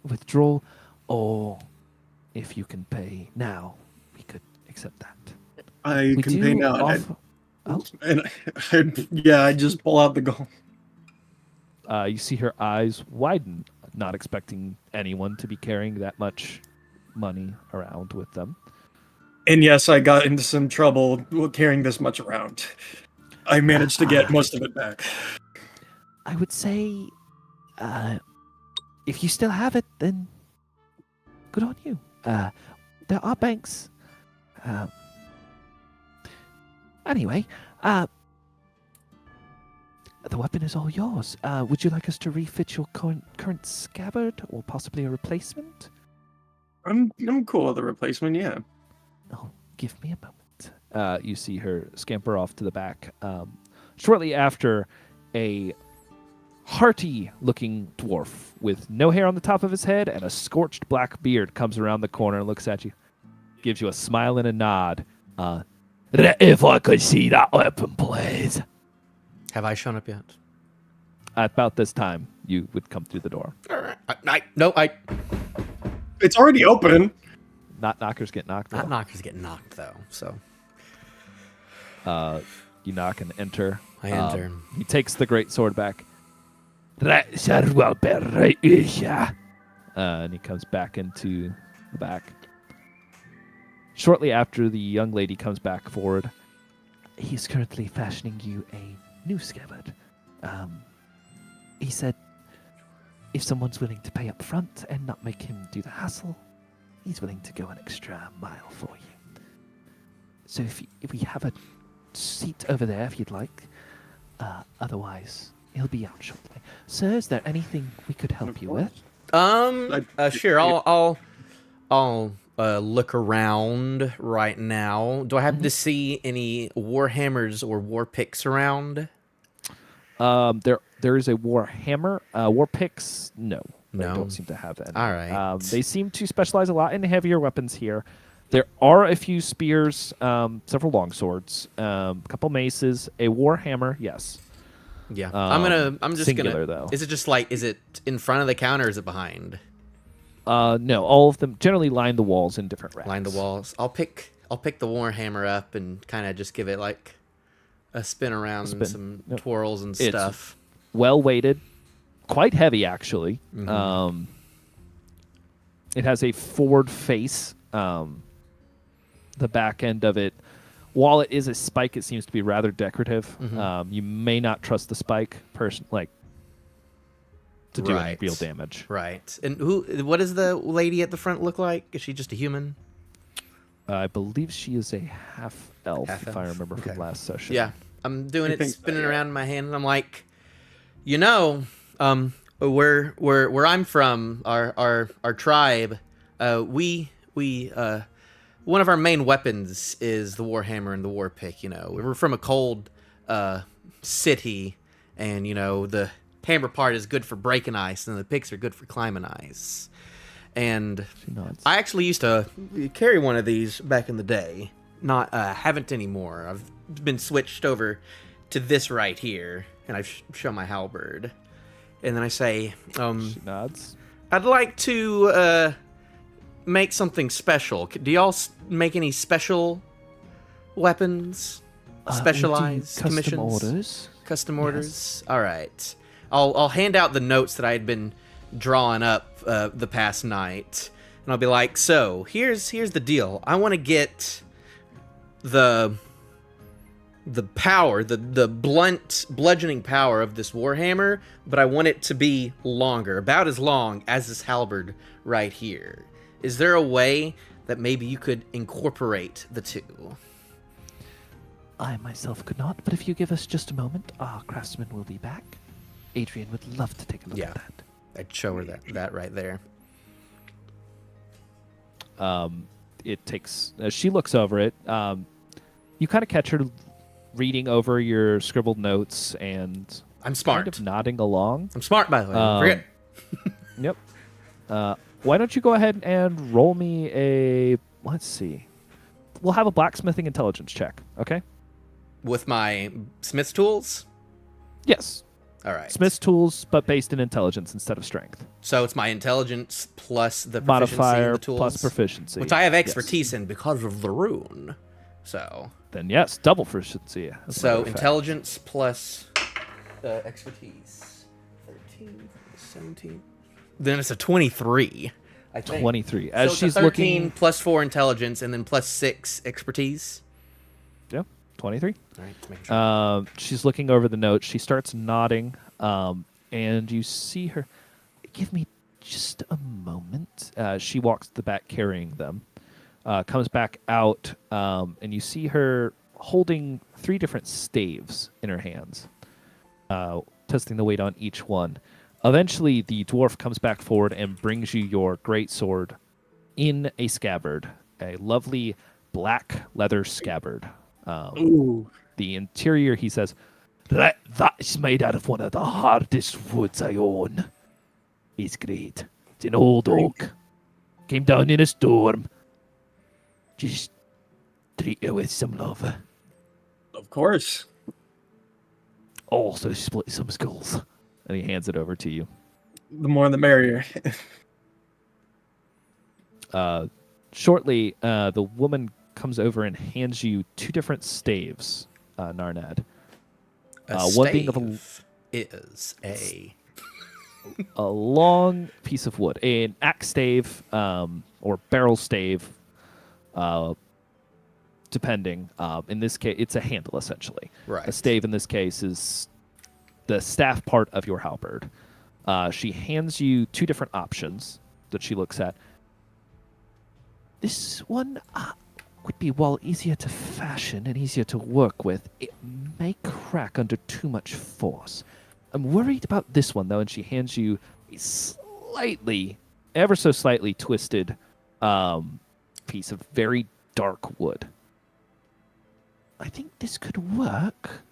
withdrawal, or if you can pay now, we could accept that. I We can do pay now. offer- I just pull out the gold. You see her eyes widen, not expecting anyone to be carrying that much money around with them. And yes, I got into some trouble carrying this much around. I managed to get most of it back. I would say, if you still have it, then good on you. There are banks. Anyway, the weapon is all yours. Would you like us to refit your current scabbard, or possibly a replacement? I'm cool with the replacement, yeah. Oh, give me a moment. You see her scamper off to the back. Shortly after, a hearty-looking dwarf with no hair on the top of his head and a scorched black beard comes around the corner and looks at you, gives you a smile and a nod. If I could see that weapon, please. Have I shown up yet? At about this time, you would come through the door. I It's already open. Not knockers get knocked. not Though. knockers get knocked though. So You knock and enter. I enter. He takes the great sword back, Right, sir, will be right with ya. and he comes back into the back. Shortly after, the young lady comes back forward. He's currently fashioning you a new scabbard. He said if someone's willing to pay up front and not make him do the hassle, he's willing to go an extra mile for you. So if we have a seat over there if you'd like. Otherwise, he'll be out shortly. Sir, is there anything we could help you with? Sure. I'll look around right now. Do I happen to see any war hammers or war picks around? There is a war hammer. War picks, no. They No. don't seem to have any. All right. They seem to specialize a lot in heavier weapons here. There are a few spears, several longswords, a couple maces, a war hammer, yes. Yeah. I'm just singular, gonna. though. Is it just like? Is it in front of the counter? Or is it behind? No, all of them generally line the walls in different racks. Line the walls. I'll pick the war hammer up and kind of just give it like a spin around spin. and some Yep. twirls and It's stuff. Well weighted, quite heavy actually. Mhm. It has a forward face. The back end of it, while it is a spike, it seems to be rather decorative. Mhm. You may not trust the spike to do any Right. real damage. Right. And what does the lady at the front look like? Is she just a human? I believe she is a half elf, if I Half-elf. remember Okay. from last session. Yeah. I'm doing I it, think so, spinning yeah. around in my hand, and I'm like, where I'm from, our tribe, one of our main weapons is the warhammer and the war pick. We're from a cold city, and the hammer part is good for breaking ice, and the picks are good for climbing ice. And She nods. I actually used to carry one of these back in the day. Not haven't anymore. I've been switched over to this right here, and I show my halberd, and then I say, She nods. "I'd like to make something special. Do y'all make any special weapons? We do Specialized custom commissions, orders. custom orders? All right. I'll hand out the notes that I had been drawing up the past night, and I'll be like, so here's the deal. I want to get the power, the blunt bludgeoning power of this warhammer, but I want it to be longer, about as long as this halberd right here. Is there a way that maybe you could incorporate the two?" I myself could not, but if you give us just a moment, our craftsman will be back. Adrian would love to take a look Yeah. at that. I'd show her that right there. It takes. As she looks over it, you kind of catch her reading over your scribbled notes and I'm smart. kind of nodding along. I'm smart, by the way. Um, Forget. Yep. Why don't you go ahead and roll me a, let's see. We'll have a blacksmithing intelligence check, okay? With my smith's tools? Yes. All right. Smith's tools, but based in intelligence instead of strength. So it's my intelligence plus the proficiency in Modifier the tools. plus proficiency. Which I have Yes. expertise in because of the rune. So Then yes, double proficiency. as a matter so of fact. intelligence plus expertise. 13, 17. Then it's a 23. I think. 23. So As it's a she's 13 looking, plus 4 intelligence and then plus 6 expertise. yeah, 23. All right, just making sure. She's looking over the notes. She starts nodding, and you see her. Give me just a moment. She walks to the back carrying them. Comes back out, and you see her holding 3 different staves in her hands, testing the weight on each one. Eventually, the dwarf comes back forward and brings you your greatsword in a scabbard, a lovely black leather scabbard. Ooh. The interior, he says, that is made out of one of the hardest woods I own. It's great. It's an old oak. Came down in a storm. Just treat it with some love. Of course. Also split some skulls. And he hands it over to you. The more the merrier. Shortly, the woman comes over and hands you 2 different staves, Narnad. One being of a is a long piece of wood, an axe stave or barrel stave, depending. In this case, it's a handle essentially. Right. A stave in this case is the staff part of your halberd. She hands you 2 different options that she looks at. This one would be, while easier to fashion and easier to work with, it may crack under too much force. I'm worried about this one, though, and she hands you a slightly, ever so slightly twisted piece of very dark wood. I think this could work.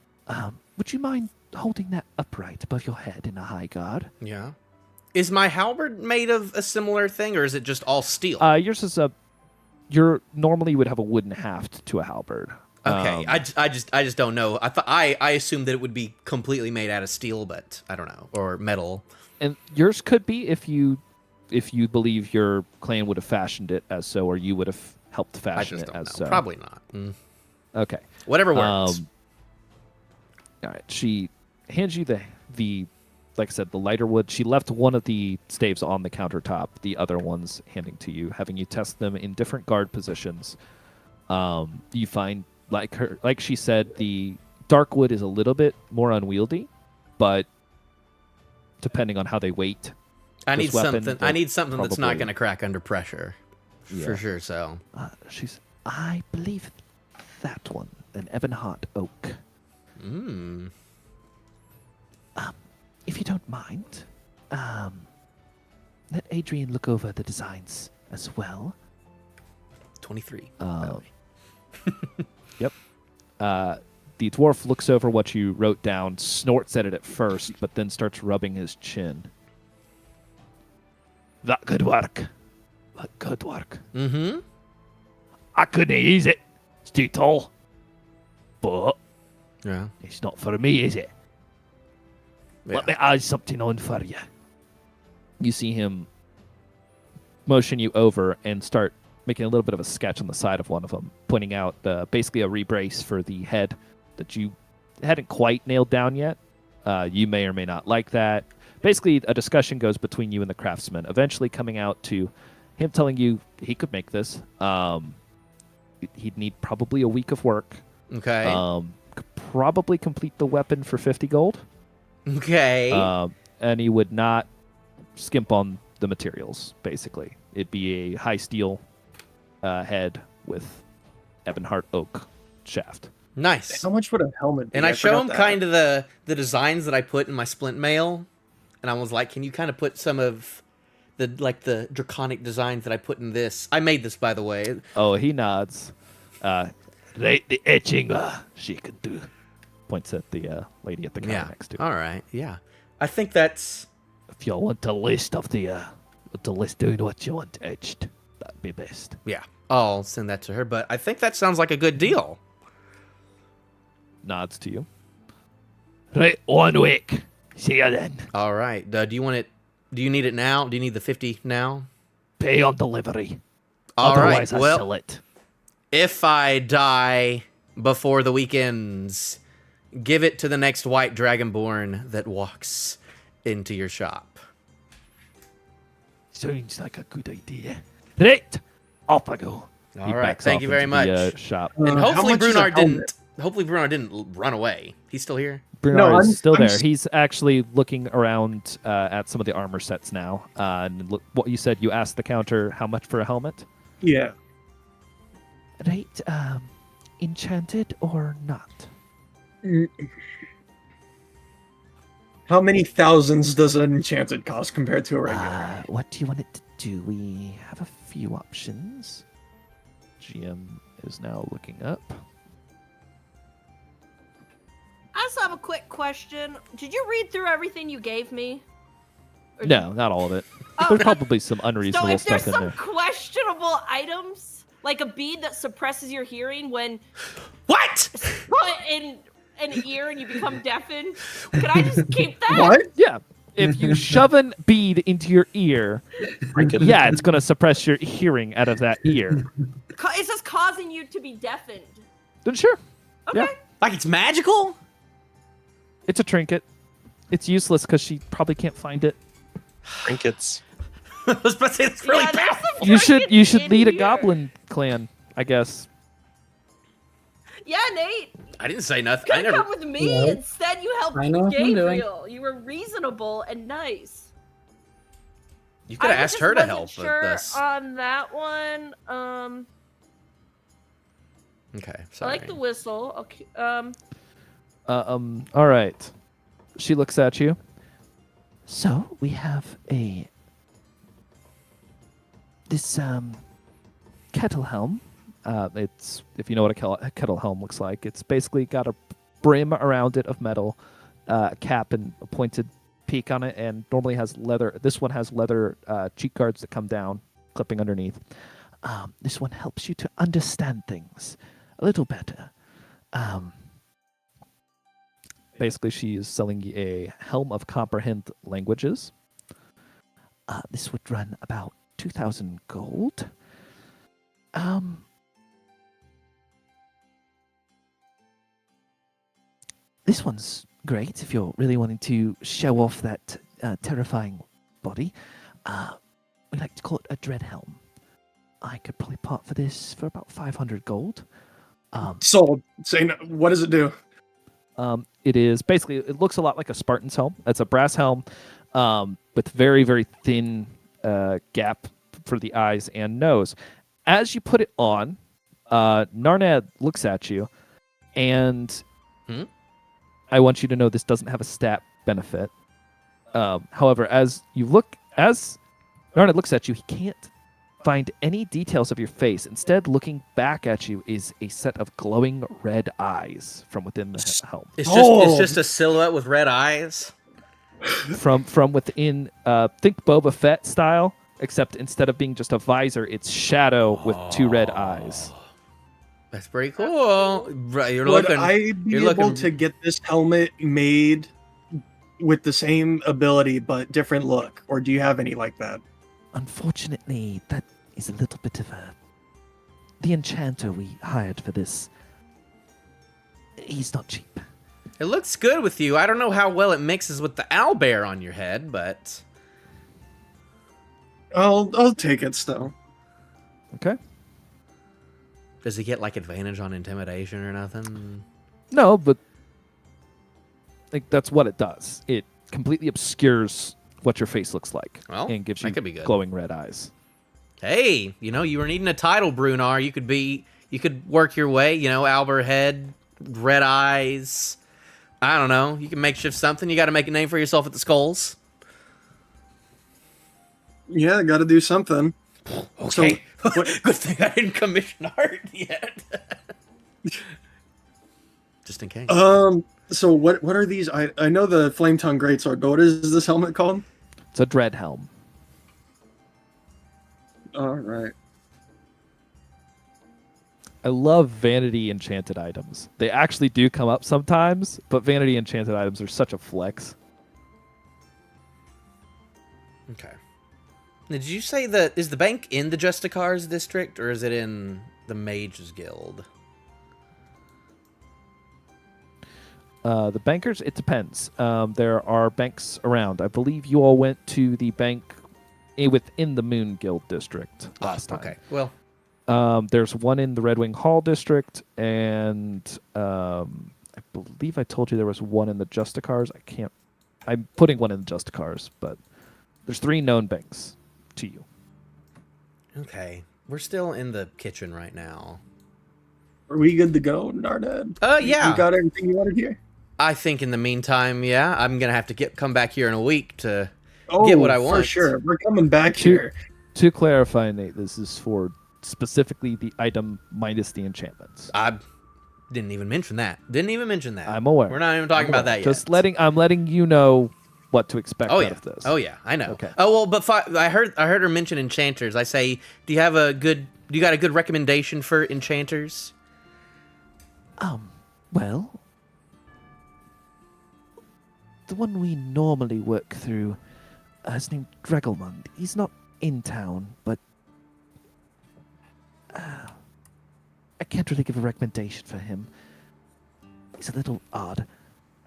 Would you mind holding that upright above your head in a high guard? Yeah. Is my halberd made of a similar thing, or is it just all steel? Yours is you normally would have a wooden haft to a halberd. Okay, I just don't know. I assumed that it would be completely made out of steel, but I don't know, or metal. And yours could be if you believe your clan would have fashioned it as so, or you would have helped I fashion just it don't as know. so. Probably not. Okay. Whatever works. All right. She hands you the like I said, the lighter wood. She left one of the staves on the countertop, the other ones handing to you, having you test them in different guard positions. You find, like she said, the dark wood is a little bit more unwieldy, but depending on how they weight, I need this weapon, something. I need something that's not probably- going to crack under pressure, Yeah. for sure. So I believe that one, an Ebonheart oak. If you don't mind, let Adrian look over the designs as well. 23. by the way. Yep. The dwarf looks over what you wrote down, snorts at it at first, but then starts rubbing his chin. That could work. That could work. Mm-hmm. I couldn't use it. It's too tall. But Yeah. it's not for me, is it? Let me add something on for you. You see him motion you over and start making a little bit of a sketch on the side of one of them, pointing out basically a rebrace for the head that you hadn't quite nailed down yet. You may or may not like that. Basically, a discussion goes between you and the craftsman, eventually coming out to him telling you he could make this. He'd need probably a week of work. Okay. Could probably complete the weapon for 50 gold. Okay. And he would not skimp on the materials, basically. It'd be a high steel head with Ebonheart oak shaft. Nice. How much would a helmet be? And I show forgot him that. kind of the designs that I put in my splint mail, and I was like, "Can you kind of put some of the draconic designs that I put in this? I made this, by the way." Oh, he nods. Right, the etching she can do. Points at the lady at the counter Yeah. next to him. All right. Yeah. I think that's If y'all want a list of the Delish doing what you want edged. That'd be best. Yeah, I'll send that to her. But I think that sounds like a good deal. Nods to you. Right, 1 week. See ya then. All right. Do you want it? Do you need it now? Do you need the 50 now? Pay on delivery. All right. Otherwise, I Well, sell it. if I die before the weekends, give it to the next white dragonborn that walks into your shop. Sounds like a good idea. Right, off I go. All He right. backs Thank off you very into much. the, shop. And how hopefully much is a Brunar helmet? didn't. Hopefully Brunar didn't run away. He's still here. Brunar No, is still I'm there. s- He's actually looking around at some of the armor sets now. And look, what you said, you asked the counter how much for a helmet? Yeah. Right, enchanted or not? How many thousands does an enchanted cost compared to a regular? What do you want it to do? We have a few options. GM is now looking up. I just have a quick question. Did you read through everything you gave me? Or No, not all of it. Oh, There's probably some So unreasonable if there's stuff in some there. questionable items, like a bead that suppresses your hearing when What? put in an ear and you become deafened, could I just keep that? What? Yeah. If you shove a bead into your ear, yeah, it's going to suppress your hearing out of that ear. It's just causing you to be deafened. Then sure. Okay. Yeah. Like it's magical? It's a trinket. It's useless because she probably can't find it. Trinkets. I was about to say that's really Yeah, there's bad. some You should trinkets in lead a here. goblin clan, I guess. Yeah, Nate. I didn't say nothing. Could I have never. come with me. No. Instead, you helped I know what I'm doing. Gabriel. You were reasonable and nice. You could have I asked just her to wasn't help sure with this. on that one. Okay, I sorry. like the whistle. Okay. All right. She looks at you. So we have this kettle helm. It's if you know what a kettle helm looks like. It's basically got a brim around it of metal, a cap and a pointed peak on it, and normally has leather. This one has leather cheek guards that come down, clipping underneath. This one helps you to understand things a little better. Basically, she is selling you a helm of comprehend languages. This would run about 2,000 gold. This one's great if you're really wanting to show off that terrifying body. We like to call it a dread helm. I could probably part for this for about 500 gold. Sold. Say no. What does it do? It is basically, it looks a lot like a Spartan's helm. It's a brass helm with very, very thin gap for the eyes and nose. As you put it on, Narnad looks at you, and I want you to know this doesn't have a stat benefit. However, as Narnad looks at you, he can't find any details of your face. Instead, looking back at you is a set of glowing red eyes from within the helm. It's just a silhouette with red eyes. From within, think Boba Fett style, except instead of being just a visor, it's shadow with two red eyes. That's pretty cool. Right, you're Would looking. I be you're able looking- to get this helmet made with the same ability but different look, or do you have any like that? Unfortunately, that is a little bit of the enchanter we hired for this. He's not cheap. It looks good with you. I don't know how well it mixes with the owlbear on your head, but I'll take it still. Okay. does he get like advantage on intimidation or nothing? No, but like that's what it does. It completely obscures what your face looks like Well, and gives that you could be good. glowing red eyes. Hey, you were needing a title, Brunar. You could work your way. Owlbear head, red eyes. I don't know. You can makeshift something. You got to make a name for yourself at the Skulls. Yeah, got to do something. Okay. So, what- Good thing I didn't commission art yet. Just in case. So what are these? I know the flame tongue greatsword, but what is this helmet called? It's a dread helm. All right. I love vanity enchanted items. They actually do come up sometimes, but vanity enchanted items are such a flex. Okay. Now, did you say that is the bank in the Justicars district or is it in the Mages Guild? The bankers, it depends. There are banks around. I believe you all went to the bank within the Moon Guild district last time. Okay. Well, There's one in the Red Wing Hall district, and I believe I told you there was one in the Justicars. I'm putting one in the Justicars, but there's 3 known banks to you. okay. We're still in the kitchen right now. Are we good to go, Nardad? Yeah. You got everything you wanted here? I think in the meantime, yeah, I'm gonna have to come back here in a week to. Oh, Get what I want. for sure. We're coming back To- here. To clarify, Nate, this is for specifically the item minus the enchantments. I didn't even mention that. I'm aware. We're not even talking about that yet. Just I'm letting you know what to expect Oh out yeah. of this. Oh yeah. I know. Okay. Oh well, but I heard her mention enchanters. I say, do you got a good recommendation for enchanters? Well, the one we normally work through is named Dregelmund. He's not in town, but I can't really give a recommendation for him. He's a little odd.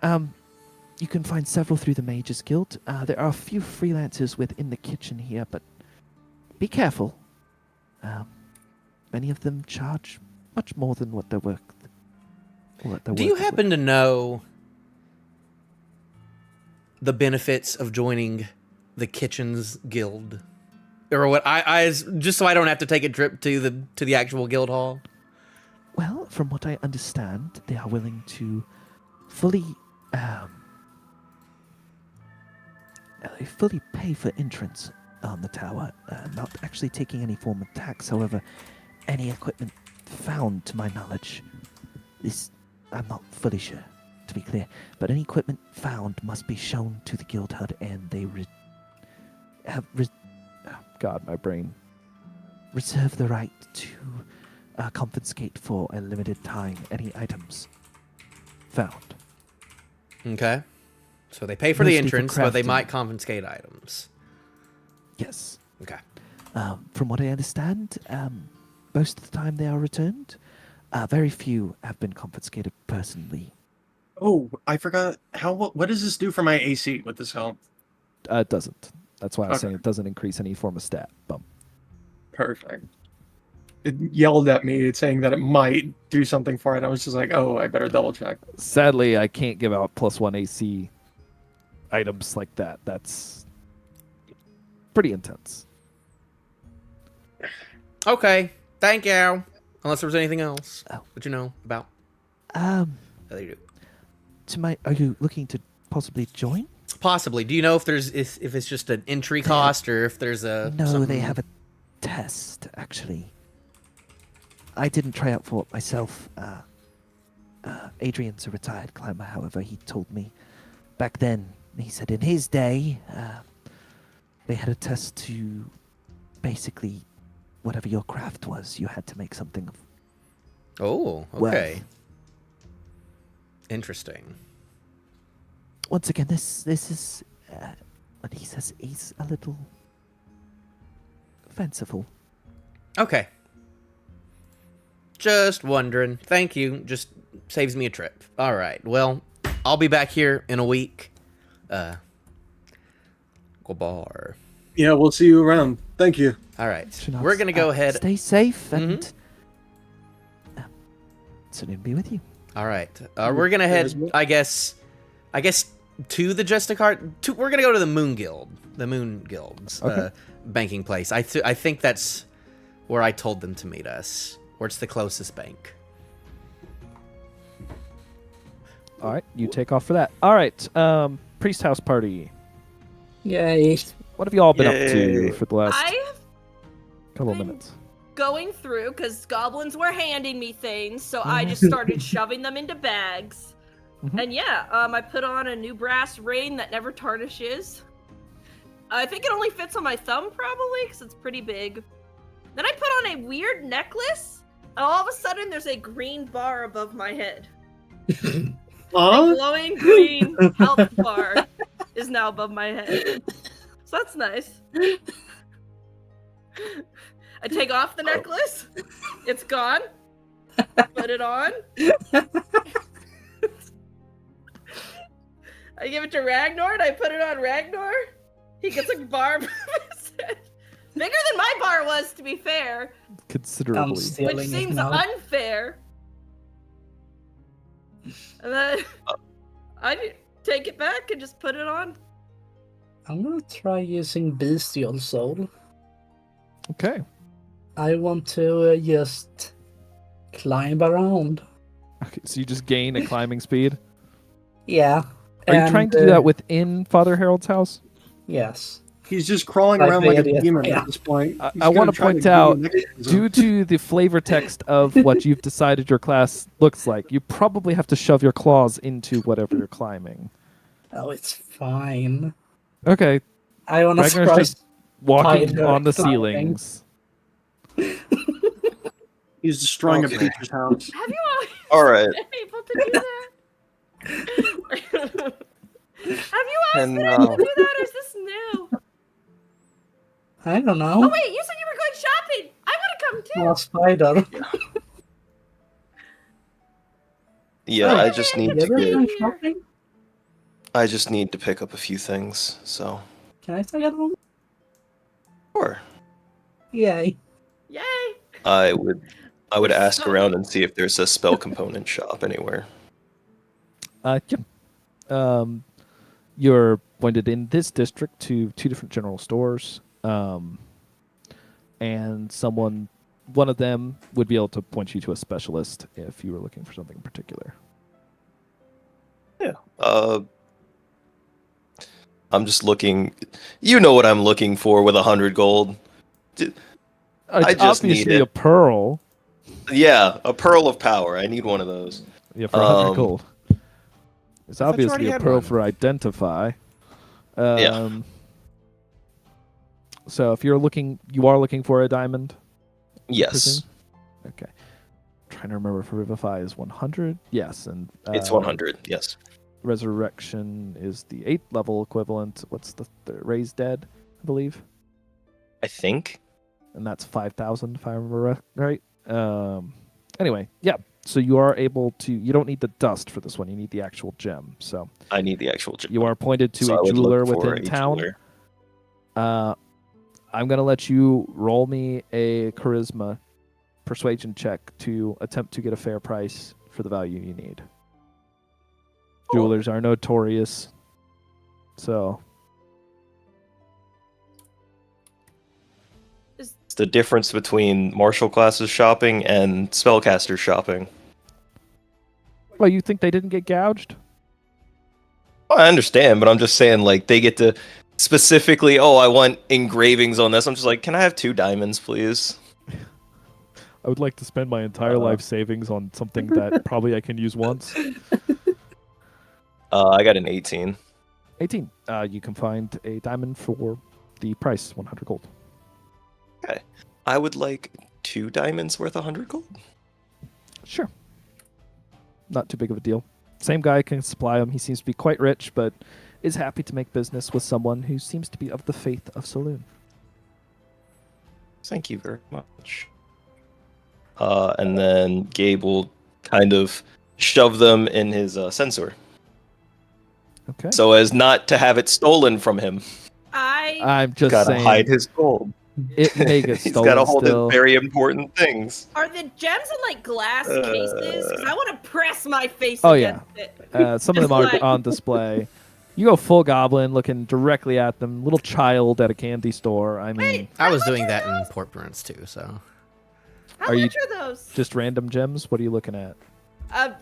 You can find several through the Mages Guild. There are a few freelancers within the kitchen here, but be careful. Many of them charge much more than what they're worth. Do you happen to know the benefits of joining the Kitchens Guild, or what? I just so I don't have to take a trip to the actual guild hall. Well, from what I understand, they are willing to fully pay for entrance on the tower, not actually taking any form of tax. However, any equipment found, to my knowledge, I'm not fully sure, to be clear, but any equipment found must be shown to the guild hut, and they God, my brain. reserve the right to confiscate for a limited time any items found. Okay. So they pay for the Mostly for entrance, but they crafting. might confiscate items. Yes. Okay. From what I understand, most of the time they are returned. Very few have been confiscated personally. Oh, I forgot. What does this do for my AC with this helm? It doesn't. That's why I was Okay. saying it doesn't increase any form of stat bump. Perfect. It yelled at me, it's saying that it might do something for it. I was just like, oh, I better double check. Sadly, I can't give out +1 AC items like that. That's pretty intense. Okay. Thank you. Unless there was anything else Oh. that you know about. Um, Oh, you do. are you looking to possibly join? Possibly. Do you know if it's just an entry cost or if there's a No, something- they have a test, actually. I didn't try out for it myself. Adrian's a retired climber, however, he told me back then, he said in his day, they had a test to basically, whatever your craft was, you had to make something of Oh, worth. okay. Interesting. Once again, this is, when he says he's a little fanciful. Okay. Just wondering. Thank you. Just saves me a trip. All right. Well, I'll be back here in a week. Goodbye. Yeah, we'll see you around. Thank you. All right. Shinox, We're gonna go ahead. Stay safe and soon be with you. All right. We're gonna head. I guess to the Justicar. We're gonna go to the Moon Guild. The Moon Guild's Okay. banking place. I think that's where I told them to meet us. Or it's the closest bank. All right, you take off for that. All right, priest house party. Yay. What have you all been up Yay. to for the last I have couple of been minutes? going through because goblins were handing me things, so I just started shoving them into bags. Mhm. And yeah, I put on a new brass ring that never tarnishes. I think it only fits on my thumb probably because it's pretty big. Then I put on a weird necklace, and all of a sudden there's a green bar above my head. A Huh? glowing green health bar is now above my head. So that's nice. I take off the necklace. It's gone. Put it on. I give it to Ragnar and I put it on Ragnar. He gets a bar above his head. Bigger than my bar was, to be fair. Considerably. I'm Which stealing it seems now. unfair. And then I take it back and just put it on. I'm gonna try using Bestial Soul. Okay. I want to just climb around. Okay. So you just gain a climbing speed. Yeah. Are you and, trying to do that within Father Harold's house? Yes. He's just crawling Like around the like a idiot. demon Yeah. at this point. I He's wanna gonna try point to out, give you an Due to the flavor text of what you've decided your class looks like, you probably have to shove your claws into whatever you're climbing. Oh, it's fine. Okay. I wanna Ragnar's try. just walking spider on the climbing. ceilings. He's destroying Okay. a preacher's house. Have you All right. been able to do that? Have you always And been able to do that, or is this new? I don't Oh know. wait, you said you were going shopping. I want to come too. A spider. Yeah, I just need You to ever get. been shopping? I just need to pick up a few things. So, Can I take it home? sure. Yay. Yay! I would ask around and see if there's a spell component shop anywhere. Yeah. You're pointed in this district to 2 different general stores. And one of them would be able to point you to a specialist if you were looking for something in particular. I'm just looking. You know what I'm looking for with 100 gold. It's I just need obviously it. a pearl. Yeah, a pearl of power. I need one of those. Yeah, for 100 Um, gold. It's thought you obviously already a had pearl one. for identify. Yeah. So if you are looking for a diamond. I Yes, presume? Okay. Trying to remember if Revivify is 100. Yes, and it's 100. Yes. Resurrection is the 8th level equivalent. What's the Raised Dead, I believe, I think. and that's 5,000 if I remember right. Anyway, yeah. So you are able to. You don't need the dust for this one. You need the actual gem. So I need the actual gem. you are pointed to So I a would jeweler look for within a town. jeweler. I'm gonna let you roll me a charisma persuasion check to attempt to get a fair price for the value you need. Jewelers are notorious, so It's the difference between martial classes shopping and spellcaster shopping. well, you think they didn't get gouged? Well, I understand, but I'm just saying, like, they get to specifically, oh, I want engravings on this. I'm just like, can I have 2 diamonds, please? I would like to spend my entire life savings on something that probably I can use once. I got an 18. 18. You can find a diamond for the price, 100 gold. I would like 2 diamonds worth 100 gold. Sure. Not too big of a deal. Same guy can supply them. He seems to be quite rich, but is happy to make business with someone who seems to be of the faith of Saloon. Thank you very much. And then Gabe will kind of shove them in his sensor Okay. so as not to have it stolen from him. I'm just Gotta saying hide his gold. it may get He's stolen gotta hold still. his very important things. Are the gems in like glass cases? Because I want to press my face Oh, against it. Some of them Just are like- on display. You go full goblin, looking directly at them. Little child at a candy store. I mean, Wait, I was how much doing are that in those? Port Burns too, so. How Are you- much are those? just random gems. What are you looking at?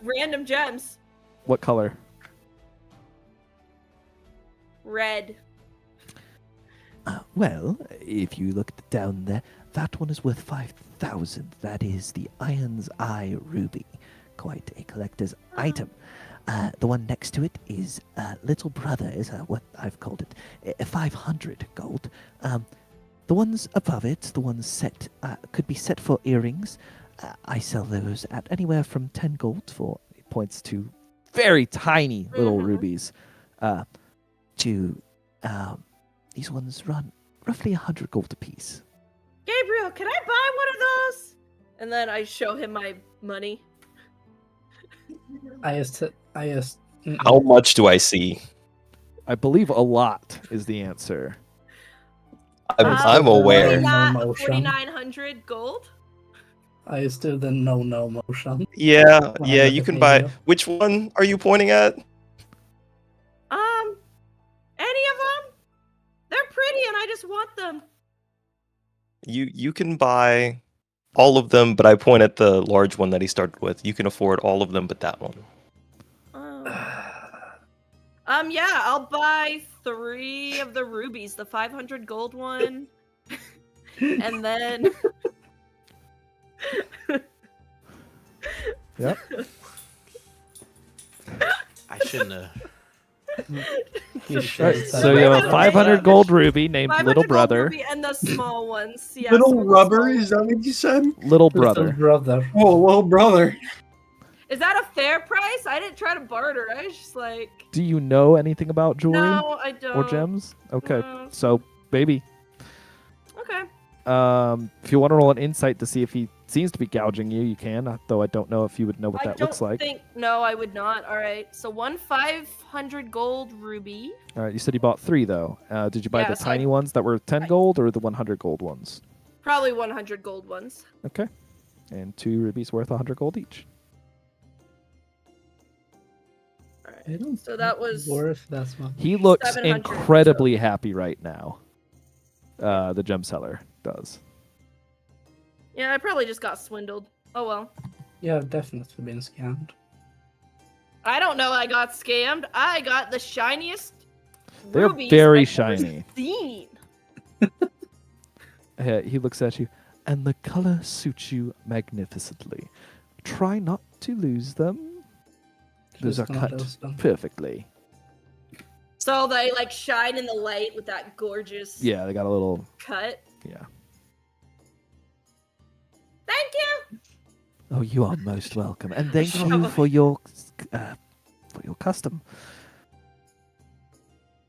Random gems. What color? Red. Well, if you look down there, that one is worth 5,000. That is the Iron's Eye Ruby. Quite a collector's item. The one next to it is Little Brother, is what I've called it. 500 gold. The ones above it, the ones set, could be set for earrings. I sell those at anywhere from 10 gold for, it points to very tiny little Mhm. rubies, to, these ones run roughly 100 gold apiece. Gabriel, can I buy one of those? And then I show him my money. I just. How much do I see? I believe a lot is the answer. I'm aware. No motion. 4,900 gold. I just do the no motion. Yeah, When I yeah, look you at can buy. Gabriel. Which one are you pointing at? Any of them? They're pretty, and I just want them. You can buy all of them, but I point at the large one that he started with. You can afford all of them, but that one. Yeah, I'll buy 3 of the rubies, the 500 gold one, and then. Yep. I shouldn't have. You should. Right, so you have a 500 gold ruby named 500 Little gold Brother. ruby and the small ones. Yeah, Little some of the rubber, small is that what you said? Little Little Brother. brother. Oh, little brother. Is that a fair price? I didn't try to barter. I was just like, Do you know anything about jewelry no, I don't. or gems? Okay, No. so baby, Okay. if you want to roll an insight to see if he seems to be gouging you, you can. Though I don't know if you would know what I that don't looks like. think. No, I would not. All right. So 500 gold ruby. All right, you said you bought 3 though. Did you buy Yeah, the so tiny ones that were 10 gold or the 100 gold ones? Probably 100 gold ones. Okay, and 2 rubies worth 100 gold each. All right. I don't So that think was- worth that much. He looks 700 incredibly happy right now. The gem seller does. Yeah, I probably just got swindled. Oh well. You have definitely been scammed. I don't know. I got scammed. I got the shiniest. They're rubies very I've ever shiny. Seen. He looks at you, and the color suits you magnificently. Try not to lose them. Those are Just gonna cut lose them. perfectly. So they like shine in the light with that gorgeous Yeah, they got a little. cut. Yeah. Thank you. Oh, you are most welcome, and thank you for your custom.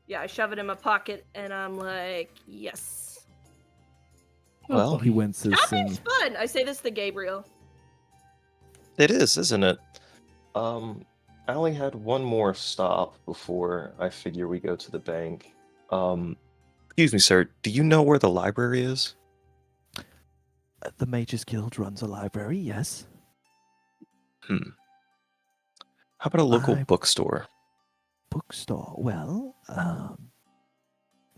Yeah, I shove it in my pocket and I'm like, yes. Well, He winces Shopping's and fun. I say this to Gabriel. It is, isn't it? I only had one more stop before I figure we go to the bank. Excuse me, sir. Do you know where the library is? The Mages Guild runs a library, yes. How about a local I- bookstore? Bookstore. Well,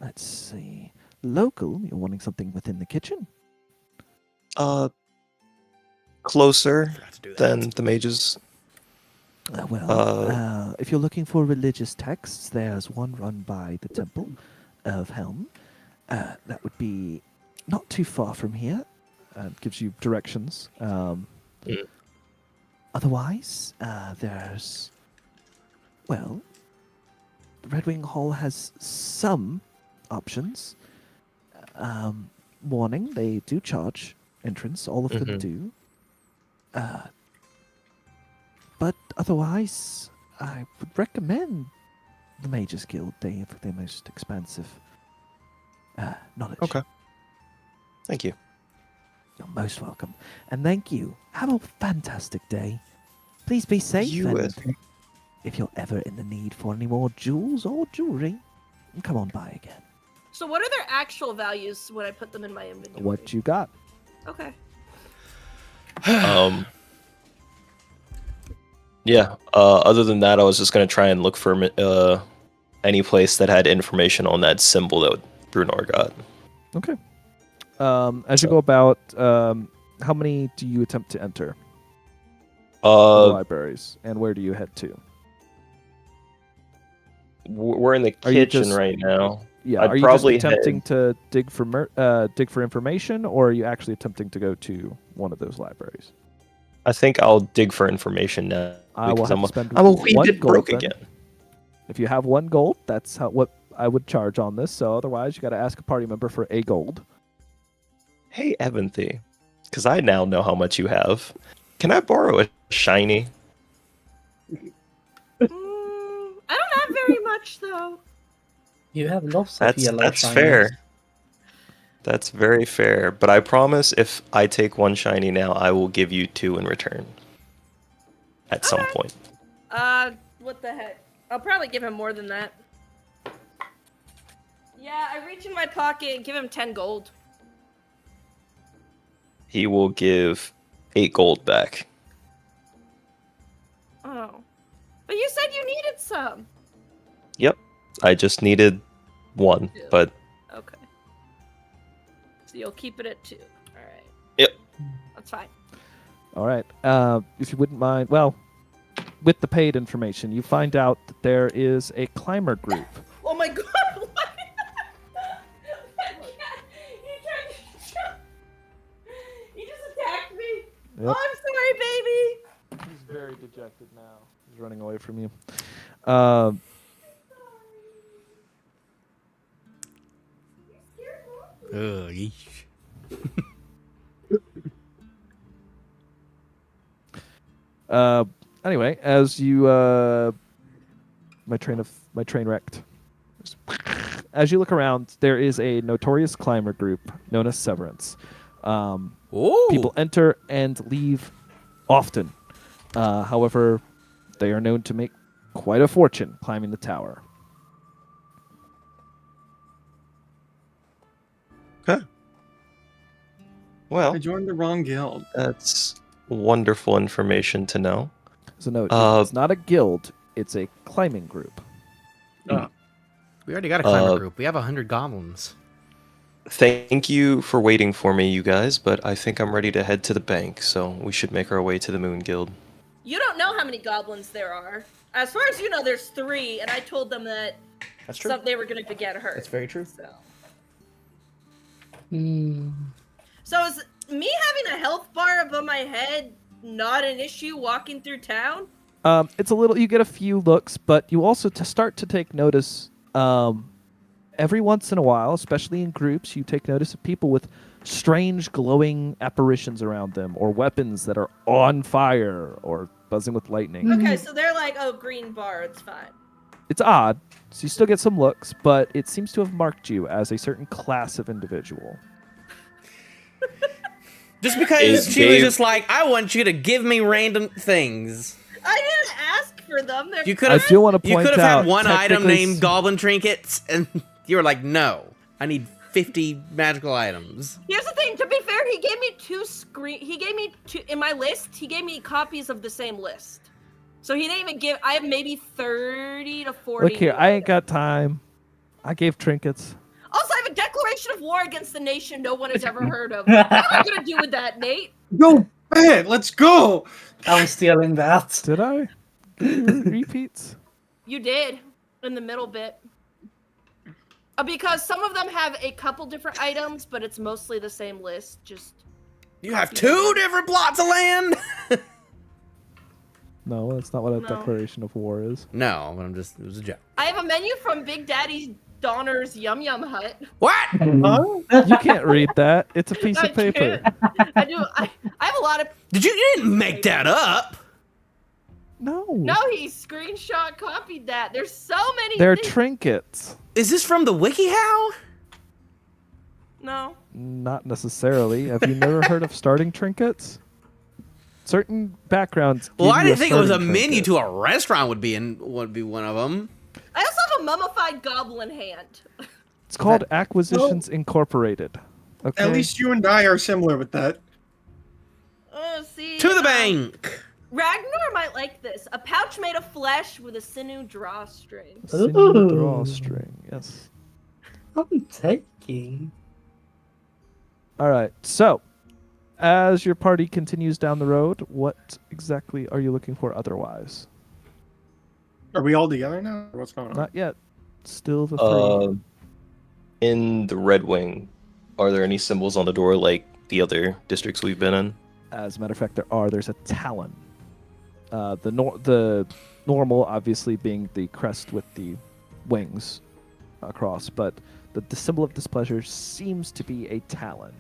let's see. Local. You're wanting something within the kitchen? Closer Forgot to do that. than the mages. If you're looking for religious texts, there's one run by the Temple of Helm. That would be not too far from here. Gives you directions. Otherwise, there's... Well, Red Wing Hall has some options. Warning, they do charge entrance. All of them Mhm. do. But otherwise, I would recommend the Mages Guild. They have the most expansive knowledge. Okay. Thank you. You're most welcome. And thank you. Have a fantastic day. Please be safe. You and as- if you're ever in the need for any more jewels or jewelry, come on by again. So what are their actual values when I put them in my inventory? what you got. Okay. Yeah. Other than that, I was just gonna try and look for any place that had information on that symbol that Brunar got. Okay. As you go about, how many do you attempt to enter the libraries, and where do you head to? We're in the Are you kitchen just- right now. Yeah, I'd are you probably just attempting to dig for information, or are you actually attempting to go to one of those libraries? I think I'll dig for information now I will because have I'm to spend a wee one bit gold broke then. again. If you have 1 gold, that's what I would charge on this. So otherwise, you got to ask a party member for a gold. Hey, Evanthy, because I now know how much you have. Can I borrow a shiny? I don't have very much though. You have lots of yellow That's shinies. fair. That's very fair. But I promise, if I take one shiny now, I will give you 2 in return. At some Okay. point. What the heck? I'll probably give him more than that. Yeah, I reach in my pocket and give him 10 gold. He will give 8 gold back. Oh. But you said you needed some. Yep. I just needed 1, Yeah. but Okay. So you'll keep it at 2. Alright. Yep. That's fine. All right. If you wouldn't mind, well, with the paid information, you find out that there is a climber group. Oh my god! What? He just attacked me. Yep. Oh, I'm sorry, baby. He's very dejected now. He's running away from you. Ugh, yeesh. Anyway, as you my train wrecked. As you look around, there is a notorious climber group known as Severance. Ooh. People enter and leave often. However, they are known to make quite a fortune climbing the tower. well, I joined the wrong guild. that's wonderful information to know. So note, Uh, it's not a guild; it's a climbing group. We already got a climber Uh, group. We have 100 goblins. Thank you for waiting for me, you guys, but I think I'm ready to head to the bank, so we should make our way to the Moon Guild. You don't know how many goblins there are. As far as you know, there's 3, and I told them that That's they were going to get hurt. very true. So. Hmm. So is me having a health bar above my head not an issue walking through town? It's a little. You get a few looks, but you also start to take notice. Every once in a while, especially in groups, you take notice of people with strange glowing apparitions around them, or weapons that are on fire or buzzing with lightning. Okay, so they're like, oh, green bar, it's fine. It's odd, so you still get some looks, but it seems to have marked you as a certain class of individual. Just because It she was gave- just like, I want you to give me random things. I didn't ask for them. They're You could I have do want to you point could have out had one item technically named goblin trinkets, and you were like, no, I need 50 magical items. Here's the thing. To be fair, he gave me 2 He gave me 2 in my list. He gave me copies of the same list. So he didn't even give. I have maybe 30 to 40. Look here, I ain't got time. I gave trinkets. Also, I have a declaration of war against the nation no one has ever heard of. What am I gonna do with that, Nate? Go bed. Let's go. I'm stealing that. Did I? Repeats? You did in the middle bit. Because some of them have a couple different items, but it's mostly the same list. Just You have 2 different plots of land? No, that's not what a No. declaration of war is. No, but it was a joke. I have a menu from Big Daddy Donner's Yum Yum Hut. What? You can't read that. It's a piece I of paper. can't. I do. I have a lot of. You didn't make that up. No. No, he screenshot copied that. There's so many. They're things. trinkets. Is this from the WikiHow? No. Not necessarily. Have you never heard of starting trinkets? Certain backgrounds. Well, give I you didn't think it was a starting menu trinket. to a restaurant would be one of them. I also have a mummified goblin hand. It's called Acquisitions Incorporated. Okay. At least you and I are similar with that. Oh, see. To the bank. Ragnar might like this. A pouch made of flesh with a sinew drawstring. Sinew drawstring. Yes. I'm taking. All right. So, as your party continues down the road, what exactly are you looking for otherwise? Are we all together now? Or what's going on? Not yet. Still the three. In the Red Wing, are there any symbols on the door like the other districts we've been in? As a matter of fact, there's a talon. The normal, obviously, being the crest with the wings across, but the symbol of displeasure seems to be a talon.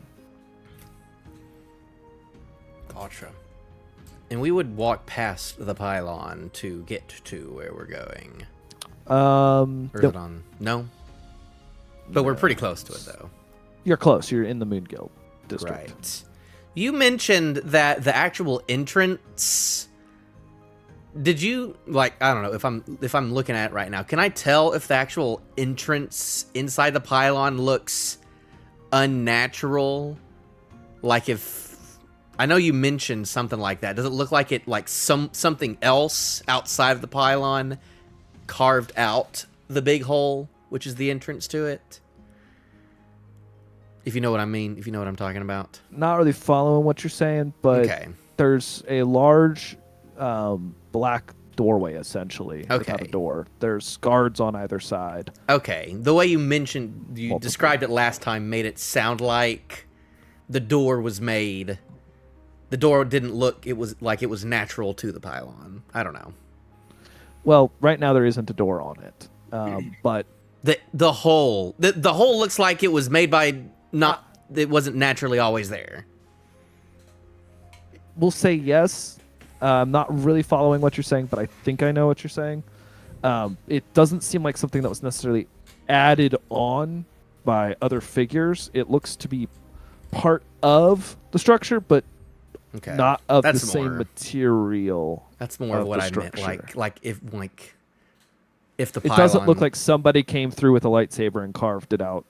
Gotcha. And we would walk past the pylon to get to where we're going. Or is it on? No? But we're pretty close to it, though. You're close. You're in the Moon Guild district. Right. You mentioned that the actual entrance... Did you, like, I don't know, if I'm looking at it right now, can I tell if the actual entrance inside the pylon looks unnatural? Like if... I know you mentioned something like that. Does it look like it, like something else outside of the pylon carved out the big hole, which is the entrance to it? If you know what I mean, if you know what I'm talking about. Not really following what you're saying, but Okay. there's a large black doorway, essentially, without a Okay. door. There's guards on either side. Okay. The way you mentioned, you Multiple. described it last time, made it sound like the door was made. The door didn't look, it was like it was natural to the pylon. I don't know. Well, right now there isn't a door on it, but The hole looks like it was made by it wasn't naturally always there. we'll say yes. I'm not really following what you're saying, but I think I know what you're saying. It doesn't seem like something that was necessarily added on by other figures. It looks to be part of the structure, but Okay. not of That's the same more- material. That's more of of what the I meant. structure. Like if the It pylon... doesn't look like somebody came through with a lightsaber and carved it out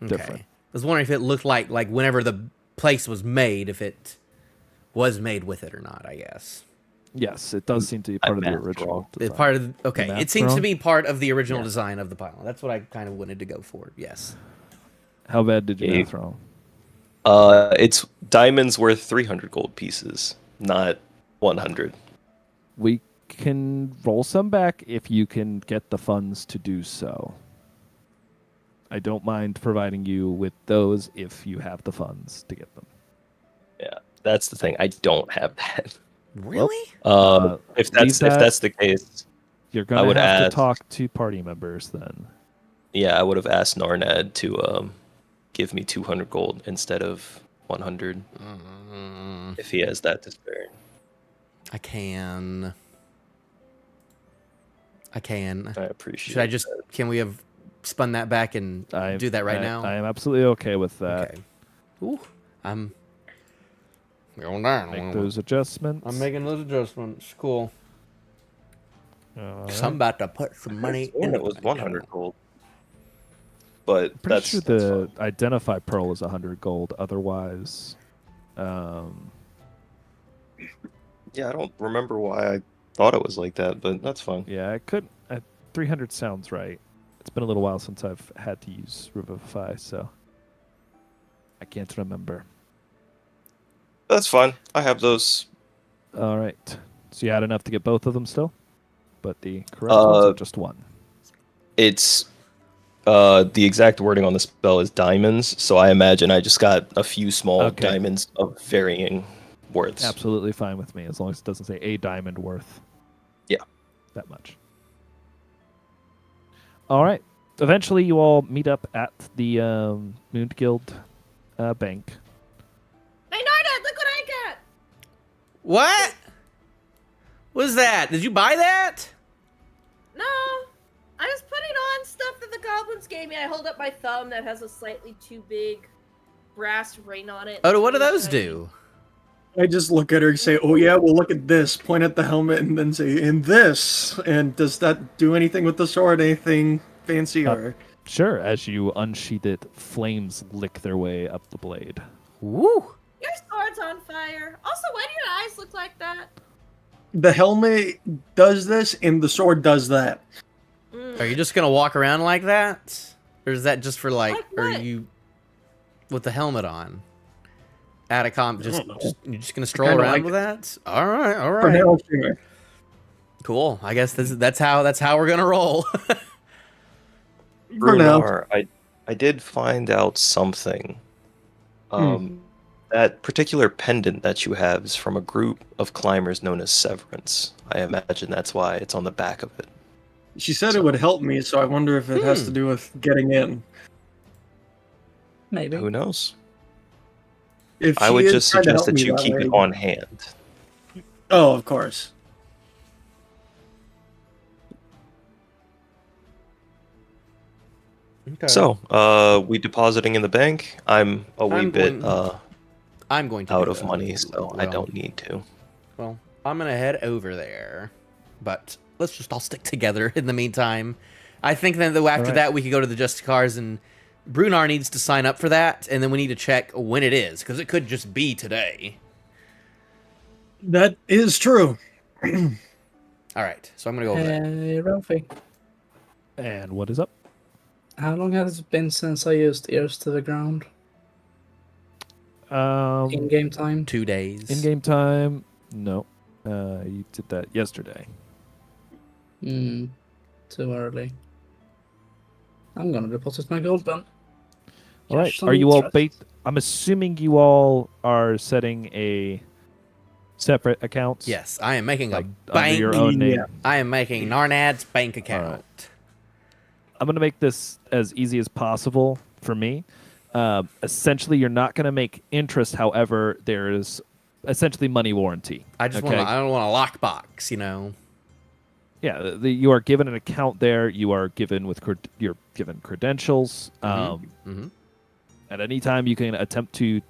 different. I was wondering if it looked like whenever the place was made, if it was made with it or not, I guess. Yes, it does seem to be part of the math's original wrong. It's design. part of okay. Math's It seems to wrong? be part of the original Yeah. design of the pylon. That's what I kind of wanted to go for. Yes. How bad did you Yeah. math wrong? It's diamonds worth 300 gold pieces, not 100. We can roll some back if you can get the funds to do so. I don't mind providing you with those if you have the funds to get them. Yeah, that's the thing. I don't have that. Really? If leave that's the case, You're gonna would have to ask- talk to party members then. yeah, I would have asked Narnad to give me 200 gold instead of 100 if he has that to spare. I can. I appreciate. Should I just? that. Can we have spun that back and do that right now? I am absolutely okay with that. Okay. Ooh, I'm going down. Make those adjustments. I'm making those adjustments. Cool. All So I'm right. about to put some money Sworn in it was my 100 account. gold. But Pretty that's sure that's the fine. identify pearl is 100 gold. Otherwise, Yeah, I don't remember why I thought it was like that, but that's fine. yeah, I could. 300 sounds right. It's been a little while since I've had to use Revivify, so I can't remember. That's fine. I have those. All right. So you had enough to get both of them still, but the correct ones are just one. It's the exact wording on the spell is diamonds, so I imagine I just got a few small Okay. diamonds of varying worths. Absolutely fine with me as long as it doesn't say a diamond worth. Yeah. That much. All right. Eventually, you all meet up at the Moon Guild bank. Hey, Narda, look what I got! What? What is that? Did you buy that? No, I was putting on stuff that the goblins gave me. I hold up my thumb that has a slightly too big brass ring on it. Oh, what do It's really those shiny. do? I just look at her and say, "Oh yeah, well look at this." Point at the helmet and then say, "And this." And does that do anything with the sword? Anything fancy or? Sure, as you unsheath it, flames lick their way up the blade. Woo! Your sword's on fire. Also, why do your eyes look like that? The helmet does this, and the sword does that. Mm. Are you just gonna walk around like that, or is that just for like? Like Or are what? you with the helmet on? Atacom, don't know. you're just gonna stroll kinda around like with that? All right, all For right. now, sure. Cool. I guess that's how we're gonna roll. For now. Brunar, I did find out something. That particular pendant that you have is from a group of climbers known as Severance. I imagine that's why it's on the back of it. She said it would help me, so I wonder if it has to do with getting in. Maybe. Who knows? If I she would is just trying to suggest help that me you that keep it way- on hand. Oh, of course. Okay. So, we depositing in the bank. I'm a wee I'm bit going- I'm going to out do of that. money, so I Well, don't need to. Well, I'm gonna head over there, but let's just all stick together in the meantime. I think then though after Alright. that we could go to the Just Cars and Brunar needs to sign up for that, and then we need to check when it is because it could just be today. That is true. All right, so I'm gonna go over there. Hey, Ralphie. And what is up? How long has it been since I used ears to the ground? In game time? 2 days. In-game time, no. You did that yesterday. Hmm. Too early. I'm gonna deposit my gold then. All right. Cash some Are you all interest. I'm assuming you all are setting a separate account. Yes, I am making Like a under bank. your own name. Yeah. I am making Narnad's bank account. I'm going to make this as easy as possible for me. Essentially, you're not going to make interest. However, there is essentially money warranty. I just okay? want. I don't want a lockbox. You know. Yeah, you are given an account there. You are given you're given credentials. Mm-hmm. At any time, you can attempt to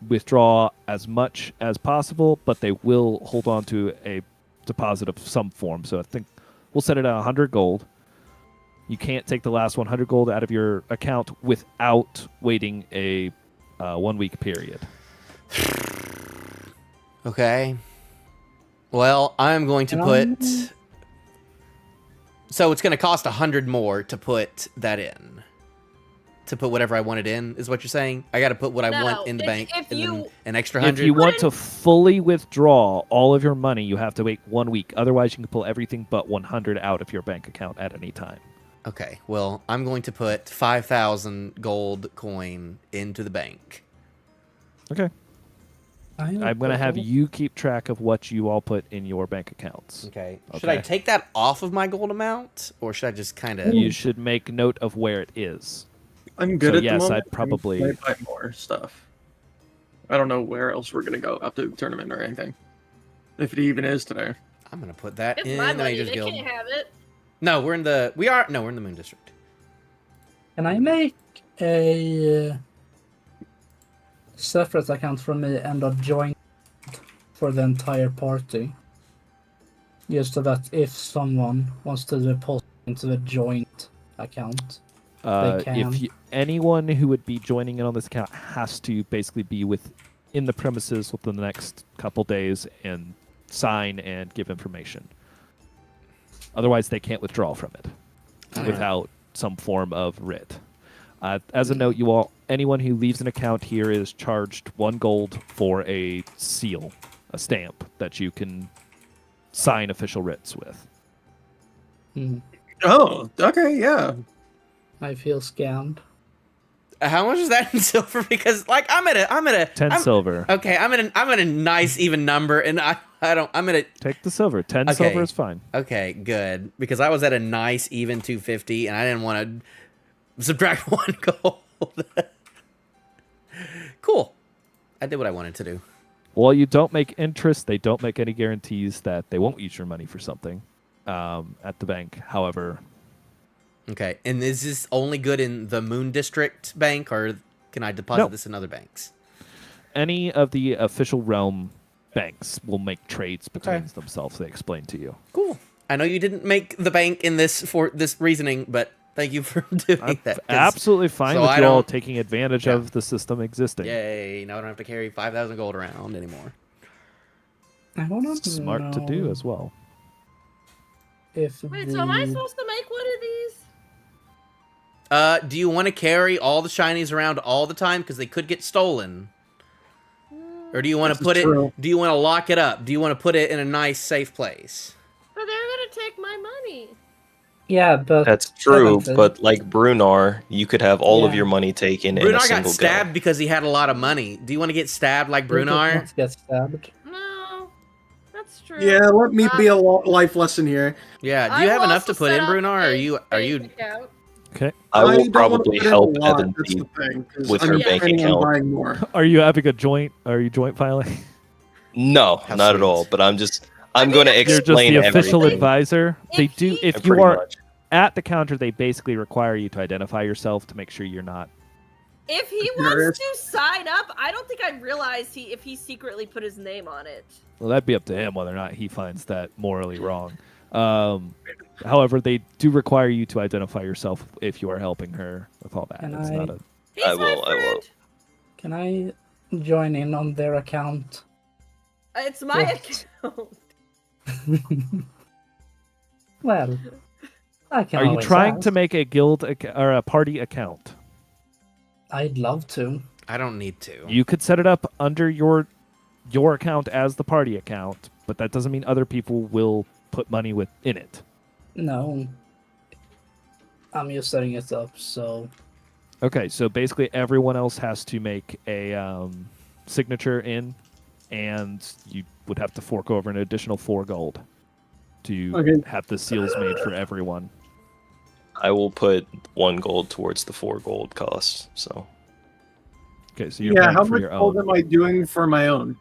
withdraw as much as possible, but they will hold on to a deposit of some form. So I think we'll set it at 100 gold. You can't take the last 100 gold out of your account without waiting a 1 week period. Okay. Well, I'm going to put. So it's going to cost 100 more to put that in. To put whatever I wanted in, is what you're saying? I got to put what I No, want in the bank, if and then you- an extra If 100. you want to fully withdraw all of your money, you have to wait 1 week. Otherwise, you can pull everything but 100 out of your bank account at any time. Okay. Well, I'm going to put 5,000 gold coin into the bank. Okay. I'm going to have you keep track of what you all put in your bank accounts. Okay. Should I Okay. take that off of my gold amount, or should I just kind of? You should make note of where it is. I'm good So at yes, the moment. I'd probably- I might buy more stuff. I don't know where else we're gonna go after the tournament or anything. If it even is today. I'm gonna put that It's in my the money. Majors They Guild. can't have it. No, we're in the. We are. No, we're in the Moon District. Can I make a separate account for me and a joint for the entire party? Just so that if someone wants to deposit into the joint account. can. Anyone who would be joining in on this account has to basically be in the premises within the next couple days and sign and give information. Otherwise, they can't withdraw from it without some form of writ. As a note, anyone who leaves an account here is charged 1 gold for a seal, a stamp that you can sign official writs with. Hmm. Oh, okay, yeah. I feel scammed. How much is that in silver? Because like I'm at a 10 silver. Okay, I'm at a nice even number, and I'm at a Take the silver. 10 Okay. silver is fine. okay, good, because I was at a nice even 250, and I didn't want to subtract 1 gold. Cool, I did what I wanted to do. While you don't make interest, they don't make any guarantees that they won't use your money for something at the bank. However, Okay, and is this only good in the Moon District bank, or can I deposit No. this in other banks? any of the official realm banks will make trades between Okay. themselves. They explain to you. Cool. I know you didn't make the bank in this for this reasoning, but thank you for doing that. 'cause- Absolutely fine so with I you all don't- taking advantage Yeah. of the system existing. Yay! Now I don't have to carry 5,000 gold around anymore. I wanna Smart to do know as well. If Wait, so am I the- supposed to make one of these? Do you want to carry all the shinies around all the time because they could get stolen, or do you want This to is put it? true. Do you want to lock it up? Do you want to put it in a nice, safe place? But they're gonna take my money. Yeah, but That's true, Technically. but like Brunar, you could have all of Yeah. your money taken in a Brunar single got go. stabbed because he had a lot of money. Do you want to get stabbed like Brunar? Let's get stabbed. No, that's true. Yeah, let me be a life lesson here. Yeah. Do you I have will enough to also put set in up Brunar? Or a are you? bank account. Okay. I will don't wanna probably put in a help lot, Evan that's be the thing, 'cause with I'm her Yeah. bank planning on account. buying more. Are you having a joint? Are you joint filing? No, How not sweet. at all. But I'm mean, going to You're You're just explain the official everything. advisor. They If do. he- If you Pretty are much. at the counter, they basically require you to identify yourself to make sure you're not. If he Curious. wants to sign up, I don't think I'd realize if he secretly put his name on it. Well, that'd be up to him whether or not he finds that morally wrong. However, they do require you to identify yourself if you are helping her with all that. Can It's I- not a. He's I my will, I will. friend. Can I join in on their account? It's my Yes. account. Well, I can Are you always trying ask. to make a guild or a party account? I'd love to. I don't need to. You could set it up under your account as the party account, but that doesn't mean other people will put money in it. No. I'm just setting it up, so Okay, so basically everyone else has to make a signature in, and you would have to fork over an additional 4 gold to Okay. have the seals made for everyone. I will put 1 gold towards the 4 gold cost. So Okay, so you're Yeah, paying how for much your gold own. am I doing for my own?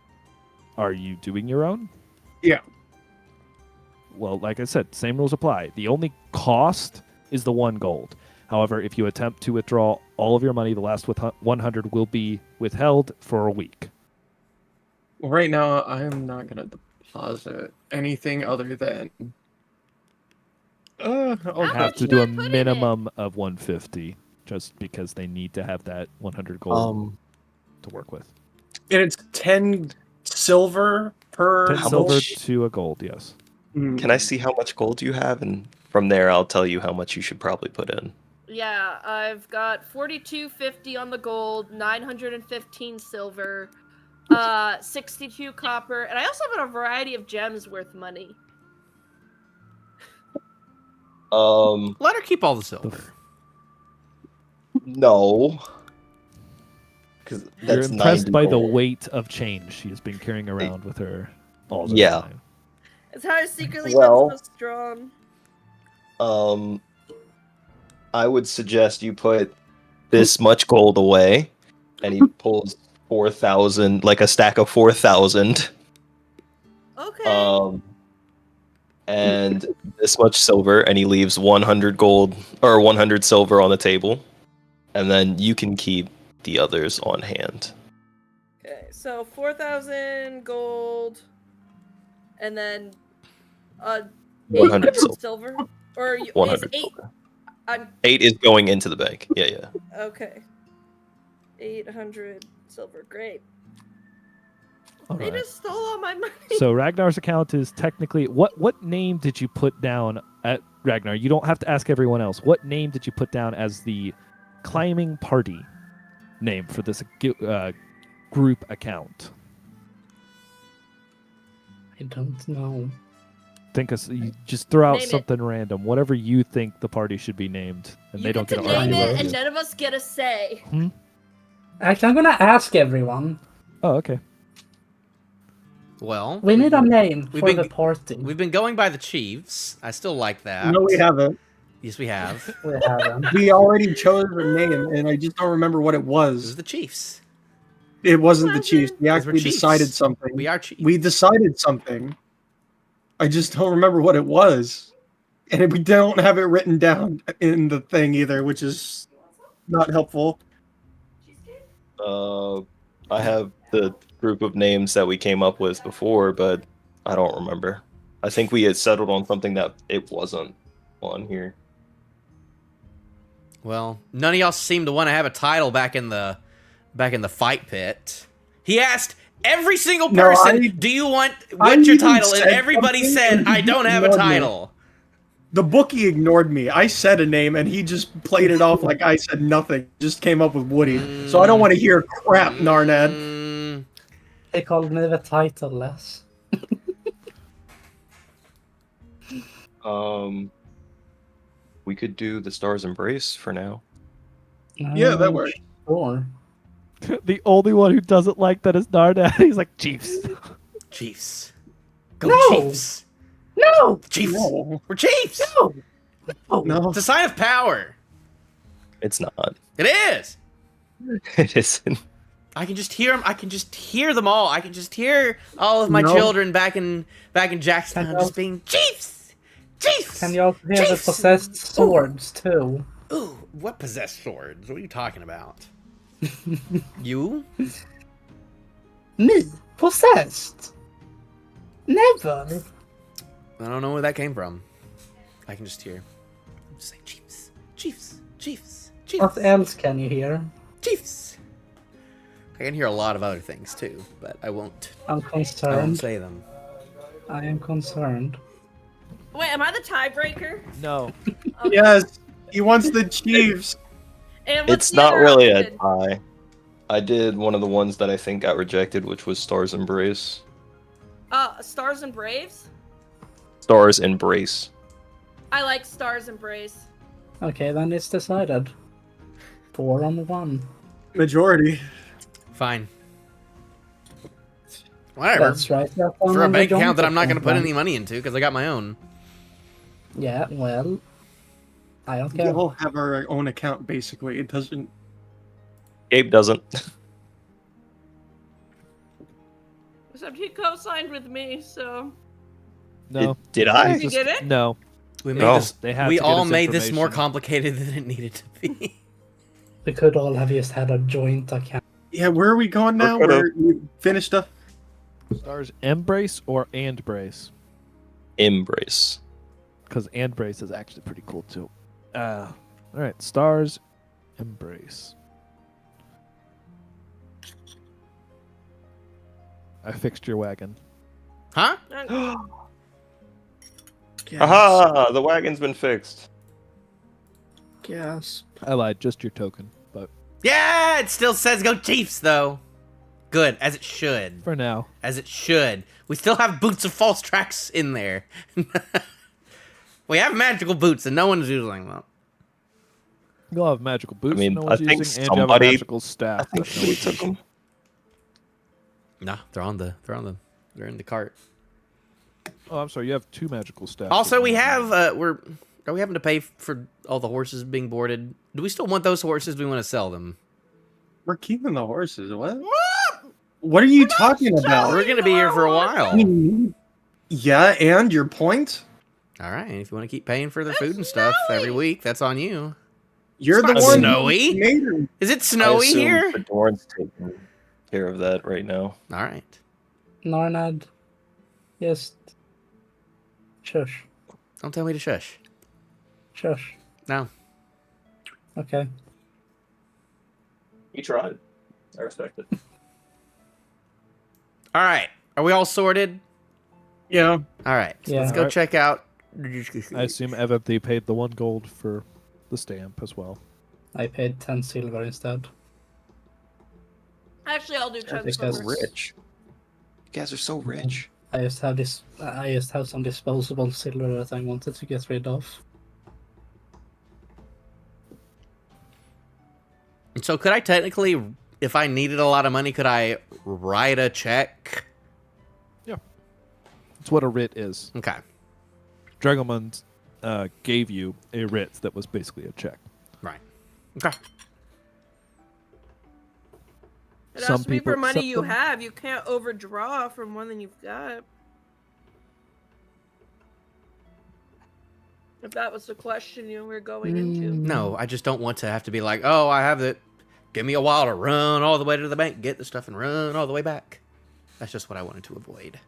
Are you doing your own? Yeah. Well, like I said, same rules apply. The only cost is the 1 gold. However, if you attempt to withdraw all of your money, the last 100 will be withheld for a week. Well, right now, I am not going to deposit anything other than. I'll How Have much to should do I a put in it? minimum of 150, just because they need to have that 100 gold to work with. And it's 10 silver per 10 How silver much- to a gold, yes. Mm. can I see how much gold you have, and from there I'll tell you how much you should probably put in. Yeah, I've got 4250 on the gold, 915 silver, 62 copper, and I also have a variety of gems worth money. Let her keep all the silver. No. Because You're that's impressed 90 by the gold. weight of change she has been carrying around with her all the Yeah. time. It's how I secretly Well- been so strong. I would suggest you put this much gold away, and he pulls 4,000, like a stack of 4,000. Okay. And this much silver, and he leaves 100 gold or 100 silver on the table, and then you can keep the others on hand. Okay, so 4,000 gold, and then 100 800 silver. silver, or is 100 8? silver. I'm 8 is going into the bank. Yeah. okay. 800 silver, great. All They right. just stole all my money. So Ragnar's account is technically what name did you put down at Ragnar? You don't have to ask everyone else. What name did you put down as the climbing party name for this group account? I don't know. You just throw out Name it. something random, whatever you think the party should be named, and You they don't get get to to name argue it, with and you. none of us get a say. Actually, I'm gonna ask everyone. Oh, okay. Well, We need a name We've for been- the party. we've been going by the Chiefs. I still like that. No, we haven't. Yes, we have. We haven't. We already chose a name, and I just don't remember what it It was was. the Chiefs. It wasn't the Was Chiefs. it? We Because we're actually Chiefs. decided something. We are Chiefs. We decided something. I just don't remember what it was. And we don't have it written down in the thing either, which is not helpful. I have the group of names that we came up with before, but I don't remember. I think we had settled on something that it wasn't on here. Well, none of y'all seem to want to have a title back in the fight pit. He asked every single No, person, I- "Do you want I what's your even title?" And said everybody something, said, and "I he don't have a ignored me. title." The bookie ignored me. I said a name, and he just played it off like I said nothing. Just came up with Woody. So I don't want to hear crap, Narnad. Mm, They called me the titleless. We could do the Stars Embrace for now. Yeah, that works. Sure. The only one who doesn't like that is Nardat. He's like, Chiefs. Chiefs. Go No! Chiefs. No! Chiefs. No. We're Chiefs. No! Oh, No. It's a sign of power. It's not. It is. It isn't. I can just hear them. I can just hear them all. I can just hear all of my No. children back in Jackstown Can just you- being Chiefs. Chiefs. Can you also hear the Chiefs! possessed swords too? Ooh, what possessed swords? What are you talking about? You? Me? Possessed? Never. I don't know where that came from. I can just hear. I'm just saying Chiefs. Chiefs. Chiefs. Chiefs. What else can you hear? Chiefs. I can hear a lot of other things too, but I won't I'm concerned. say them. I am concerned. Wait, am I the tiebreaker? No. Yes, he wants the Chiefs. And what's It's the not other really a option? tie. I did one of the ones that I think got rejected, which was Stars Embrace. Stars and Braves. Stars Embrace. I like Stars and Braves. Okay, then it's decided. 4-on-1. Majority. Fine. Whatever. That's right. For a bank account that I'm not going going to put any money into because I got my own. Yeah, well, I don't We care. all have our own account, basically. It doesn't. Gabe doesn't. Except he co-signed with me, so. No. Did I? Did you get it? No. We made Oh. this. They had We to get all us made this more information. complicated than it needed to be. We could all have just had a joint account. Yeah, where are we going now? We're gonna- Where you finished up? Stars Embrace or And Brace? Embrace. Because And Brace is actually pretty cool too. All right, Stars Embrace. I fixed your wagon. Huh? Aha! The wagon's been fixed. Yes. I lied, just your token, but Yeah, it still says go Chiefs though. Good, as it should. for now. As it should. We still have boots of false tracks in there. We have magical boots and no one's using them. You'll have magical boots. mean, no one's I think using, and you have a somebody- magical I staff. think that no somebody one's took using. them. Nah, they're in the cart. Oh, I'm sorry. You have 2 magical staffs. Also, we have are we having to pay for all the horses being boarded? Do we still want those horses? Do we want to sell them? We're keeping the horses. What? What are you talking about? We're gonna be here for a while. Yeah, and your point? All right, if you want to keep paying for their food and stuff every week, that's on you. You're the It's one. snowy. who made her. Is it I snowy assume here? Fedorn's taking care of that right now. All right. Narnad, just shush, Don't tell me to shush. shush. No. Okay. He tried. I respect it. All right. Are we all sorted? Yeah. All right. So Yeah. let's go Alright. check out. I assume Evan, they paid the 1 gold for the stamp as well. I paid 10 silver instead. Actually, I'll do Because- transfer. Rich. You guys are so rich. I just have this. I just have some disposable silver that I wanted to get rid of. So could I technically, if I needed a lot of money, could I write a check? It's what a writ is. Okay. Dragomund gave you a writ that was basically a check. Right. Okay. It Some has to be for people money accept you them. have. You can't overdraw from more than you've got. If that was the question you were going into. No, I just don't want to have to be like, oh, I have it. Give me a while to run all the way to the bank, get the stuff, and run all the way back. That's just what I wanted to avoid.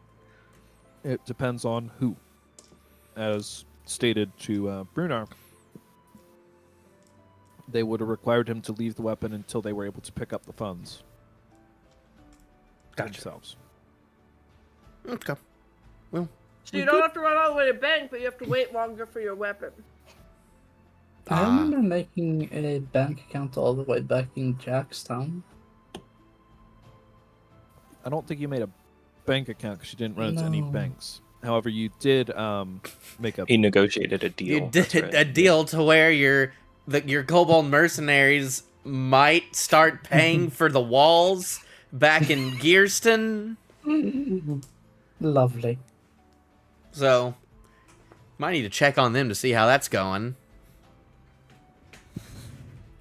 It depends on who. As stated to Brunar, they would have required him to leave the weapon until they were able to pick up the funds themselves. Okay. Well, So you don't have to run all the way to bank, but you have to wait longer for your weapon. I Ah. remember making a bank account all the way back in Jackstown. I don't think you made a bank account because you didn't run into any No. banks. However, you did make a. He negotiated a deal. you that's did right. a deal to where your kobold mercenaries might start paying for the walls back in Gearston. Lovely. So, might need to check on them to see how that's going.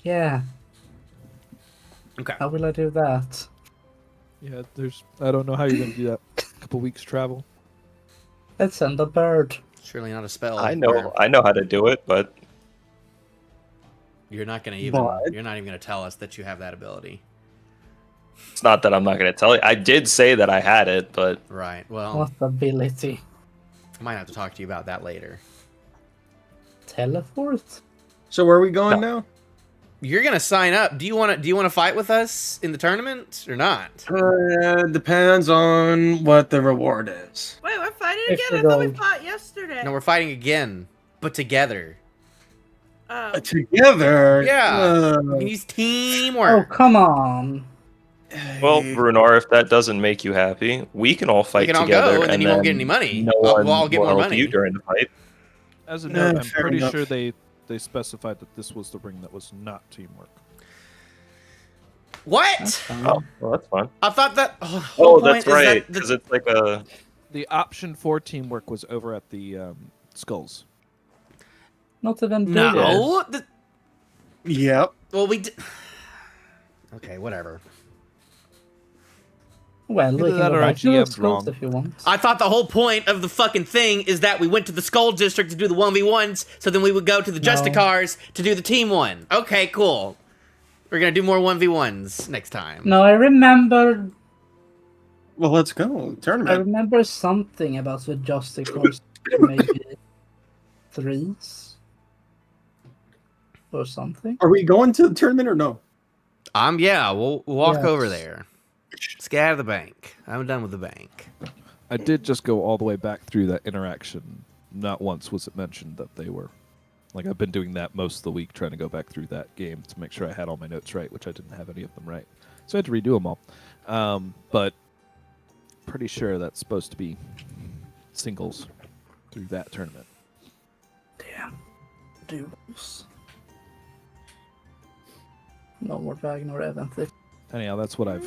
Yeah, Okay. how will I do that? Yeah, I don't know how you're gonna do that. A couple weeks travel. Let's send a bird. Surely not a spell. I where know how to do it, but You're not gonna even. But- You're not even gonna tell us that you have that ability. it's not that I'm not going to tell you. I did say that I had it, but Right. Well, What ability? I might have to talk to you about that later. Teleport? So where are we going now? You're gonna sign up. Do you want to fight with us in the tournament or not? Depends on what the reward is. Wait, we're fighting Extra again? I thought we gold. fought yesterday. No, we're fighting again, but together. Oh. Together. Yeah. We can use Oh, teamwork. come on. well, Brunar, if that doesn't make you happy, we can all fight can all together, go, and then you won't get any money. No I'll- one well, I'll get will more help money. you during the fight. As a Yeah, note, I'm fair pretty enough. sure they specified that this was the ring that was not teamwork. What? That's fine. Oh, well, that's fine. I thought that. Oh, that's right. Because it's like a. The option for teamwork was over at the skulls. Not even bigger. No. Yep. Well, we did. Okay, whatever. Well, we Either can that go or our back to the GM's schools wrong. if you want. I thought the whole point of the fucking thing is that we went to the Skull District to do the 1v1s, so then we would go to the No. Justicars to do the team one. Okay, cool. We're gonna do more 1v1s next time. No, I remember. Well, let's go. I Tournament. remember something about the Justice Force, maybe threes or something. Are we going to the tournament or no? Yeah, we'll walk Yes. over there. Let's get out of the bank. I'm done with the bank. I did just go all the way back through that interaction. Not once was it mentioned that they were. Like, I've been doing that most of the week, trying to go back through that game to make sure I had all my notes right, which I didn't have any of them right. So I had to redo them all. But pretty sure that's supposed to be singles through that tournament. Damn. Duels. No more Ragnar event. They Anyhow, that's what I've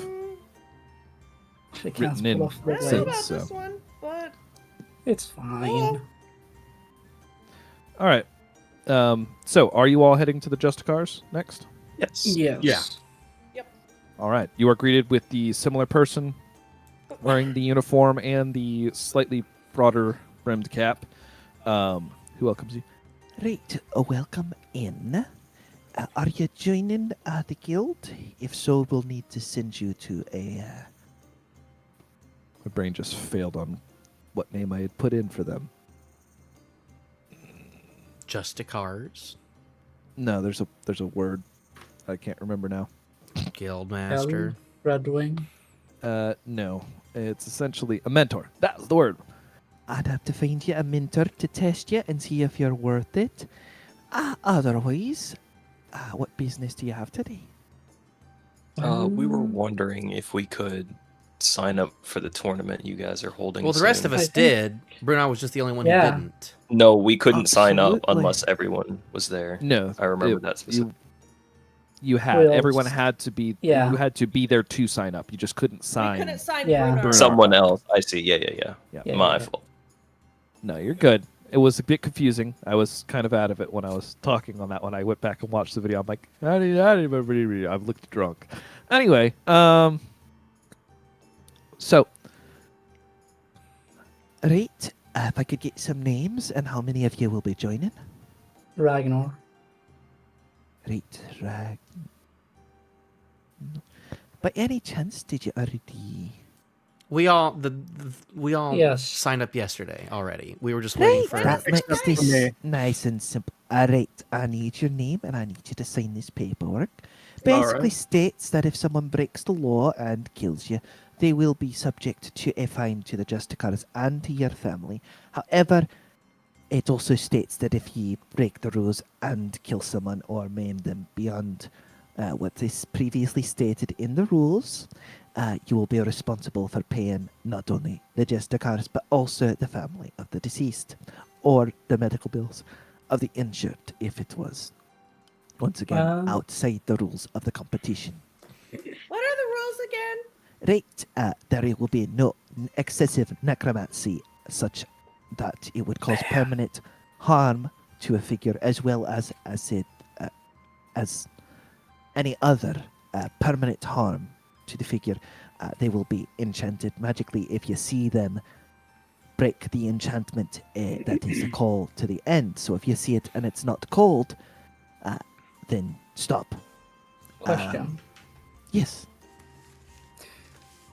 actually written in cancelled off the I don't know since, raid. about so. this one, but It's fine. All right. So, are you all heading to the Justicars next? Yes. Yes. Yeah. All right. You are greeted with the similar person wearing the uniform and the slightly broader brimmed cap. Who welcomes you? Right, welcome in. Are you joining the guild? If so, we'll need to send you to a. My brain just failed on what name I had put in for them. Justicars, No, there's a word I can't remember now. Guildmaster. Red Wing. No, it's essentially a mentor. That's the word. I'd have to find you a mentor to test you and see if you're worth it. Otherwise, what business do you have today? We were wondering if we could sign up for the tournament you guys are holding. Well, the rest of soon. us did. Bruno was just the only one Yeah. who didn't. No, we couldn't sign up Absolutely. unless everyone was there. No, I remember it- that specific. You had Well, everyone had to be. yeah. You had to be there to sign up. You just couldn't we sign. couldn't sign Yeah. Bruno. Someone else. I see. Yeah. Yeah, My yeah. fault. No, you're good. It was a bit confusing. I was kind of out of it when I was talking on that one. I went back and watched the video. I'm like, I've looked drunk. Anyway, so Right, if I could get some names and how many of you will be joining? Ragnar. Right, Rag. By any chance, did you already? We all Yes. signed up yesterday already. We were just waiting for. That makes Except for this me. nice and simple. Alright, I need your name and I need you to sign this paperwork. Basically Alright. states that if someone breaks the law and kills you, they will be subject to a fine to the Justicars and to your family. However, it also states that if you break the rules and kill someone or maim them beyond what is previously stated in the rules, you will be responsible for paying not only the Justicars but also the family of the deceased, or the medical bills of the injured if it was, once again, outside the rules of the competition. What are the rules again? Right, there will be no excessive necromancy such that it would cause permanent harm to a figure, as well as said, as any other permanent harm to the figure, they will be enchanted magically. If you see them break the enchantment, that is a call to the end. So if you see it and it's not called, then stop. Question. Yes.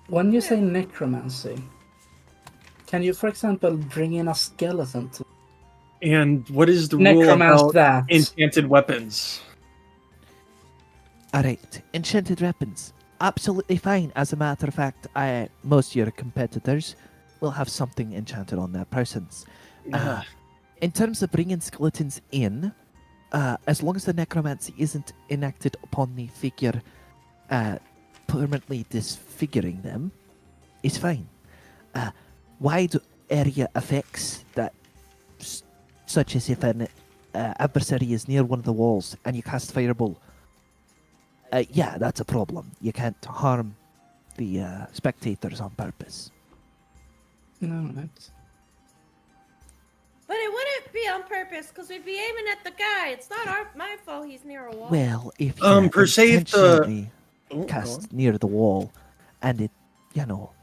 When you say necromancy, can you, for example, bring in a skeleton to And what is the rule necromance about that? enchanted weapons? Alright, enchanted weapons. Absolutely fine. As a matter of fact, most of your competitors will have something enchanted on their persons. In terms of bringing skeletons in, as long as the necromancy isn't enacted upon the figure, permanently disfiguring them, is fine. Wide area effects that, such as if an adversary is near one of the walls and you cast fireball, yeah, that's a problem. You can't harm the spectators on purpose. No, right. But it wouldn't be on purpose because we'd be aiming at the guy. It's not my fault he's near a wall. Well, if you Per se, if the- intentionally Oh, go on. cast near the wall and it,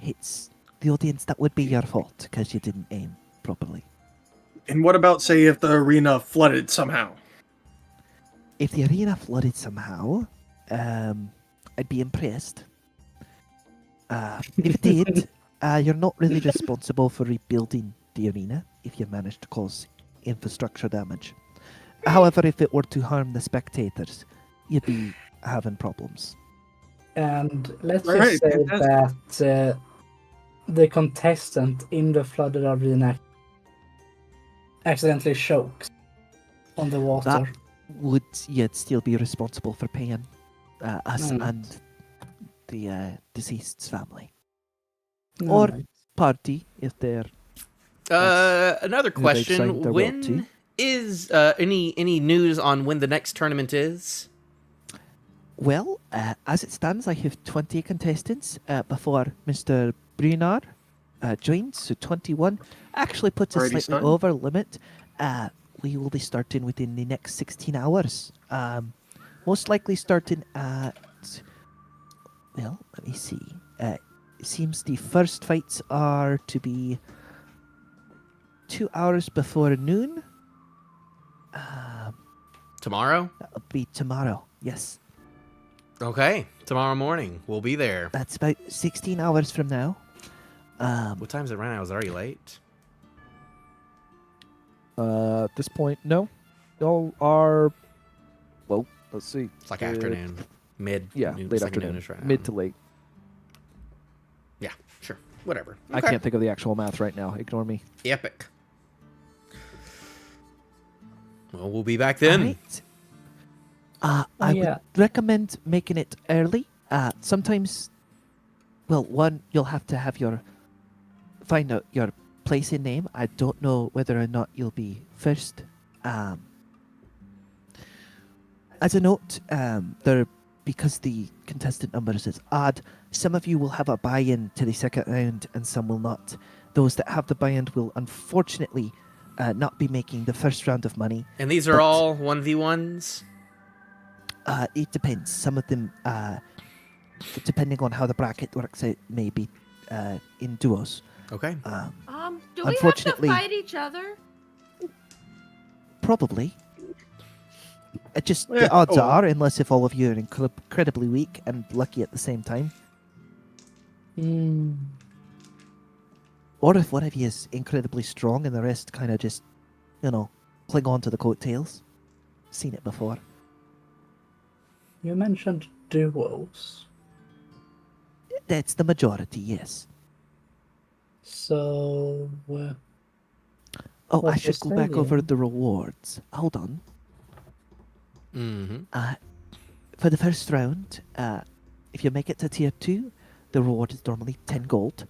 hits the audience, that would be your fault because you didn't aim properly. And what about, say, if the arena flooded somehow? If the arena flooded somehow, I'd be impressed. If it did, you're not really responsible for rebuilding the arena if you manage to cause infrastructure damage. However, if it were to harm the spectators, you'd be having problems. And let's Right, just say fantastic. that the contestant in the flooded arena accidentally chokes on the water. Would you'd still be responsible for paying us Mm. and the deceased's family No, or right. party if they're Another who they've signed question: their will to. when is any news on when the next tournament is? Well, as it stands, I have 20 contestants before Mr. Brunar joins, so 21. Actually puts us Already slightly starting? over limit. We will be starting within the next 16 hours. Most likely starting at... Well, let me see. It seems the first fights are to be 2 hours before noon. Tomorrow? That'll be tomorrow, yes. Okay, tomorrow morning we'll be there. That's about 16 hours from now. What time is it right now? Is it already late? At this point, no. Y'all are, well, let's see. It's like Uh, afternoon, mid. Yeah, noon, late it's like afternoon. noonish right now. Mid to late. Yeah, sure, whatever. I Okay. can't think of the actual math right now. Ignore me. Epic. Well, we'll be back then. Alright. I yeah. would recommend making it early. Sometimes, well, one, you'll have to have find out your place in name. I don't know whether or not you'll be first. As a note, because the contestant numbers is odd, some of you will have a buy-in to the second round and some will not. Those that have the buy-in will unfortunately not be making the first round of money. And these are But- all 1v1s? It depends. Some of them, depending on how the bracket works out, may be in duos. Okay. Do we have to Unfortunately- fight each other? Probably. Just Yeah, the odds oh. are, unless if all of you are incredibly weak and lucky at the same time, Mm. or if one of you is incredibly strong and the rest kind of just, cling on to the coattails. Seen it before. You mentioned duos. That's the majority, yes. So, Oh, I What's should the go back over stadium? the rewards. Hold on. Mm-hmm. For the first round, if you make it to tier 2, the reward is normally 10 gold.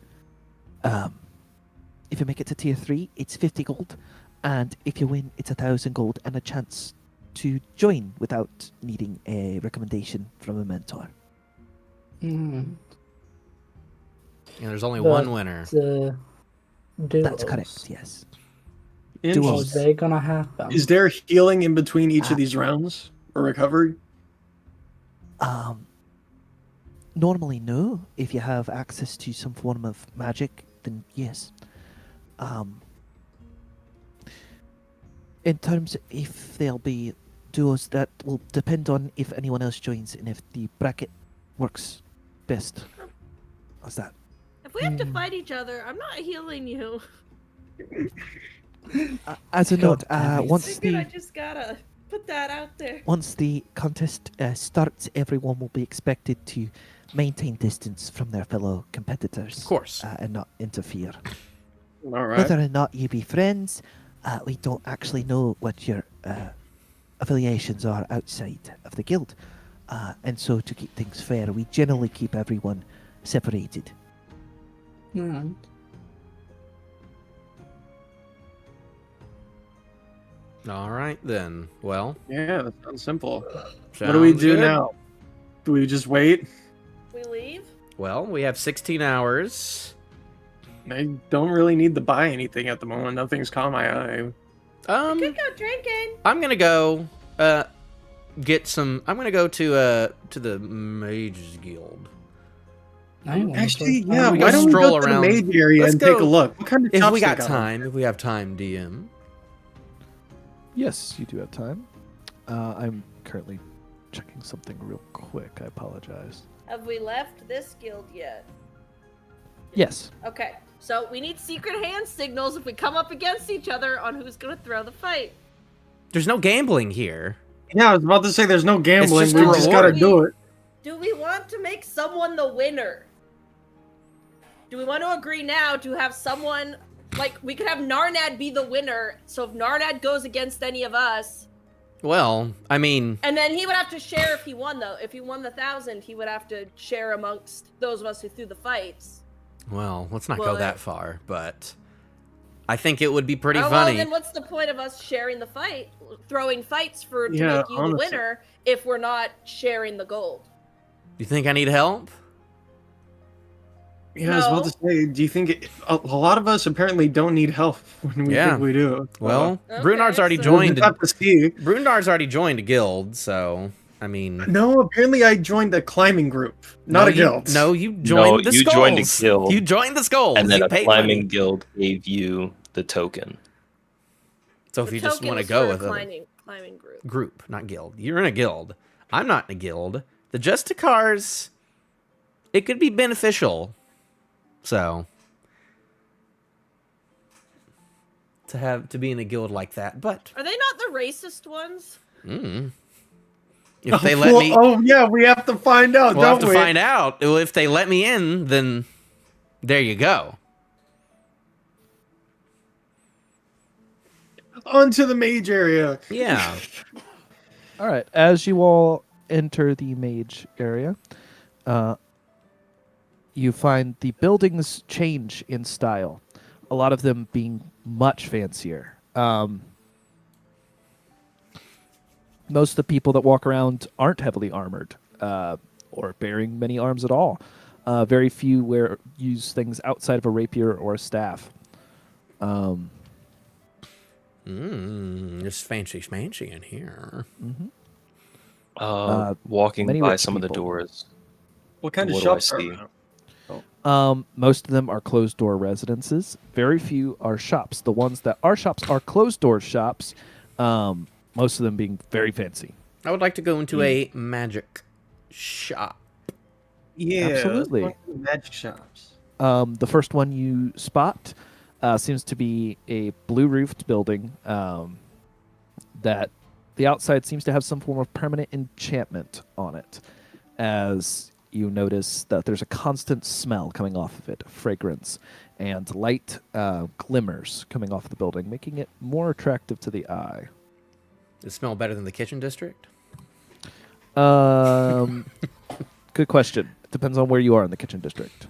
If you make it to tier 3, it's 50 gold. And if you win, it's 1,000 gold and a chance to join without needing a recommendation from a mentor. mm, And there's only But- one winner. duos. That's correct, yes. Are Duos. they gonna happen? Is there healing in between each Ah. of these rounds or recovery? Normally, no. If you have access to some form of magic, then yes. In terms of if there'll be duos, that will depend on if anyone else joins and if the bracket works best. How's that? If we have to fight each other, I'm not healing you. As a note, once Figured I the just gotta put that out there. once the contest starts, everyone will be expected to maintain distance from their fellow competitors. Of course. And not interfere. All right. Whether or not you be friends, we don't actually know what your affiliations are outside of the guild. And so to keep things fair, we generally keep everyone separated. Alright. All right then. Well, Yeah, that sounds simple. What do we sounds do good. now? Do we just wait? We leave? Well, we have 16 hours. I don't really need to buy anything at the moment. Nothing's caught my eye. Could go drinking. I'm gonna go get some. I'm gonna go to the Mages Guild. Actually, Wonderful. yeah. we Why go don't we stroll go to the around. maid area Let's and take a go- look? What kind of If shops we they got got? time, DM. Yes, you do have time. I'm currently checking something real quick. I apologize. Have we left this guild yet? Yes. Okay, so we need secret hand signals if we come up against each other on who's gonna throw the fight. There's no gambling here. Yeah, I was about to say there's no gambling. just We a just gotta reward. do it. Do we want to make someone the winner? Do we want to agree now to have someone, like, we could have Narnad be the winner, so if Narnad goes against any of us, Well, I mean, and then he would have to share if he won, though. If he won the 1,000, he would have to share amongst those of us who threw the fights. well, let's not go Well, that far, but I think it would be pretty Oh, funny. well, then what's the point of us sharing the fight, throwing fights to Yeah, make you honestly. the winner, if we're not sharing the gold? You think I need help? Yeah, I was about to say, do you think a lot of us apparently don't need help when we Yeah. think we do? Well, Okay, Brunard's already so- we'll joined. just have to see. Brunard's already joined a guild, so I mean, No, apparently I joined a climbing group, not no, a guild. No, you joined the you skulls. joined a guild. You joined the skulls. And then you a paid climbing money. guild gave you the token. So if The you just token want to was go for a with a climbing group. group, not guild. You're in a guild. I'm not in a guild. The Justicars, it could be beneficial. So to be in a guild like that, but Are they not the racist ones? if they let well, me, oh yeah, we have to find out, we'll have don't to we? find out. Well, if they let me in, then there you go. Onto the mage area. Yeah. All right. As you all enter the mage area, you find the buildings change in style. A lot of them being much fancier. Most of the people that walk around aren't heavily armored or bearing many arms at all. Very few use things outside of a rapier or a staff. Just fancy schmancy in here. Walking many by rich some of the people. doors. What kind of What do I shops are see? around? Most of them are closed door residences. Very few are shops. The ones that are shops are closed door shops. Most of them being very fancy. I would like to go into a magic shop. Yeah, Absolutely. let's go to the magic shops. The first one you spot seems to be a blue roofed building that the outside seems to have some form of permanent enchantment on it. As you notice that there's a constant smell coming off of it, fragrance, and light glimmers coming off the building, making it more attractive to the eye. Does it smell better than the kitchen district? Good question. Depends on where you are in the kitchen district.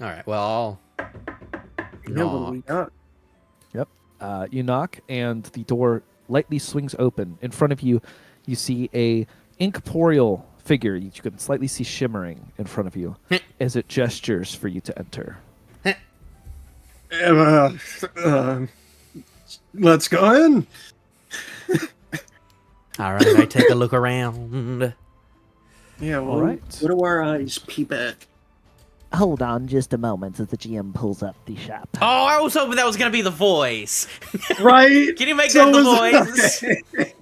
All right. Well, I'll Yeah, what do we knock. got? You knock, and the door lightly swings open. In front of you, you see a incorporeal figure you can slightly see shimmering in front of you as it gestures for you to enter. Let's go in. All right, I take a look around. Yeah, well, All right. what do our eyes peep at? Hold on just a moment as the GM pulls up the shop. Oh, I was hoping that was gonna be the voice. Right? Can you make So that the was voice?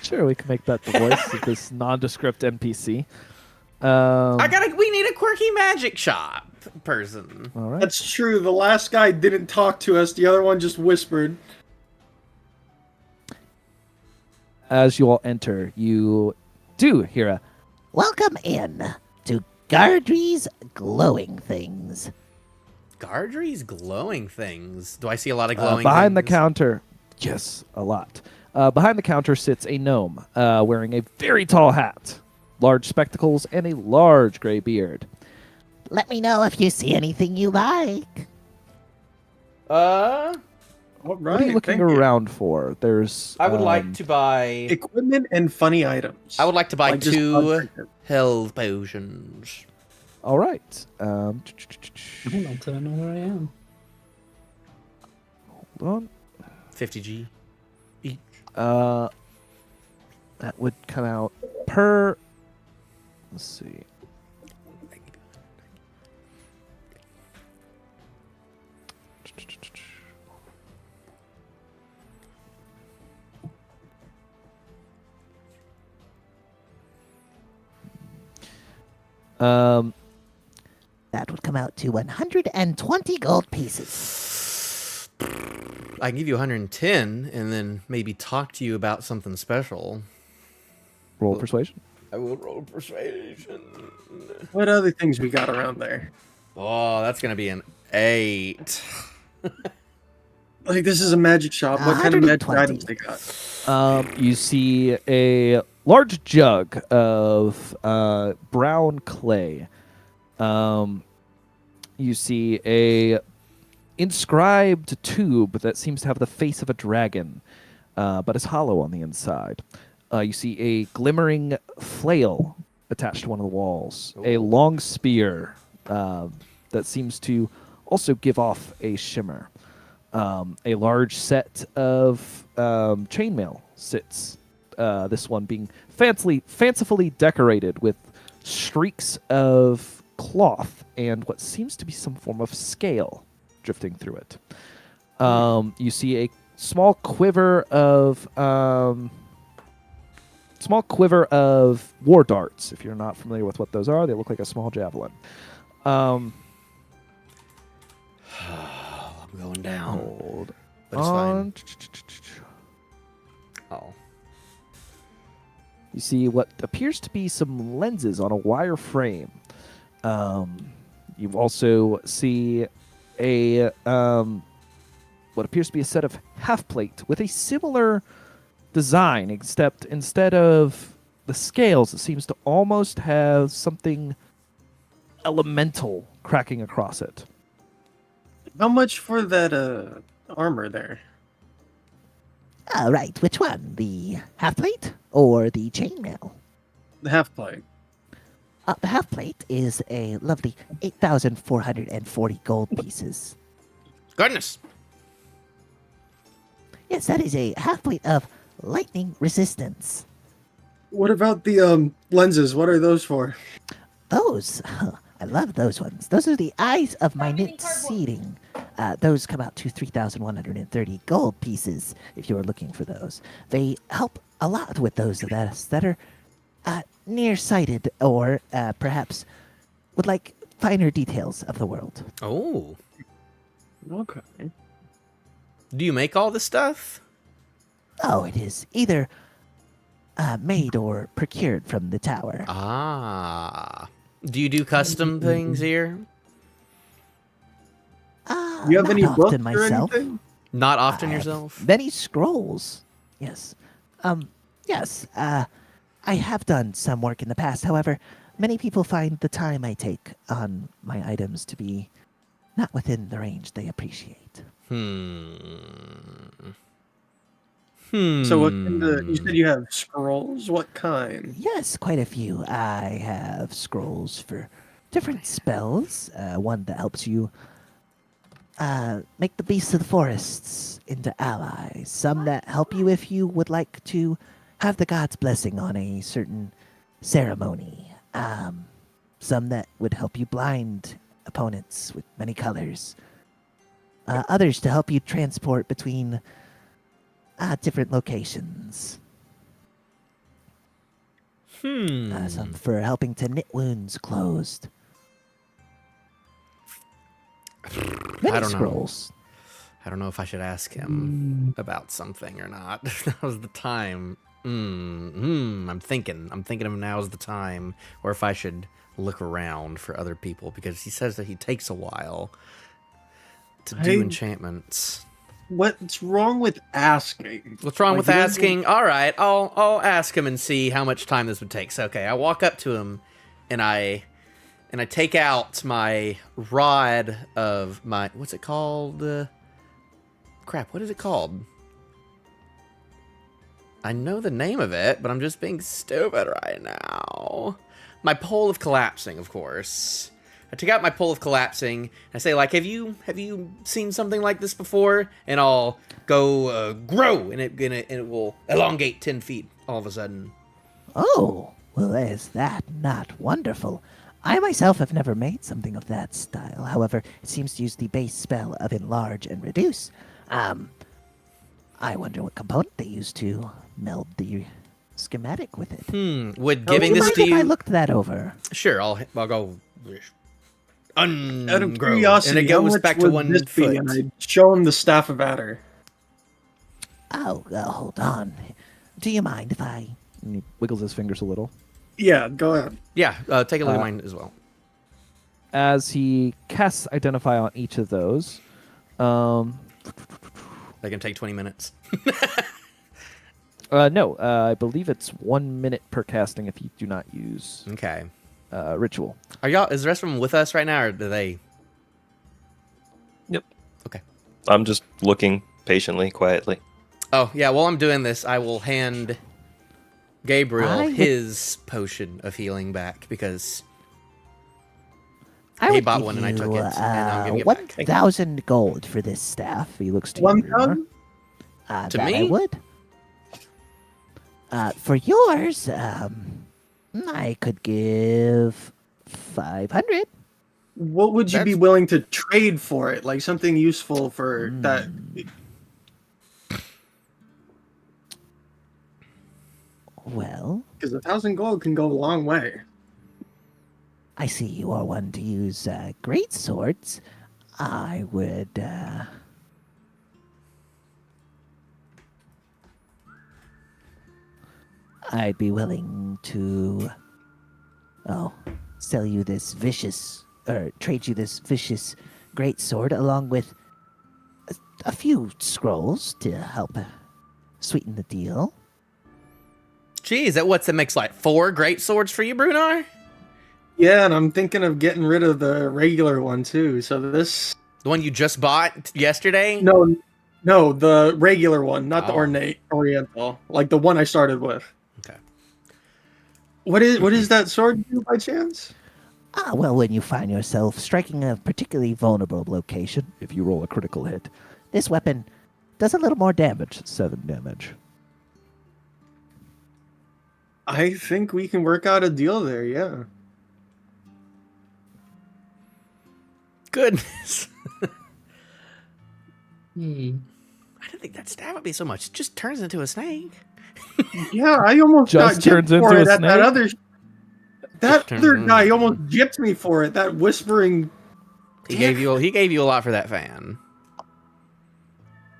Sure, we can make that the voice of this nondescript NPC. We need a quirky magic shop person. All right. That's true. The last guy didn't talk to us. The other one just whispered. As you all enter, you do hear a Welcome in to Gardry's Glowing Things. Gardry's glowing things. Do I see a lot of Uh, glowing behind the things? counter. Yes, a lot. Behind the counter sits a gnome wearing a very tall hat, large spectacles, and a large gray beard. Let me know if you see anything you like. All right. What are you looking thank you. around for? There's. I would like to buy. Equipment and funny items. I would like to buy Like just 2 blood pressure. health potions. All right. Hold on till I know where I am. Hold on. 50G each. That would come out per. Let's see. Um, That would come out to 120 gold pieces. I can give you 110 and then maybe talk to you about something special. roll persuasion. I will roll persuasion. What other things we got around there? Oh, that's gonna be an 8. Like, this is a magic shop. What kind of magic 120. items they got? You see a large jug of brown clay. You see a inscribed tube that seems to have the face of a dragon, but is hollow on the inside. You see a glimmering flail attached to one of the walls. A long spear that seems to also give off a shimmer. A large set of chainmail sits. This one being fancifully decorated with streaks of cloth and what seems to be some form of scale drifting through it. You see a small quiver of war darts. If you're not familiar with what those are, they look like a small javelin. I'm going down, Hold but it's on. fine. Oh. You see what appears to be some lenses on a wire frame. You also see a what appears to be a set of half plate with a similar design, except instead of the scales, it seems to almost have something elemental cracking across it. How much for that armor there? All right, which one? The half plate or the chainmail? The half plate. The half plate is a lovely 8,440 gold pieces. Goodness. Yes, that is a half plate of lightning resistance. What about the lenses? What are those for? Those, I love those ones. Those are the eyes of Stop eating minute cardboard. seeding. Those come out to 3,130 gold pieces if you are looking for those. They help a lot with those of us that are nearsighted or perhaps would like finer details of the world. Oh. Okay. Do you make all this stuff? Oh, it is either made or procured from the tower. Ah. Do you do custom things here? Do you have Not any books often or myself. anything? Not often I have yourself? Many scrolls. Yes. Yes. I have done some work in the past. However, many people find the time I take on my items to be not within the range they appreciate. So what kind of, you said you have scrolls? What kind? Yes, quite a few. I have scrolls for different spells. One that helps you make the beasts of the forests into allies. Some that help you if you would like to have the god's blessing on a certain ceremony. Some that would help you blind opponents with many colors. Others to help you transport between different locations. Some for helping to knit wounds closed. Many I don't know. scrolls. I don't know if I should ask him about something or not. Now's the time. I'm thinking of now's the time, or if I should look around for other people, because he says that he takes a while to do enchantments. What's wrong with asking? What's wrong Like, with he doesn't- asking? All right, I'll ask him and see how much time this would take. So, okay, I walk up to him and I take out my rod of my, what's it called? Crap, what is it called? I know the name of it, but I'm just being stupid right now. My pole of collapsing, of course. I take out my pole of collapsing. I say, like, have you seen something like this before? And I'll go grow, and it will elongate 10 feet all of a sudden. Oh, well, is that not wonderful? I myself have never made something of that style. However, it seems to use the base spell of enlarge and reduce. I wonder what component they use to meld the schematic with it. Would Do giving you this mind to if I you? looked that over? Sure, I'll go ungrow, Out of curiosity, and it how goes much back to would 1 this be? foot. And I show him the staff of Adder. Oh, hold on. Do you mind if I... And he wiggles his fingers a little. Yeah, go ahead. Yeah, take a look at mine as well. As he casts Identify on each of those, They can take 20 minutes. no, I believe it's 1 minute per casting if you do not use Okay. Ritual. Are y'all? Is the rest of them with us right now, or do they? Yep. Okay. I'm just looking patiently, quietly. Oh yeah. While I'm doing this, I will hand Gabriel I would- his potion of healing back because I he would bought give one and I took you, it, and I'm giving it back. 1,000 gold for this staff. He looks to you, 1,000? Bruno. To that I me? would. For yours, I could give 500. What would you be That's- willing to trade for it? Like something useful for that? Well, Because 1,000 gold can go a long way. I see you are one to use great swords. I would. I'd be willing to. Sell you this vicious, or trade you this vicious great sword along with a few scrolls to help sweeten the deal. Geez, that makes like 4 great swords for you, Brunar? Yeah, and I'm thinking of getting rid of the regular one too. So this, The one you just bought yesterday? no, the regular one, not the Oh. ornate oriental, like the one I started with. Okay. What is that sword do by chance? Well, when you find yourself striking a particularly vulnerable location, If you roll a critical hit, this weapon does a little more damage. 7 damage. I think we can work out a deal there. Yeah. Goodness. Hmm. I didn't think that staff would be so much. It just turns into a snake. Yeah, I almost Just got turns gypped for into it a at that snake? other. That turns other into- guy almost gypped me for it. That whispering. He gave you a lot for that fan.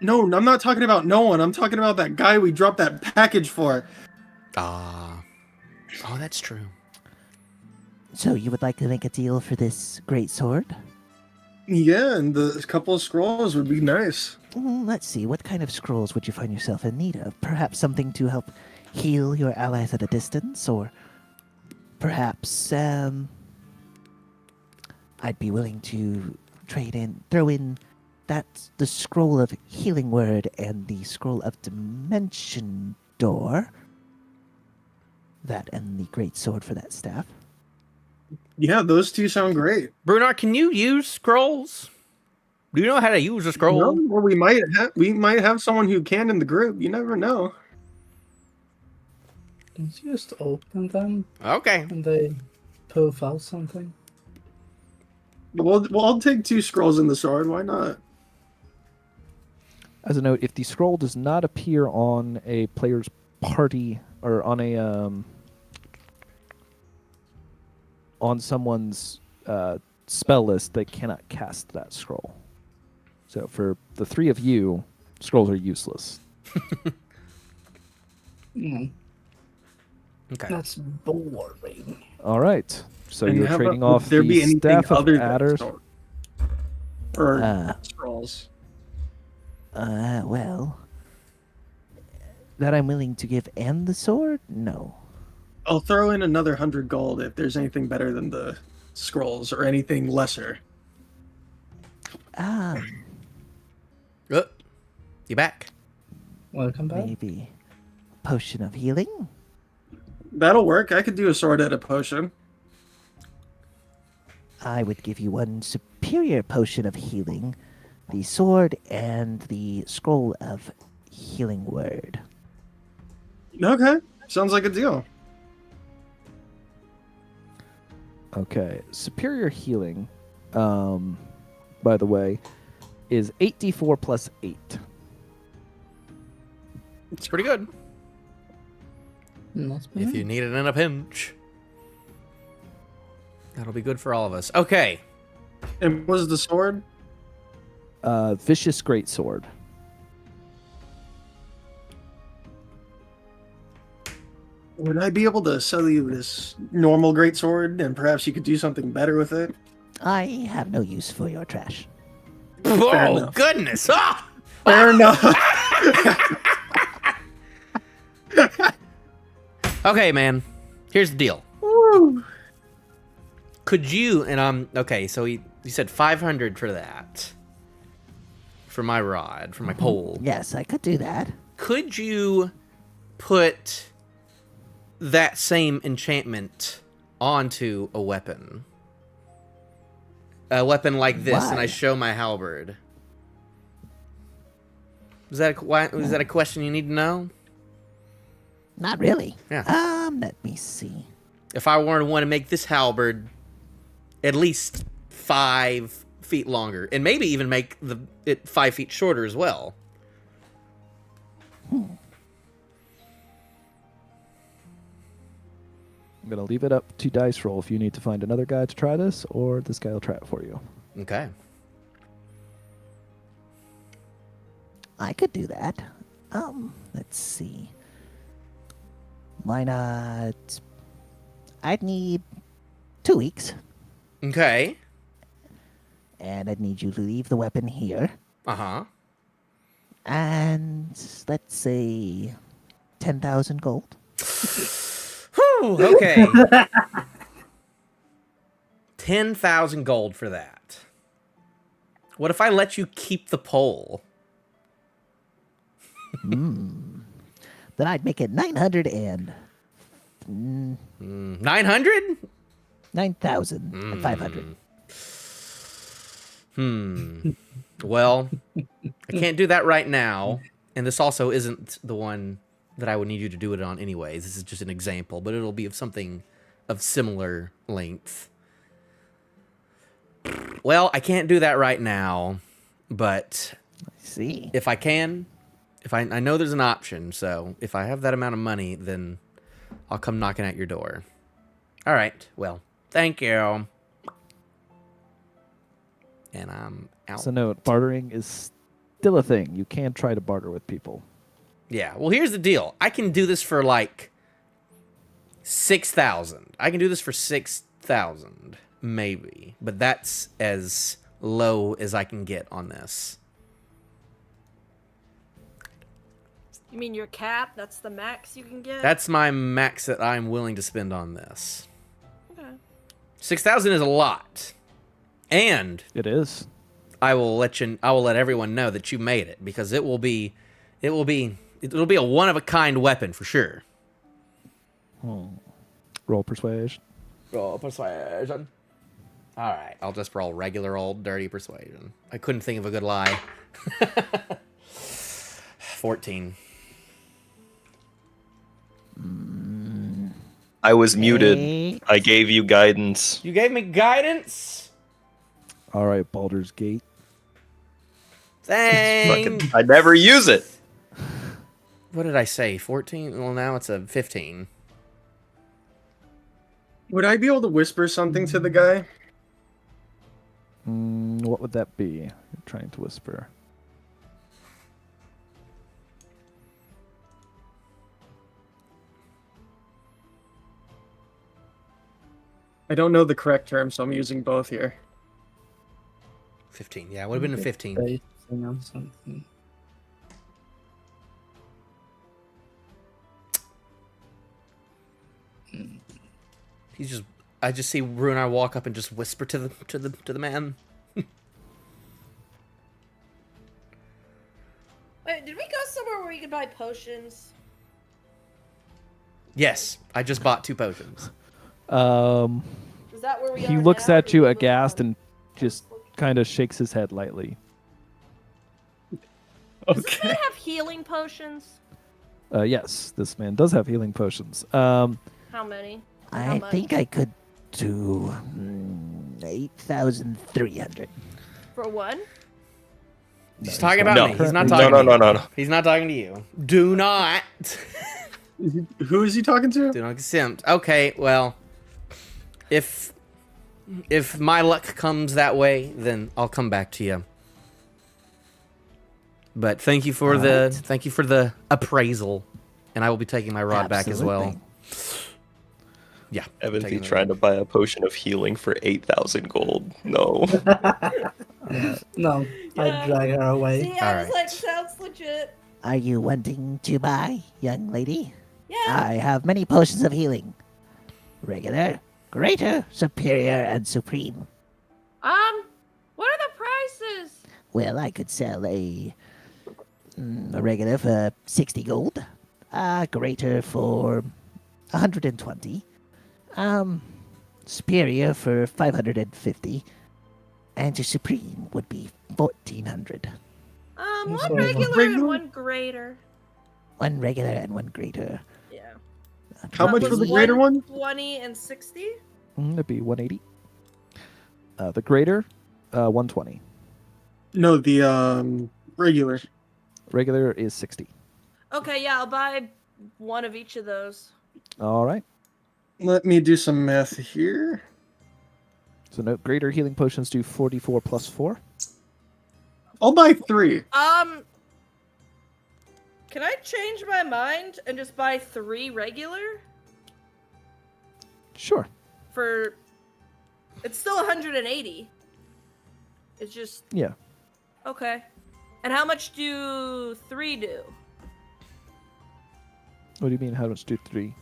No, I'm not talking about no one. I'm talking about that guy we dropped that package for. Ah. Oh, that's true. So you would like to make a deal for this great sword? Yeah, and the couple of scrolls would be nice. Let's see, what kind of scrolls would you find yourself in need of? Perhaps something to help heal your allies at a distance, or perhaps I'd be willing to throw in the scroll of healing word and the scroll of dimension door. That and the great sword for that staff. Yeah, those two sound great. Brunar, can you use scrolls? Do you know how to use a scroll? No, well, we might have someone who can in the group. You never know. Let's just open them Okay. and they poof out something. Well, I'll take 2 scrolls in the sword. Why not? As a note, if the scroll does not appear on a player's party or on a on someone's spell list, they cannot cast that scroll. So for the 3 of you, scrolls are useless. Mm, Okay. that's boring. All right. So And you're how trading about- would off there the be anything staff of other than adders. sword? Or Uh, scrolls? Well, that I'm willing to give and the sword? No. I'll throw in another 100 gold if there's anything better than the scrolls or anything lesser. You back? Welcome back. Maybe potion of healing? That'll work. I could do a sword at a potion. I would give you one superior potion of healing, the sword and the scroll of healing word. Okay. Sounds like a deal. Okay. Superior healing, by the way, is 8d4 plus 8. It's pretty good. Not If bad. you need it in a pinch. That'll be good for all of us. Okay. And what was the sword? Vicious Greatsword. Would I be able to sell you this normal greatsword and perhaps you could do something better with it? I have no use for your trash. Oh, enough. goodness. Ah! Fair enough. Okay, man. Here's the deal. Woo. Could you, and okay, so you said 500 for that. For my rod, for my pole. Yes, I could do that. Could you put that same enchantment onto a weapon? A weapon like this, and I Why? show my halberd. Is that a question you need to know? Not really. Yeah. Let me see. If I were to want to make this halberd at least 5 feet longer, and maybe even make it 5 feet shorter as well. I'm going to leave it up to dice roll if you need to find another guy to try this, or this guy will try it for you. Okay. I could do that. Let's see. Why not? I'd need 2 weeks, Okay. and I'd need you to leave the weapon here. Uh-huh. And let's say 10,000 gold. Whew, okay. 10,000 gold for that. What if I let you keep the pole? Then I'd make it 900 and 900? 9,500. Well, I can't do that right now. And this also isn't the one that I would need you to do it on anyways. This is just an example, but it'll be of something of similar length. Well, I can't do that right now, but See? if I can, if I know there's an option, so if I have that amount of money, then I'll come knocking at your door. All right, well, thank you. And I'm out. So note, bartering is still a thing. You can try to barter with people. Yeah, well, here's the deal. I can do this for like 6,000. I can do this for 6,000, maybe. But that's as low as I can get on this. You mean your cap? That's the max you can get? That's my max that I'm willing to spend on this. Okay. 6,000 is a lot. And It is. I will let everyone know that you made it, because it'll be a one of a kind weapon for sure. Roll persuasion. Roll persuasion. All right, I'll just roll regular old dirty persuasion. I couldn't think of a good lie. 14. I was muted. Eight. I gave you guidance. You gave me guidance. All right, Baldur's Gate. Thanks. I never use it. What did I say? 14? Well, now it's a 15. Would I be able to whisper something to the guy? What would that be? You're trying to whisper. I don't know the correct term, so I'm using both here. 15. Yeah, it would have been a 15. Basing on something. He's just. I just see Runar walk up and just whisper to the man. Wait, did we go somewhere where we could buy potions? Yes, I just bought 2 potions. Is that where we He are looks now, or at did you we move aghast on? and just kind of shakes his head lightly. Does this man have healing potions? Yes, this man does have healing potions. How many? How I much? think I could do 8,300. For one? He's talking about No. me. He's not No, talking no, to no, you. no, no. He's not talking to you. Do not. Who is he talking to? Do not exempt. Okay, well, if my luck comes that way, then I'll come back to you. But thank you for the appraisal, and I will be taking my rod back as well. Absolutely. Yeah. Evan taking be the trying rod. to buy a potion of healing for 8,000 gold. No. No, I Yeah. drag her away. See, I was Alright. like, sounds legit. Are you wanting to buy, young lady? Yeah. I have many potions of healing. Regular, greater, superior, and supreme. What are the prices? Well, I could sell a regular for 60 gold, a greater for 120, superior for 550, and a supreme would be 1,400. One sorry, regular and one greater. One regular and one greater. Yeah. How much Was for the greater one? 20 and 60? That'd be 180. The greater, 120. No, the regular. Regular is 60. Okay, yeah, I'll buy one of each of those. All right. Let me do some math here. So no greater healing potions do 44 plus 4. I'll buy 3. Can I change my mind and just buy 3 regular? Sure. For it's still 180. It's just Yeah. okay. And how much do 3 do? What do you mean? How much do 3?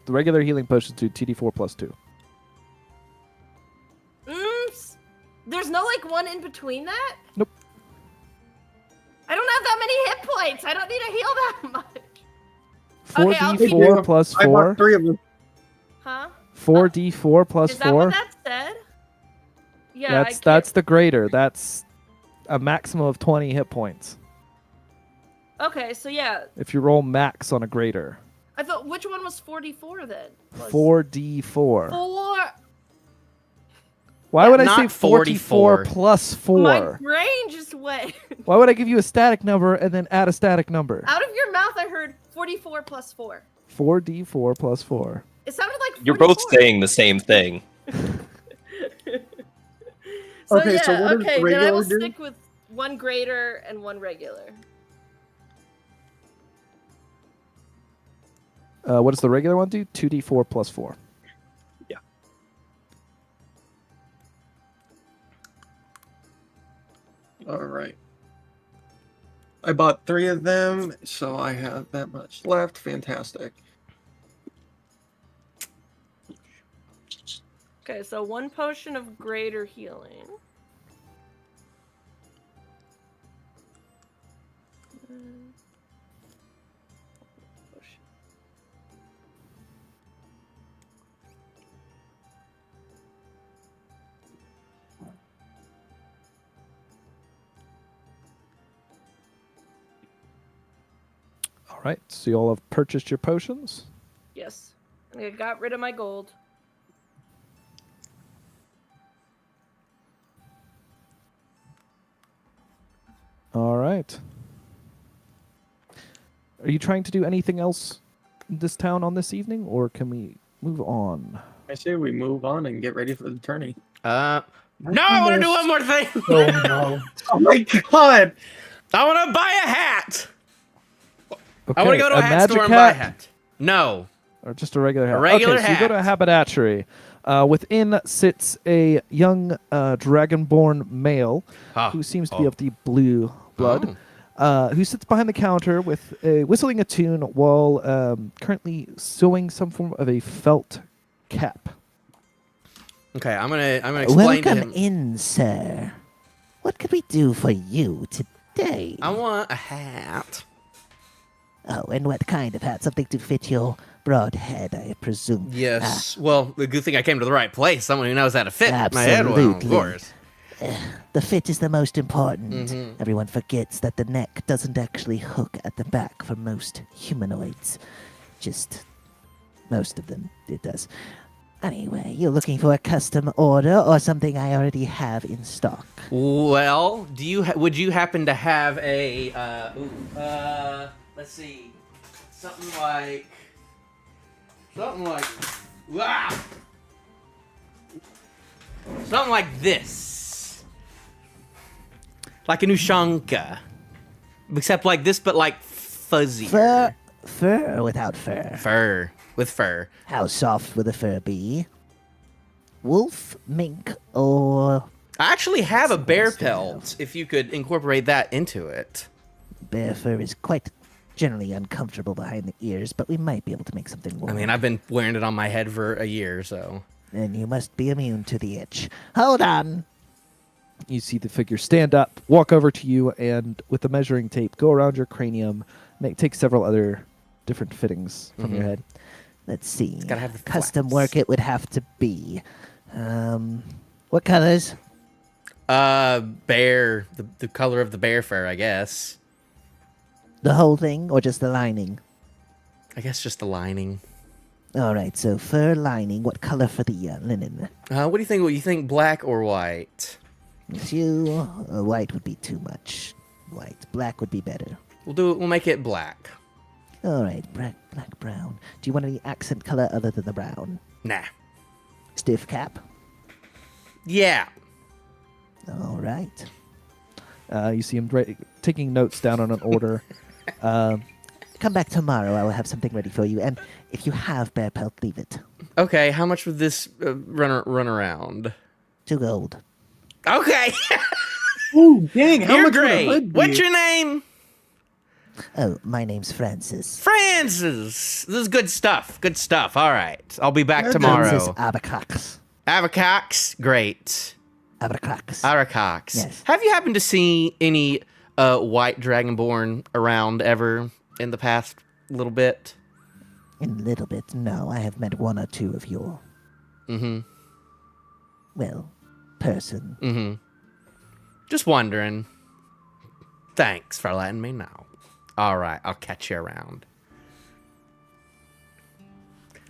The regular healing potions do TD4 plus 2. There's no like one in between that? Nope. I don't have that many hit points. I don't need to heal that much. Okay, I'll keep 4d4 it. plus I 4. bought 3 of them. Huh? 4d4 plus Is that 4. what that said? Yeah, That's the greater. That's a maximum of 20 hit points. Okay, so yeah. If you roll max on a greater. I thought which one was 44 then? 4d4. 4. Why Yeah, would I not say 44 44. plus 4? My brain just went. Why would I give you a static number and then add a static number? Out of your mouth, I heard 44 plus 4. 4d4 plus 4. It sounded like 44. You're both saying the same thing. So Okay, yeah, so what does okay, then I will regular do? stick with one greater and one regular. What does the regular one do? 2d4 plus 4. All right. I bought 3 of them, so I have that much left. Fantastic. Okay, so one potion of greater healing. All right. So you all have purchased your potions. Yes. I got rid of my gold. All right. Are you trying to do anything else in this town on this evening, or can we move on? I say we move on and get ready for the tourney. No, I want to do one more thing. Oh no. Oh my god! I want to buy a hat. Okay, I want to go to a hat magic store and buy a hat. No. Or just a regular hat? A regular okay, so you go to a hat. haberdashery. Within sits a young dragonborn male Ah, who seems to oh. be of the blue blood, who sits behind the counter with whistling a tune while currently sewing some form of a felt cap. Okay, I'm gonna explain to Welcome him. in, sir. What could we do for you today? I want a hat. Oh, and what kind of hat? Something to fit your broad head, I presume. Yes. Well, the good thing I came to the right place. Someone who knows how to fit my head well, of Absolutely. course. The fit is the most important. Mhm. Everyone forgets that the neck doesn't actually hook at the back for most humanoids. Just most of them, it does. Anyway, you're looking for a custom order or something I already have in stock? Well, do you would you happen to have a let's see, something like wow, something like this, like an Ushanka, except like this, but like fuzzier. Fur or without fur? Fur with fur. How soft would the fur be? Wolf, mink, or I actually have a bear Supposed to have. pelt. If you could incorporate that into it. bear fur is quite generally uncomfortable behind the ears, but we might be able to make something work. I mean, I've been wearing it on my head for a year, so. Then you must be immune to the itch. Hold on. You see the figure stand up, walk over to you, and with the measuring tape, go around your cranium, take several other different fittings from your Mhm. head. Let's see. gotta have the Custom flaps. work it would have to be. What colors? Bear, the color of the bear fur, I guess. The whole thing or just the lining? I guess just the lining. All right, so fur lining. What color for the linen? What do you think? What you think, black or white? It's you. White would be too much. White. Black would be better. We'll make it black. All right, black, brown. Do you want any accent color other than the brown? Nah. Stiff cap. Yeah. All right. You see him taking notes down on an order. Come back tomorrow. I will have something ready for you. And if you have bear pelt, leave it. Okay. How much would this run around? 2 gold. Okay. Ooh, dang! How You're much would a great. hood be? What's your name? Oh, my name's Francis. Francis. This is good stuff. Good stuff. All right. I'll be back Francis Francis tomorrow. Abercrox. Avacox. Great. Abercrox. Aracox. Yes. Have you happened to see any white dragonborn around ever in the past little bit? In a little bit, no. I have met 1 or 2 of your, Mm-hmm. well, person. Mm-hmm. Just wondering. Thanks for letting me know. All right, I'll catch you around.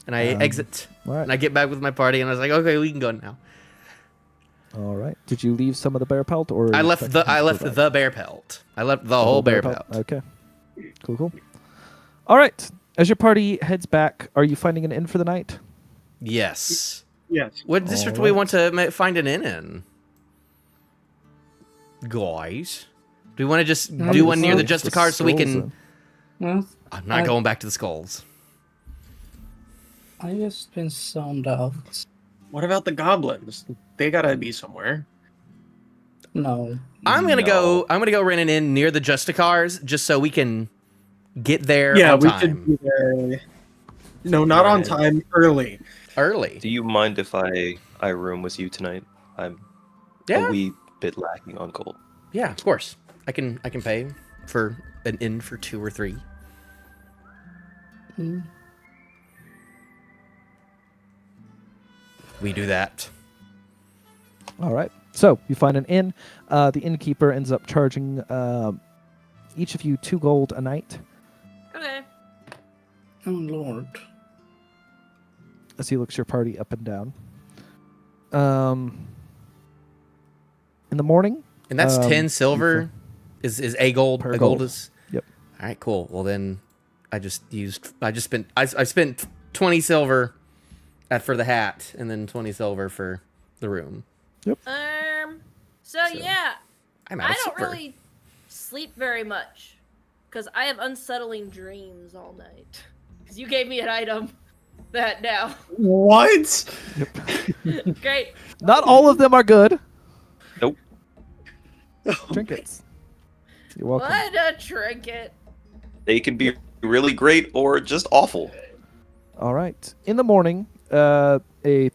And I exit. all right. And I get back with my party, and I was like, okay, we can go now. All right. Did you leave some of the bear pelt, or I you left expect the him to go back? the bear pelt. I left the whole bear pelt. Okay. Cool. All right. As your party heads back, are you finding an inn for the night? Yes. Yes. What district do we want to find an inn in? Guys? Do we want to just do one near the Justicar so we can... Well, I'm not going back to the skulls. I just been zoned out. What about the goblins? They gotta be somewhere. No. I'm gonna go rent an inn near the Justicars just so we can get there Yeah, on we time. should be there. No, not on time. Early. Early. Do you mind if I room with you tonight? I'm Yeah. a wee bit lacking on gold. Yeah, of course. I can pay for an inn for 2 or 3. Mm. We do that. All right. So you find an inn. The innkeeper ends up charging each of you 2 gold a night. Okay. Oh lord. as he looks your party up and down. In the morning, And that's 10 you silver. Is a gold? Per A gold gold. is. Yep. All right, cool. Well then, I spent 20 silver for the hat, and then 20 silver for the room. So yeah, I'm out I of don't silver. really sleep very much because I have unsettling dreams all night. Because you gave me an item that now. What? Great. Not all of them are good. Nope. Trinkets. You're welcome. What a trinket. They can be really great or just awful. All right. In the morning, a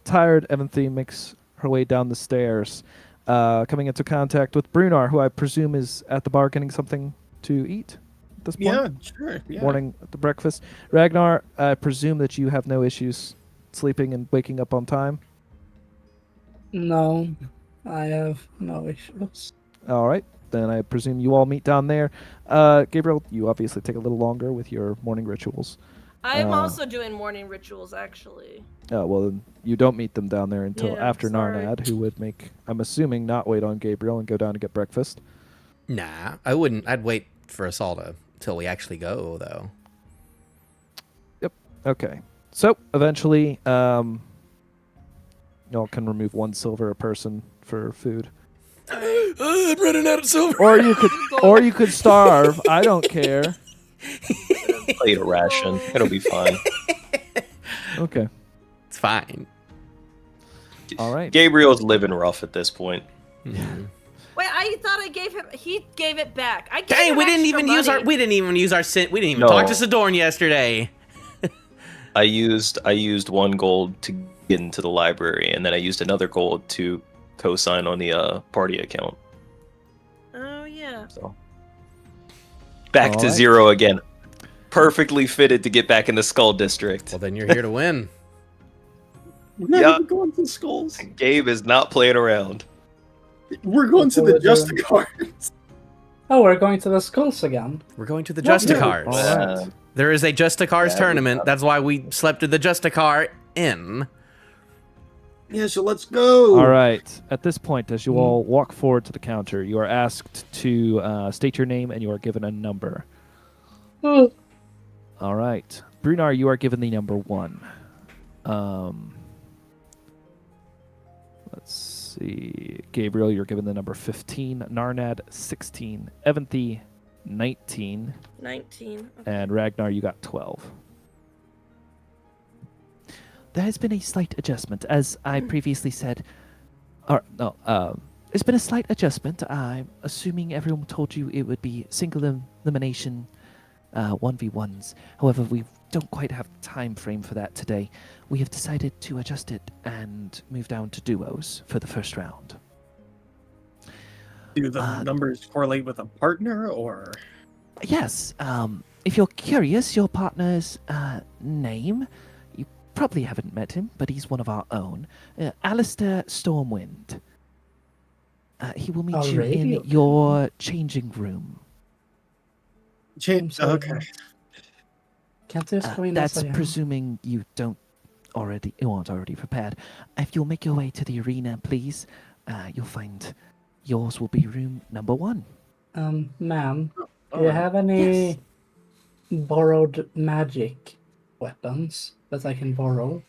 tired Evanthe makes her way down the stairs, coming into contact with Brunar, who I presume is at the bar getting something to eat at this point. Yeah, sure. Yeah. Morning at the breakfast. Ragnar, I presume that you have no issues sleeping and waking up on time. No, I have no issues. All right. Then I presume you all meet down there. Gabriel, you obviously take a little longer with your morning rituals. I'm Uh, also doing morning rituals, actually. Well, then you don't meet them down there until Yeah, after sorry. Narnad, who would make, I'm assuming, not wait on Gabriel and go down to get breakfast. Nah, I wouldn't. I'd wait for us all till we actually go, though. Okay. So eventually, y'all can remove 1 silver a person for food, I'm running out of silver. or you could starve. I don't care. Play a ration. It'll be fine. Okay. It's fine. All right. Gabriel's living rough at this point. Mhm. Wait, I thought I gave him. He gave it back. I gave Dang, him we didn't extra even use our. money. We didn't even use our. We didn't even No. talk to Sidorn yesterday. I used 1 gold to get into the library, and then I used another gold to co-sign on the party account. Oh yeah. So back to Alright. 0 again. Perfectly fitted to get back in the Skull District. Well, then you're here to win. We're not Yeah. even going to skulls. Gabe is not playing around. We're going to the Justicards. Oh, we're going to the skulls again. We're going to the What? Justicars. All right. There is a Justicars Yeah, tournament. That's why we slept at the Justicar Inn. Yeah, so let's go. All right. At this point, as you all walk forward to the counter, you are asked to state your name and you are given a number. Oh, All right. Brunar, you are given the number 1. Let's see. Gabriel, you're given the number 15. Narnad, 16. Evanthe, 19. 19. And Ragnar, you got 12. There has been a slight adjustment, as I previously said. Or no, there's been a slight adjustment. I'm assuming everyone told you it would be single elimination, 1v1s. However, we don't quite have time frame for that today. We have decided to adjust it and move down to duos for the first round. Do the numbers correlate with a partner, or? Yes. If you're curious, your partner's name. You probably haven't met him, but he's one of our own. Alistair Stormwind. He will meet you Already? in your changing room. James. sorry. Okay. can't you just go in That's as I am? presuming you aren't already prepared. If you'll make your way to the arena, please, you'll find yours will be room number 1. Ma'am, do you Alright. have any Yes. borrowed magic weapons that I can borrow?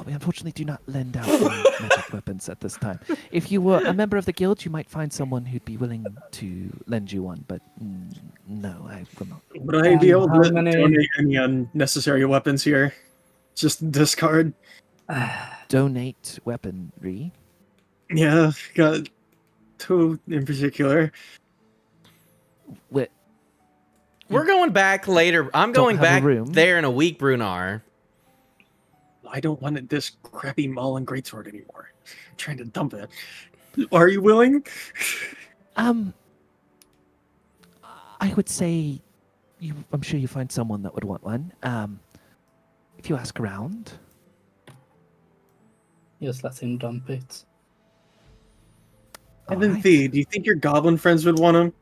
We unfortunately do not lend out any magic weapons at this time. If you were a member of the guild, you might find someone who'd be willing to lend you one, but no, I will not. Would I be able How to many- donate any unnecessary weapons here? Just discard. Donate weaponry. Yeah, got 2 in particular. Wh- We're going back later. I'm Don't going have a back room. there in a week, Brunar. I don't want this crappy Maul and Greatsword anymore. I'm trying to dump it. Are you willing? I would say I'm sure you find someone that would want one. If you ask around. Just let him dump it. all Evan right. Thee, do you think your goblin friends would want them?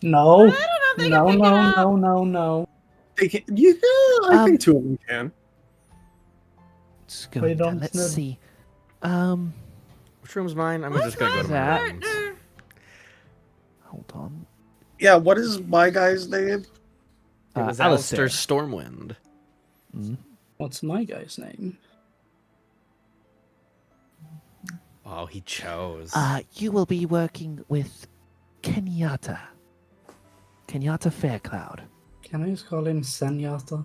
No, I don't know if they no, can pick it no, up. no, no, no. They can. Yeah, I Um, think 2 of them can. notes going don't down. Let's know. see. Which room's mine? I'm What's just gonna go my to my that? rooms. partner? Hold on. Yeah, what is my guy's name? It was Alistair. Alistair Stormwind. Mhm. What's my guy's name? Oh, he chose. You will be working with Kenyatta. Kenyatta Faircloud. Can I just call him Senyata?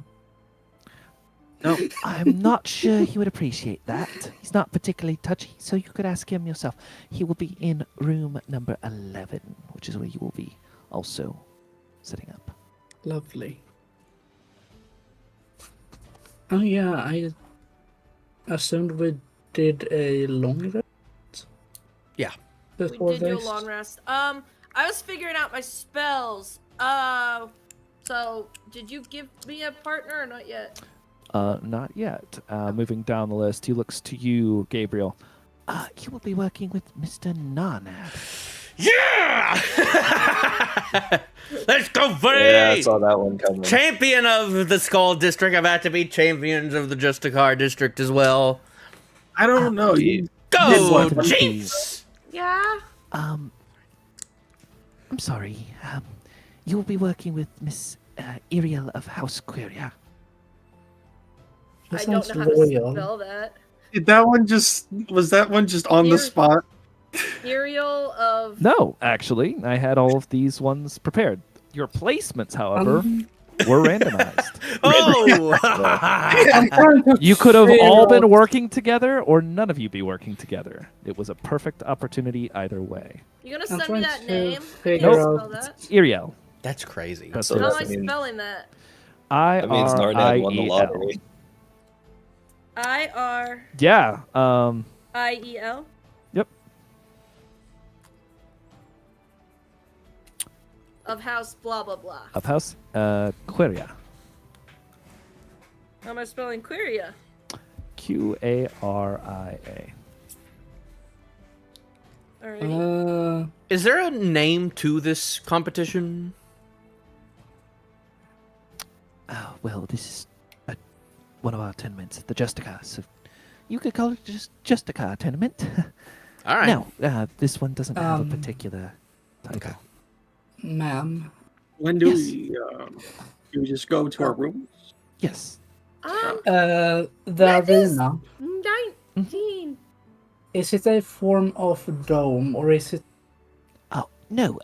No. I'm not sure he would appreciate that. He's not particularly touchy, so you could ask him yourself. He will be in room number 11, which is where you will be also setting up. Lovely. Oh yeah, I assumed we did a long rest. Yeah. We Before did do a this. long rest. I was figuring out my spells. So did you give me a partner or not yet? Not yet. Moving down the list, he looks to you, Gabriel. You will be working with Mr. Narnad. Yeah! Let's go, buddy! Yeah, I saw that one coming. Champion of the Skull District. I've had to be champions of the Justicar District as well. I don't know. You Go, did what? Chiefs! Yeah. I'm sorry. You will be working with Miss Iriel of House Quiria. That I don't sounds know how to royal. spell that. Did that one just was that one just on the Here. spot? Imperial of. No, actually, I had all of these ones prepared. Your placements, however, Um, were randomized. Oh! I'm trying to You could have figure all been out- working together, or none of you be working together. It was a perfect opportunity either way. You gonna I'm send me trying that to name? I figure can't out- spell that. Iriel. That's crazy. That's So How am that I means- spelling that? That means Narnad won the IRIEL. lottery. Yeah. IRIEL. Yep. Of house blah blah blah. Of House Quiria. How am I spelling Quiria? Qaria. Alrighty. Is there a name to this competition? Oh, well, this is one of our tournaments, the Justicar. So you could call it just Justicar tournament. All right. No, this one doesn't have a Um, particular title. Okay. Ma'am. When do Yes. we just go to our rooms? Yes. The That is- arena. 19. Is it a form of dome or is it? Oh no.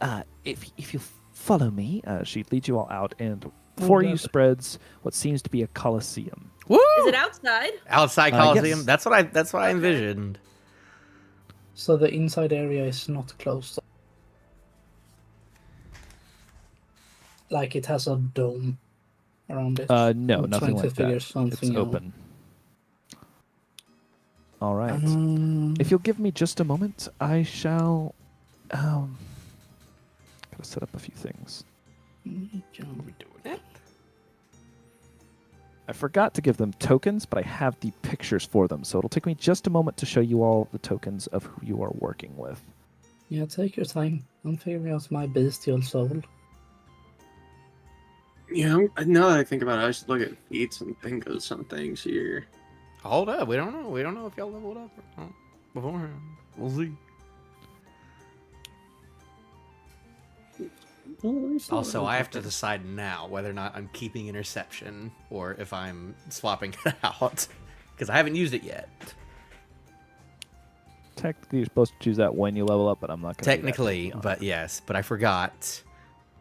If you follow me, She'd lead you all out, and before you lovely. spreads what seems to be a coliseum. Woo! Is it outside? Outside Yes. Coliseum? That's what I envisioned. So the inside area is not closed. Like it has a dome around it. No, I'm nothing trying to like figure that. It's something out. open. All right. Um, If you'll give me just a moment, I shall. Gotta set up a few things. I forgot to give them tokens, but I have the pictures for them, so it'll take me just a moment to show you all the tokens of who you are working with. Yeah, take your time. I'm figuring out my bestial soul. Yeah, now that I think about it, I should look at feats and think of some things here. Hold up. We don't know. We don't know if y'all leveled up or not beforehand. We'll see. Also, I have to decide now whether or not I'm keeping interception or if I'm swapping it out. Because I haven't used it yet. Technically, you're supposed to choose that when you level up, but I'm not going to. Technically, but yes. But I forgot.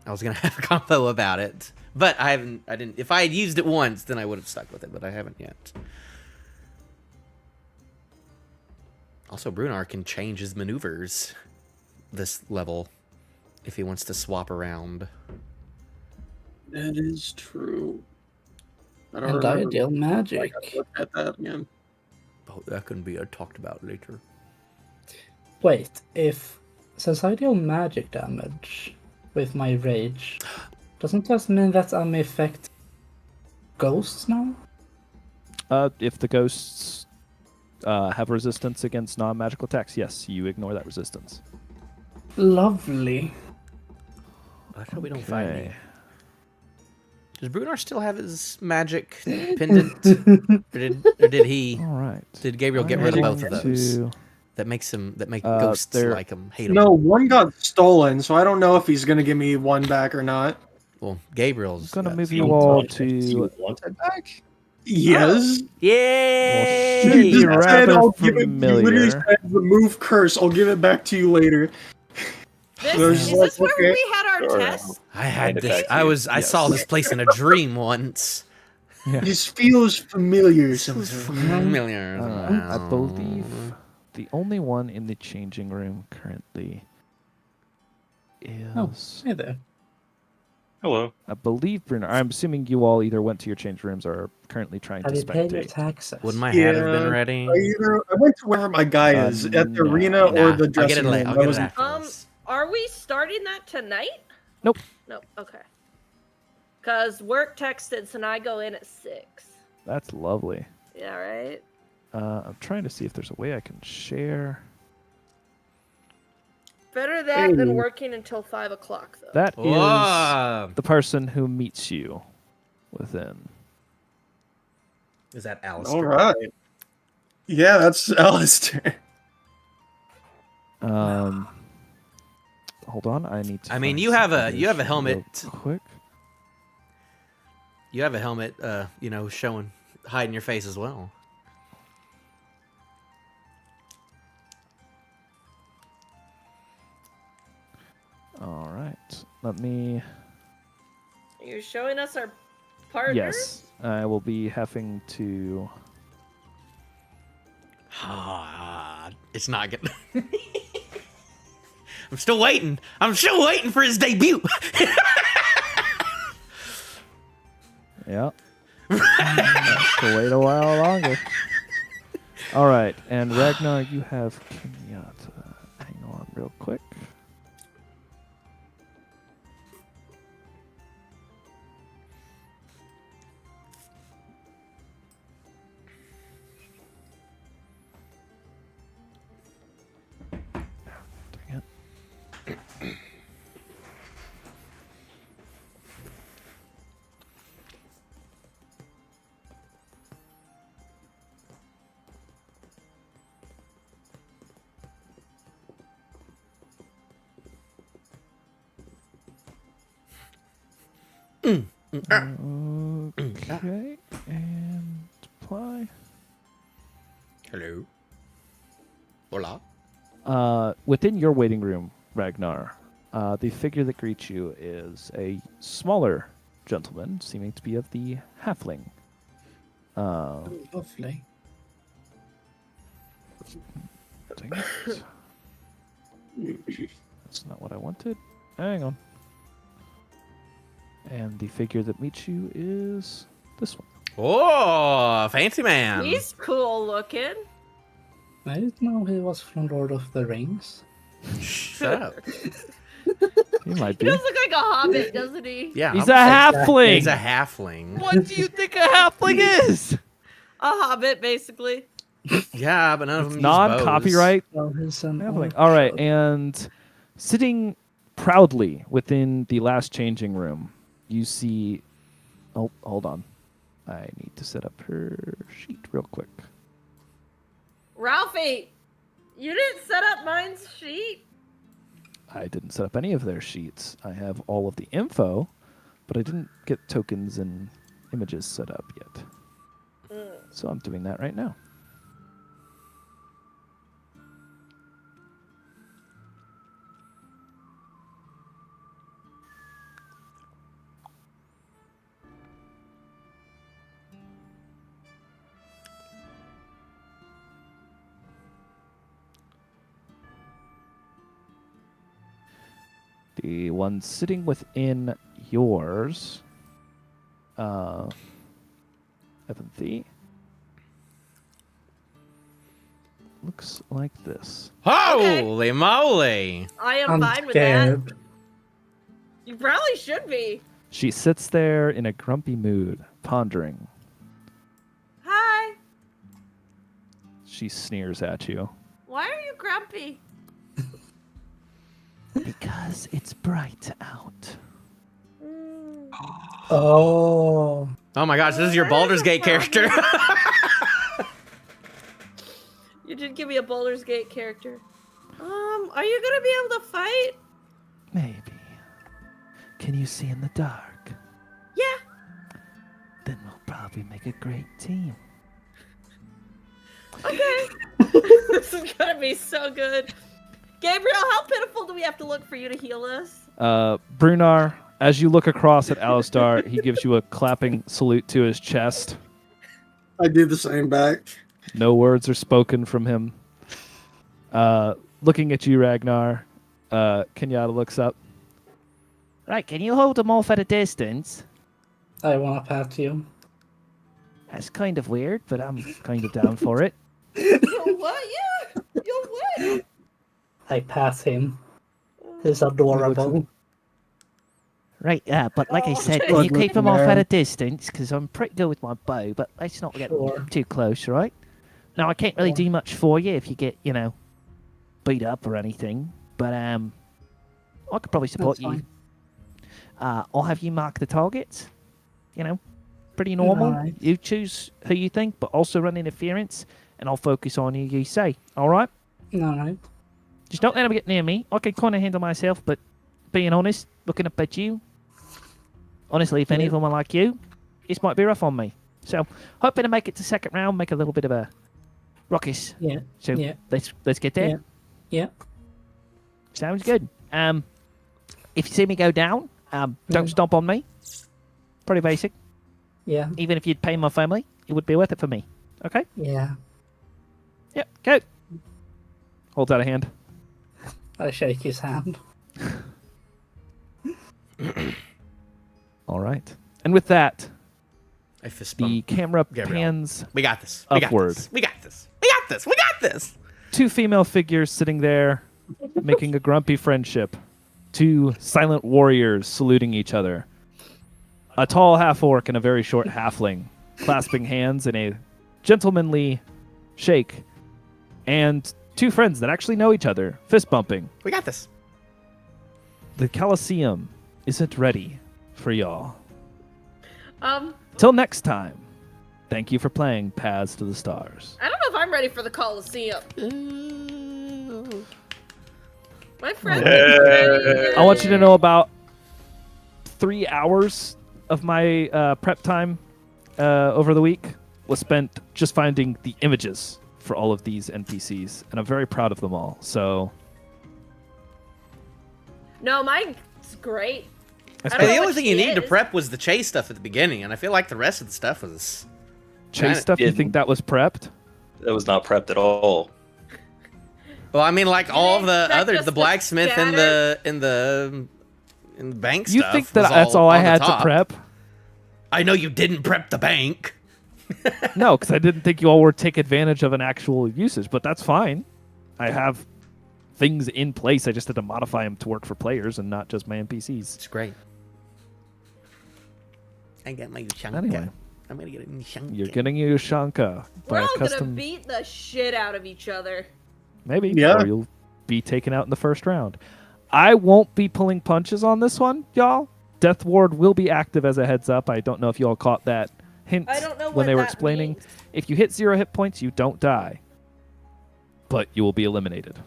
I was going to have a combo about it. But I didn't. If I had used it once, then I would have stuck with it. But I haven't yet. Also, Brunar can change his maneuvers this level if he wants to swap around. That is true. I don't And remember. ideal I magic. gotta look at that again. Oh, that can be talked about later. Wait, since I deal magic damage with my rage, doesn't that mean that I'm affect ghosts now? If the ghosts have resistance against non-magical attacks, yes, you ignore that resistance. Lovely. That's how we don't fight Okay. me. Does Brunar still have his magic pendant? or did he? All right. Did Gabriel get I'm rid of going both of those? to- That make Uh, ghosts they're- like him, hate him. No, one got stolen, so I don't know if he's gonna give me one back or not. Well, Gabriel's I'm gonna got move some. you all Do you to. want it back? Yes. Yay! Well, He shit, just said, rather I'll give it, he literally familiar. said, remove curse, I'll give it back to you later. This, There's is like, this where okay. we had our Sure. test? I had Hand it this. back to I you. was. I saw Yes. this place in a dream once. Yeah. This feels familiar somehow. Familiar. I believe the only one in the changing room currently is. Hey there. Hello. I believe Bruno. I'm assuming you all either went to your change rooms or are currently trying Have to you paid your spectate. taxes? Would my hat have been Yeah, ready? I went to wherever my guy is, at the no. arena or Nah, the I'll get dressing it later. room. I'll I get it wasn't- after this. Are we starting that tonight? Nope. Nope. Okay. Cause work texted, and I go in at 6. That's lovely. Yeah, right. I'm trying to see if there's a way I can share. Better that Hey. than working until 5 o'clock, though. That is Whoa. the person who meets you within. Is that Alistair? All right. Yeah, that's Alistair. Hold on, I need to. I mean, find you have some a others helmet. real quick. You have a helmet. Showing, hiding your face as well. All right, let me. You're showing us our partners? Yes, I will be having to. It's not good. I'm still waiting. I'm still waiting for his debut. Yeah. Have to wait a while longer. All right, and Ragnar, you have Kenyatta. Hang on, real quick. Dang it. Okay, and apply. Hello. Hola. Within your waiting room, Ragnar, the figure that greets you is a smaller gentleman, seeming to be of the halfling. Lovely. Dang it. That's not what I wanted. Hang on. And the figure that meets you is this one. Oh, fancy man. He's cool looking. I didn't know he was from Lord of the Rings. Shut up. He might He be. does look like a hobbit, doesn't he? Yeah. He's I'm a saying- halfling. He's a halfling. What do you think a halfling is? A hobbit, basically. Yeah, but none of them use Non-copyright Oh, he's an halfling. orc. All right, and sitting proudly within the last changing room, you see. Oh, hold on. I need to set up her sheet real quick. Ralphie, you didn't set up mine's sheet? I didn't set up any of their sheets. I have all of the info, but I didn't get tokens and images set up yet. So I'm doing that right now. The one sitting within yours, Evanthy, looks like this. Holy moly. I am I'm fine with scared. that. You probably should be. She sits there in a grumpy mood, pondering. Hi. She sneers at you. Why are you grumpy? Because it's bright out. Oh. Oh my gosh, this is your That Baldur's is a Gate character. You did give me a Baldur's Gate character. Are you gonna be able to fight? Maybe. Can you see in the dark? Yeah. Then we'll probably make a great team. Okay. This is gonna be so good. Gabriel, how pitiful do we have to look for you to heal us? Brunar, as you look across at Alistar, he gives you a clapping salute to his chest. I do the same back. No words are spoken from him. Looking at you, Ragnar, Kenyatta looks up. Right, can you hold them off at a distance? I wanna pat you. That's kind of weird, but I'm kind of down for it. You what? Yeah. You what? I pat him. He's adorable. Right, but like I Oh, said, Jake. can you Good keep them off man. at a distance? Because I'm pretty good with my bow, but let's not get Sure. too close, right? Now, I can't really Sure. do much for you if you get, beat up or anything, but I could probably support That's you. fine. I'll have you mark the targets. Pretty normal. Alright. You choose who you think, but also run interference, and I'll focus on who you say. All right? Alright. Just don't let them get near me. I can kind of handle myself, but being honest, looking up at you, honestly, if any of them are like you, this might be rough on me. So, hoping to make it to second round, make a little bit of a ruckus. Yeah. So Yeah. let's get there. Yeah. Sounds good. If you see me go down, don't stomp on me. Pretty basic. Yeah. Even if you'd pay my family, it would be worth it for me. Okay? Yeah. Yep, go. Holds out a hand. I shake his hand. All right. And with that, I fist the bump. camera Gabriel. pans We got this. We upward. got this. We got this. We got this. We got this. two female figures sitting there making a grumpy friendship. Two silent warriors saluting each other. A tall half-orc and a very short halfling clasping hands in a gentlemanly shake. And two friends that actually know each other, fist bumping. We got this. The Colosseum isn't ready for y'all. Um, Till next time, thank you for playing Paths to the Stars. I don't know if I'm ready for the Coliseum. My friend. I want you to know about 3 hours of my prep time over the week was spent just finding the images for all of these NPCs, and I'm very proud of them all. So, No, mine's great. I I Hey, don't the know only what thing she you need to is. prep was the chase stuff at the beginning, and I feel like the rest of the stuff was. chase stuff, you didn't. think that was prepped? That was not prepped at all. Well, I mean, like all of the expect other, us the to blacksmith and the bank You stuff. think that was that's all I on the had to top. prep? I know you didn't prep the bank. No, because I didn't think you all would take advantage of an actual usage, but that's fine. I have things in place. I just had to modify them to work for players and not just my NPCs. It's great. I got my Ushanka. Anyway. I'm gonna get a Ushanka. You're getting your Shanka We're by a all gonna custom. beat the shit out of each other. Maybe. Yeah. Or you'll be taken out in the first round. I won't be pulling punches on this one, y'all. Death Ward will be active as a heads up. I don't know if you all caught that hint I don't know when what they were that explaining. means. If you hit 0 hit points, you don't die. But you will be eliminated.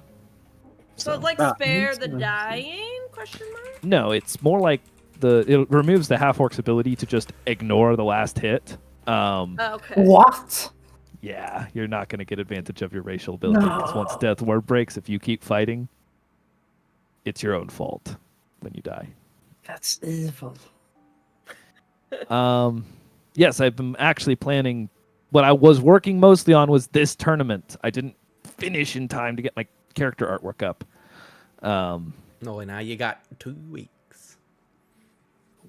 So like Ah, spare the interesting. dying? Question mark. No, it's more like it removes the half orc's ability to just ignore the last hit. Okay. What? Yeah, you're not going to get advantage of your racial ability because once Death Ward breaks, if you keep fighting, it's your own fault when you die. That's evil. Yes, I've been actually planning. What I was working mostly on was this tournament. I didn't finish in time to get my character artwork up. No, now you got 2 weeks.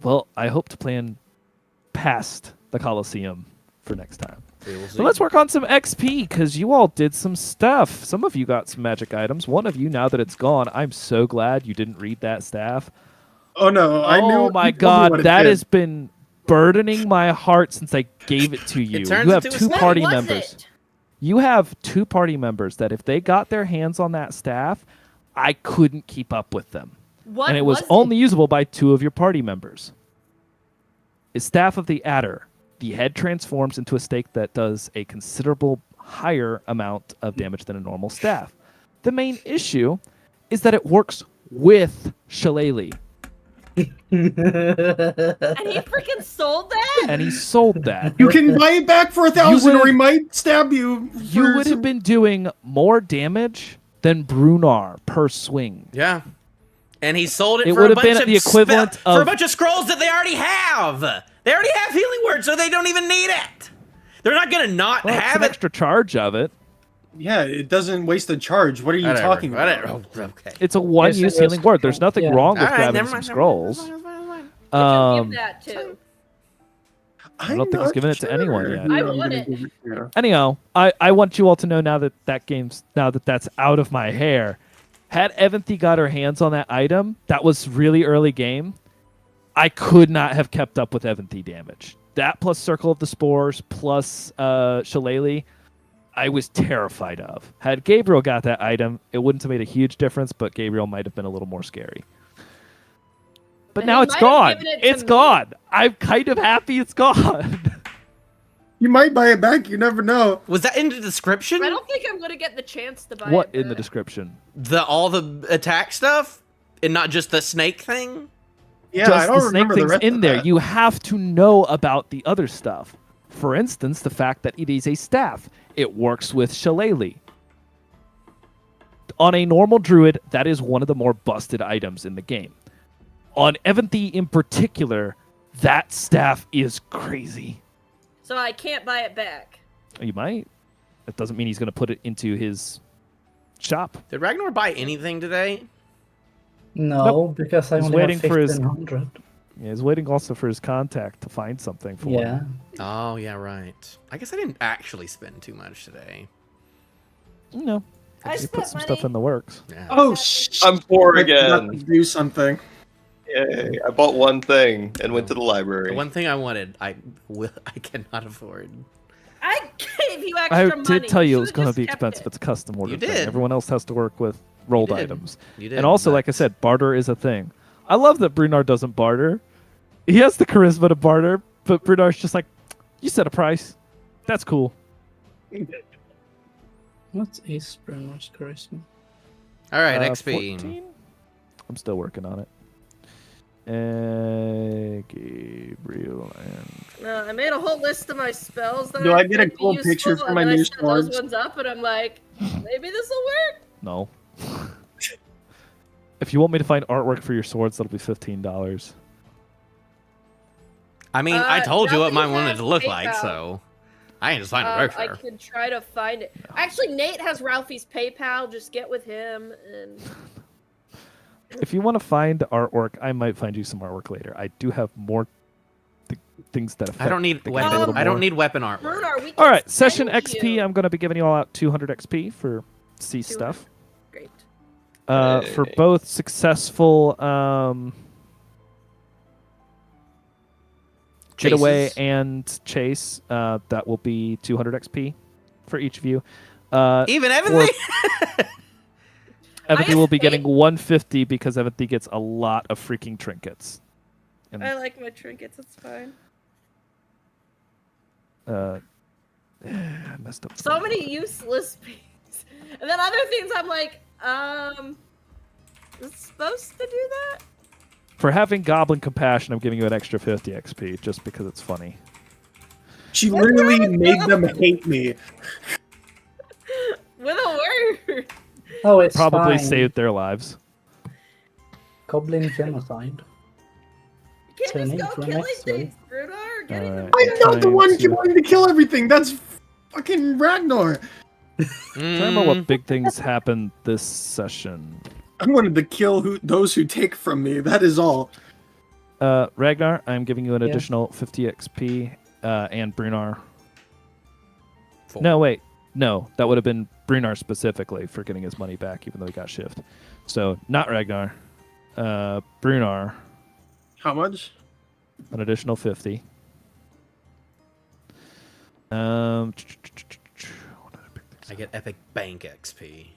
Well, I hope to plan past the Coliseum for next time. We will see. So let's work on some XP because you all did some stuff. Some of you got some magic items. One of you, now that it's gone, I'm so glad you didn't read that staff. Oh no, I knew. Oh you my told me god, what it that did. has been burdening my heart since I gave it to you. turns You have into a two snake. party What was members. it? You have 2 party members that if they got their hands on that staff, I couldn't keep up with them. What and it was it? only usable by 2 of your party members. is Staff of the Adder. The head transforms into a stake that does a considerable higher amount of damage than a normal staff. The main issue is that it works with Shillelagh. And he freaking sold that? And he sold that. You can buy it back for 1,000, or would've- he might stab you. You for would some- have been doing more damage than Brunar per swing. Yeah. And he sold it, It for would a have bunch been of the equivalent for a of- bunch of scrolls that they already have. They already have healing word, so they don't even need it. They're not gonna not Well, it's have an it. extra charge of it. Yeah, it doesn't waste a charge. What are you Whatever, talking about? whatever. Oh, okay. It's a one-use Yes, it healing is. word. There's nothing Yeah. wrong with All right, grabbing never some mind, scrolls. never mind, never mind. Um, Give that to. I don't think he's given it to anyone yet. I want it. Yeah. Anyhow, I want you all to know now that that's out of my hair. Had Eventhy got her hands on that item, that was really early game. I could not have kept up with Eventhy damage. That plus Circle of the Spores plus Shillelagh, I was terrified of. Had Gabriel got that item, it wouldn't have made a huge difference, but Gabriel might have been a little more scary. But And now he it's might have gone. given it to It's me. gone. I'm kind of happy it's gone. You might buy it back. You never know. Was that in the description? I don't think I'm gonna get the chance to buy What it. in the but- description? All the attack stuff, and not just the snake thing. Yeah, Just I don't the snake remember the things rest in of there. that. You have to know about the other stuff. For instance, the fact that it is a staff. It works with Shillelagh. On a normal druid, that is one of the more busted items in the game. On Eventhy in particular, that staff is crazy. So I can't buy it back. You might. That doesn't mean he's going to put it into his shop. Did Ragnar buy anything today? No, because I He's only waiting have for his- 1,500. Yeah, he's waiting also for his contact to find something for Yeah. him. Oh yeah, right. I guess I didn't actually spend too much today. You know, I you spent put some money. stuff in the works. Yeah. Oh, I'm poor I forgot again. to do something. Yay, I bought one thing and went to the library. The one thing I wanted, I cannot afford. I gave you extra I money. did tell you it should've was going to just be kept expensive. it. It's a custom order You thing. did. Everyone else has to work with rolled You did. items. You did, And also, but- like I said, barter is a thing. I love that Brunar doesn't barter. He has the charisma to barter, but Brunar's just like, you set a price. That's cool. What is Bruno's charisma? All right, 14? XP. I'm still working on it. Gabriel and No, I made a whole list of my spells that Do are I get a gonna be cool picture useful, for my and then I new set those swords? ones up, and I'm like, maybe this will work. no. If you want me to find artwork for your swords, that'll be $15. I mean, I told you now what that mine you wanted have to look like, PayPal, so I can just find a I workfare. could try to find it. Actually, Nate has Ralphie's PayPal. Just get with him and. If you want to find artwork, I might find you some artwork later. I do have more things that affect. I don't need the game a weapon. little I don't more. need weapon artwork. Brunar, we can All right, session send XP. you- I'm going to be giving you all out 200 XP for C 200. stuff. Great. For Hey. both successful getaway Chases. and chase, that will be 200 XP for each of you. Even Evan. Eventhy will be getting hate- 150 because Eventhy gets a lot of freaking trinkets. And I like my trinkets. It's fine. I messed up. So many useless things, and then other things. I'm like, is it supposed to do that? For having Goblin Compassion, I'm giving you an extra 50 XP just because it's funny. She literally made them hate me. With a word. Oh, it's Probably fine. saved their lives. Goblin genocide. You can't Turning just for go killing next things, Bruno, or getting them. Alright. I'm not the Trying one to- wanting to kill everything. That's fucking Ragnar. Remember what big things happened this session. I wanted to kill those who take from me. That is all. Ragnar, I'm giving you an Yeah. additional 50 XP, and Brunar. 4. No, wait. No, that would have been Brunar specifically for getting his money back, even though he got shift. So, not Ragnar. Brunar, How much? an additional 50. What other big things? I get epic bank XP.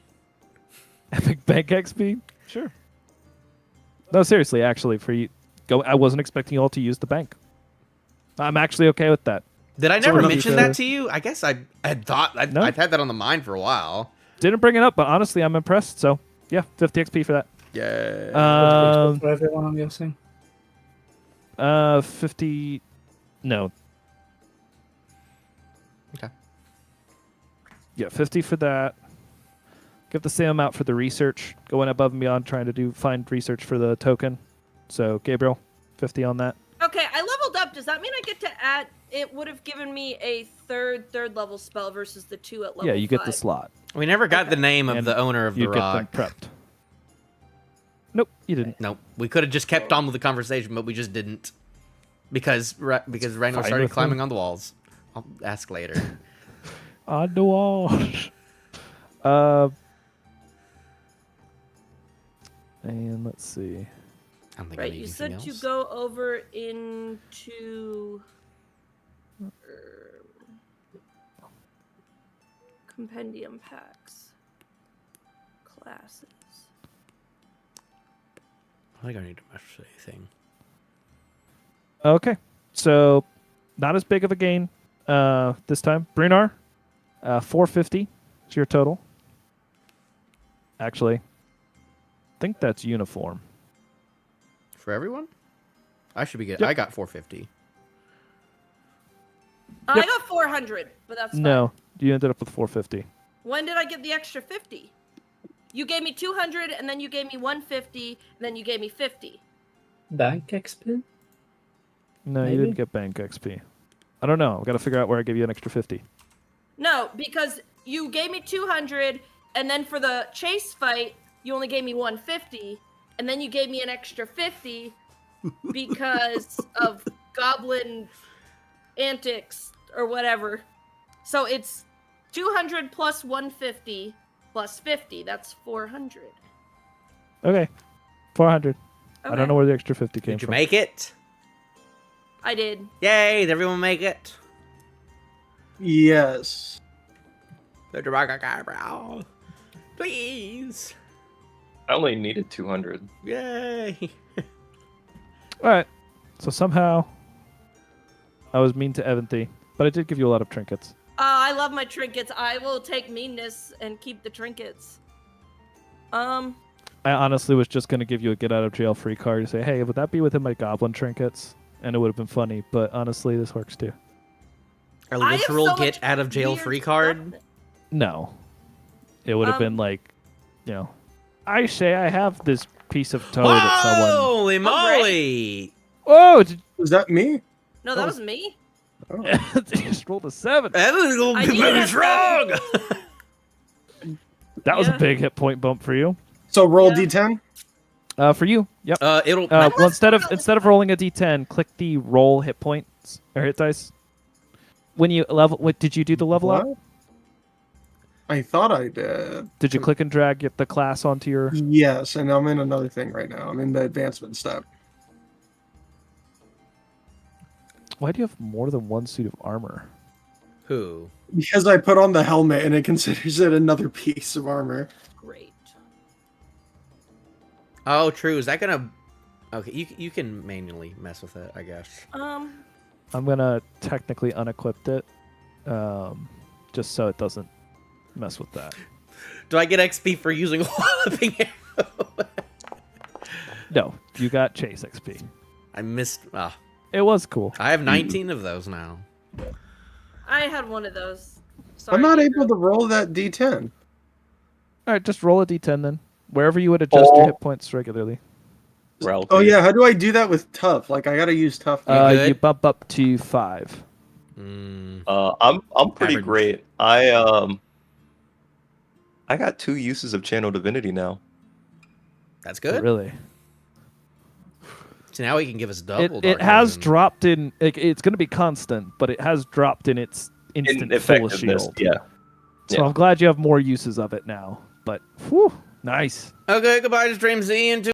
Epic Bank XP? Sure. No, seriously, actually, for you, go. I wasn't expecting you all to use the bank. I'm actually okay with that. Did I So never we're not mention sure. that to you? I guess I had thought No. I'd had that on the mind for a while. Didn't bring it up, but honestly, I'm impressed. So yeah, 50 XP for that. Yeah. For everyone, I'm guessing. 50. No. Okay. Yeah, 50 for that. Give the same amount for the research. Going above and beyond, trying to find research for the token. So Gabriel, 50 on that. Okay, I leveled up. Does that mean I get to add? It would have given me a third level spell versus the 2 at level Yeah, you get the 5. slot. We never got the name of And the owner of the You get rock. them prepped. Nope, you didn't. Nope. We could have just kept on with the conversation, but we just didn't. Because Ragnar fine started with climbing me. on the walls. I'll ask later. On the wall. And let's see. I don't think I Right, need you anything said to else. go over into compendium packs, classes. I think I need to mess with anything. Okay, so not as big of a gain this time. Brunar, 450 is your total. Actually, I think that's uniform. For everyone? I should be good. Yep. I got 450. I Yep. got 400, but that's fine. No, you ended up with 450. When did I get the extra 50? You gave me 200, and then you gave me 150, and then you gave me 50. Bank XP? No, you Maybe? didn't get bank XP. I don't know. I've got to figure out where I give you an extra 50. No, because you gave me 200, and then for the chase fight, you only gave me 150, and then you gave me an extra 50 because of goblin antics or whatever. So it's 200 plus 150 plus 50. That's 400. Okay, 400. I Okay. don't know where the extra 50 came Did you from. make it? I did. Yay! Did everyone make it? Yes. Dr. Rock eyebrow. Please. I only needed 200. Yay! All right. So somehow I was mean to Eventhy, but I did give you a lot of trinkets. I love my trinkets. I will take meanness and keep the trinkets. I honestly was just going to give you a get out of jail free card to say, hey, would that be within my goblin trinkets? And it would have been funny, but honestly, this works too. A I have literal so get much out of jail weird free stuff card? that- No. It would have been like, I say I have this piece of toad that someone. Holy Oh, moly! Oh, did Was that me? No, that was me. you just rolled a 7. Evan's gonna I be needed very a strong! That was a Yeah. big hit point bump for you. So roll Yeah. D10. For you, yep. It'll. Well, instead of rolling a d10, click the roll hit points or hit dice. When you level, what did you do the level up? What? I thought I did. Did you click and drag get the class onto your? Yes, and I'm in another thing right now. I'm in the advancement step. Why do you have more than one suit of armor? Who? Because I put on the helmet and it considers it another piece of armor. Great. Oh, true. Is that gonna? Okay, you can manually mess with it, I guess. I'm gonna technically unequip it, just so it doesn't mess with that. Do I get XP for using a walloping arrow? No, you got chase XP. I missed. It was cool. I have 19 of those now. I had one of those. Sorry, I'm not Gabriel. able to roll that D10. All right, just roll a d10 then. Wherever you would adjust your hit points regularly. Ralphie. Oh yeah, how do I do that with tough? Like I gotta use tough. now. good? You bump up to 5. I'm pretty Average. great. I got 2 uses of Channel Divinity now. That's good. Really? So now he can give us double. It Dark has Vision. dropped in. It's going to be constant, but it has dropped in its instant full effectiveness, shield. yeah. So Yeah. I'm glad you have more uses of it now. But whew, nice. Okay, goodbye, Stream Z, and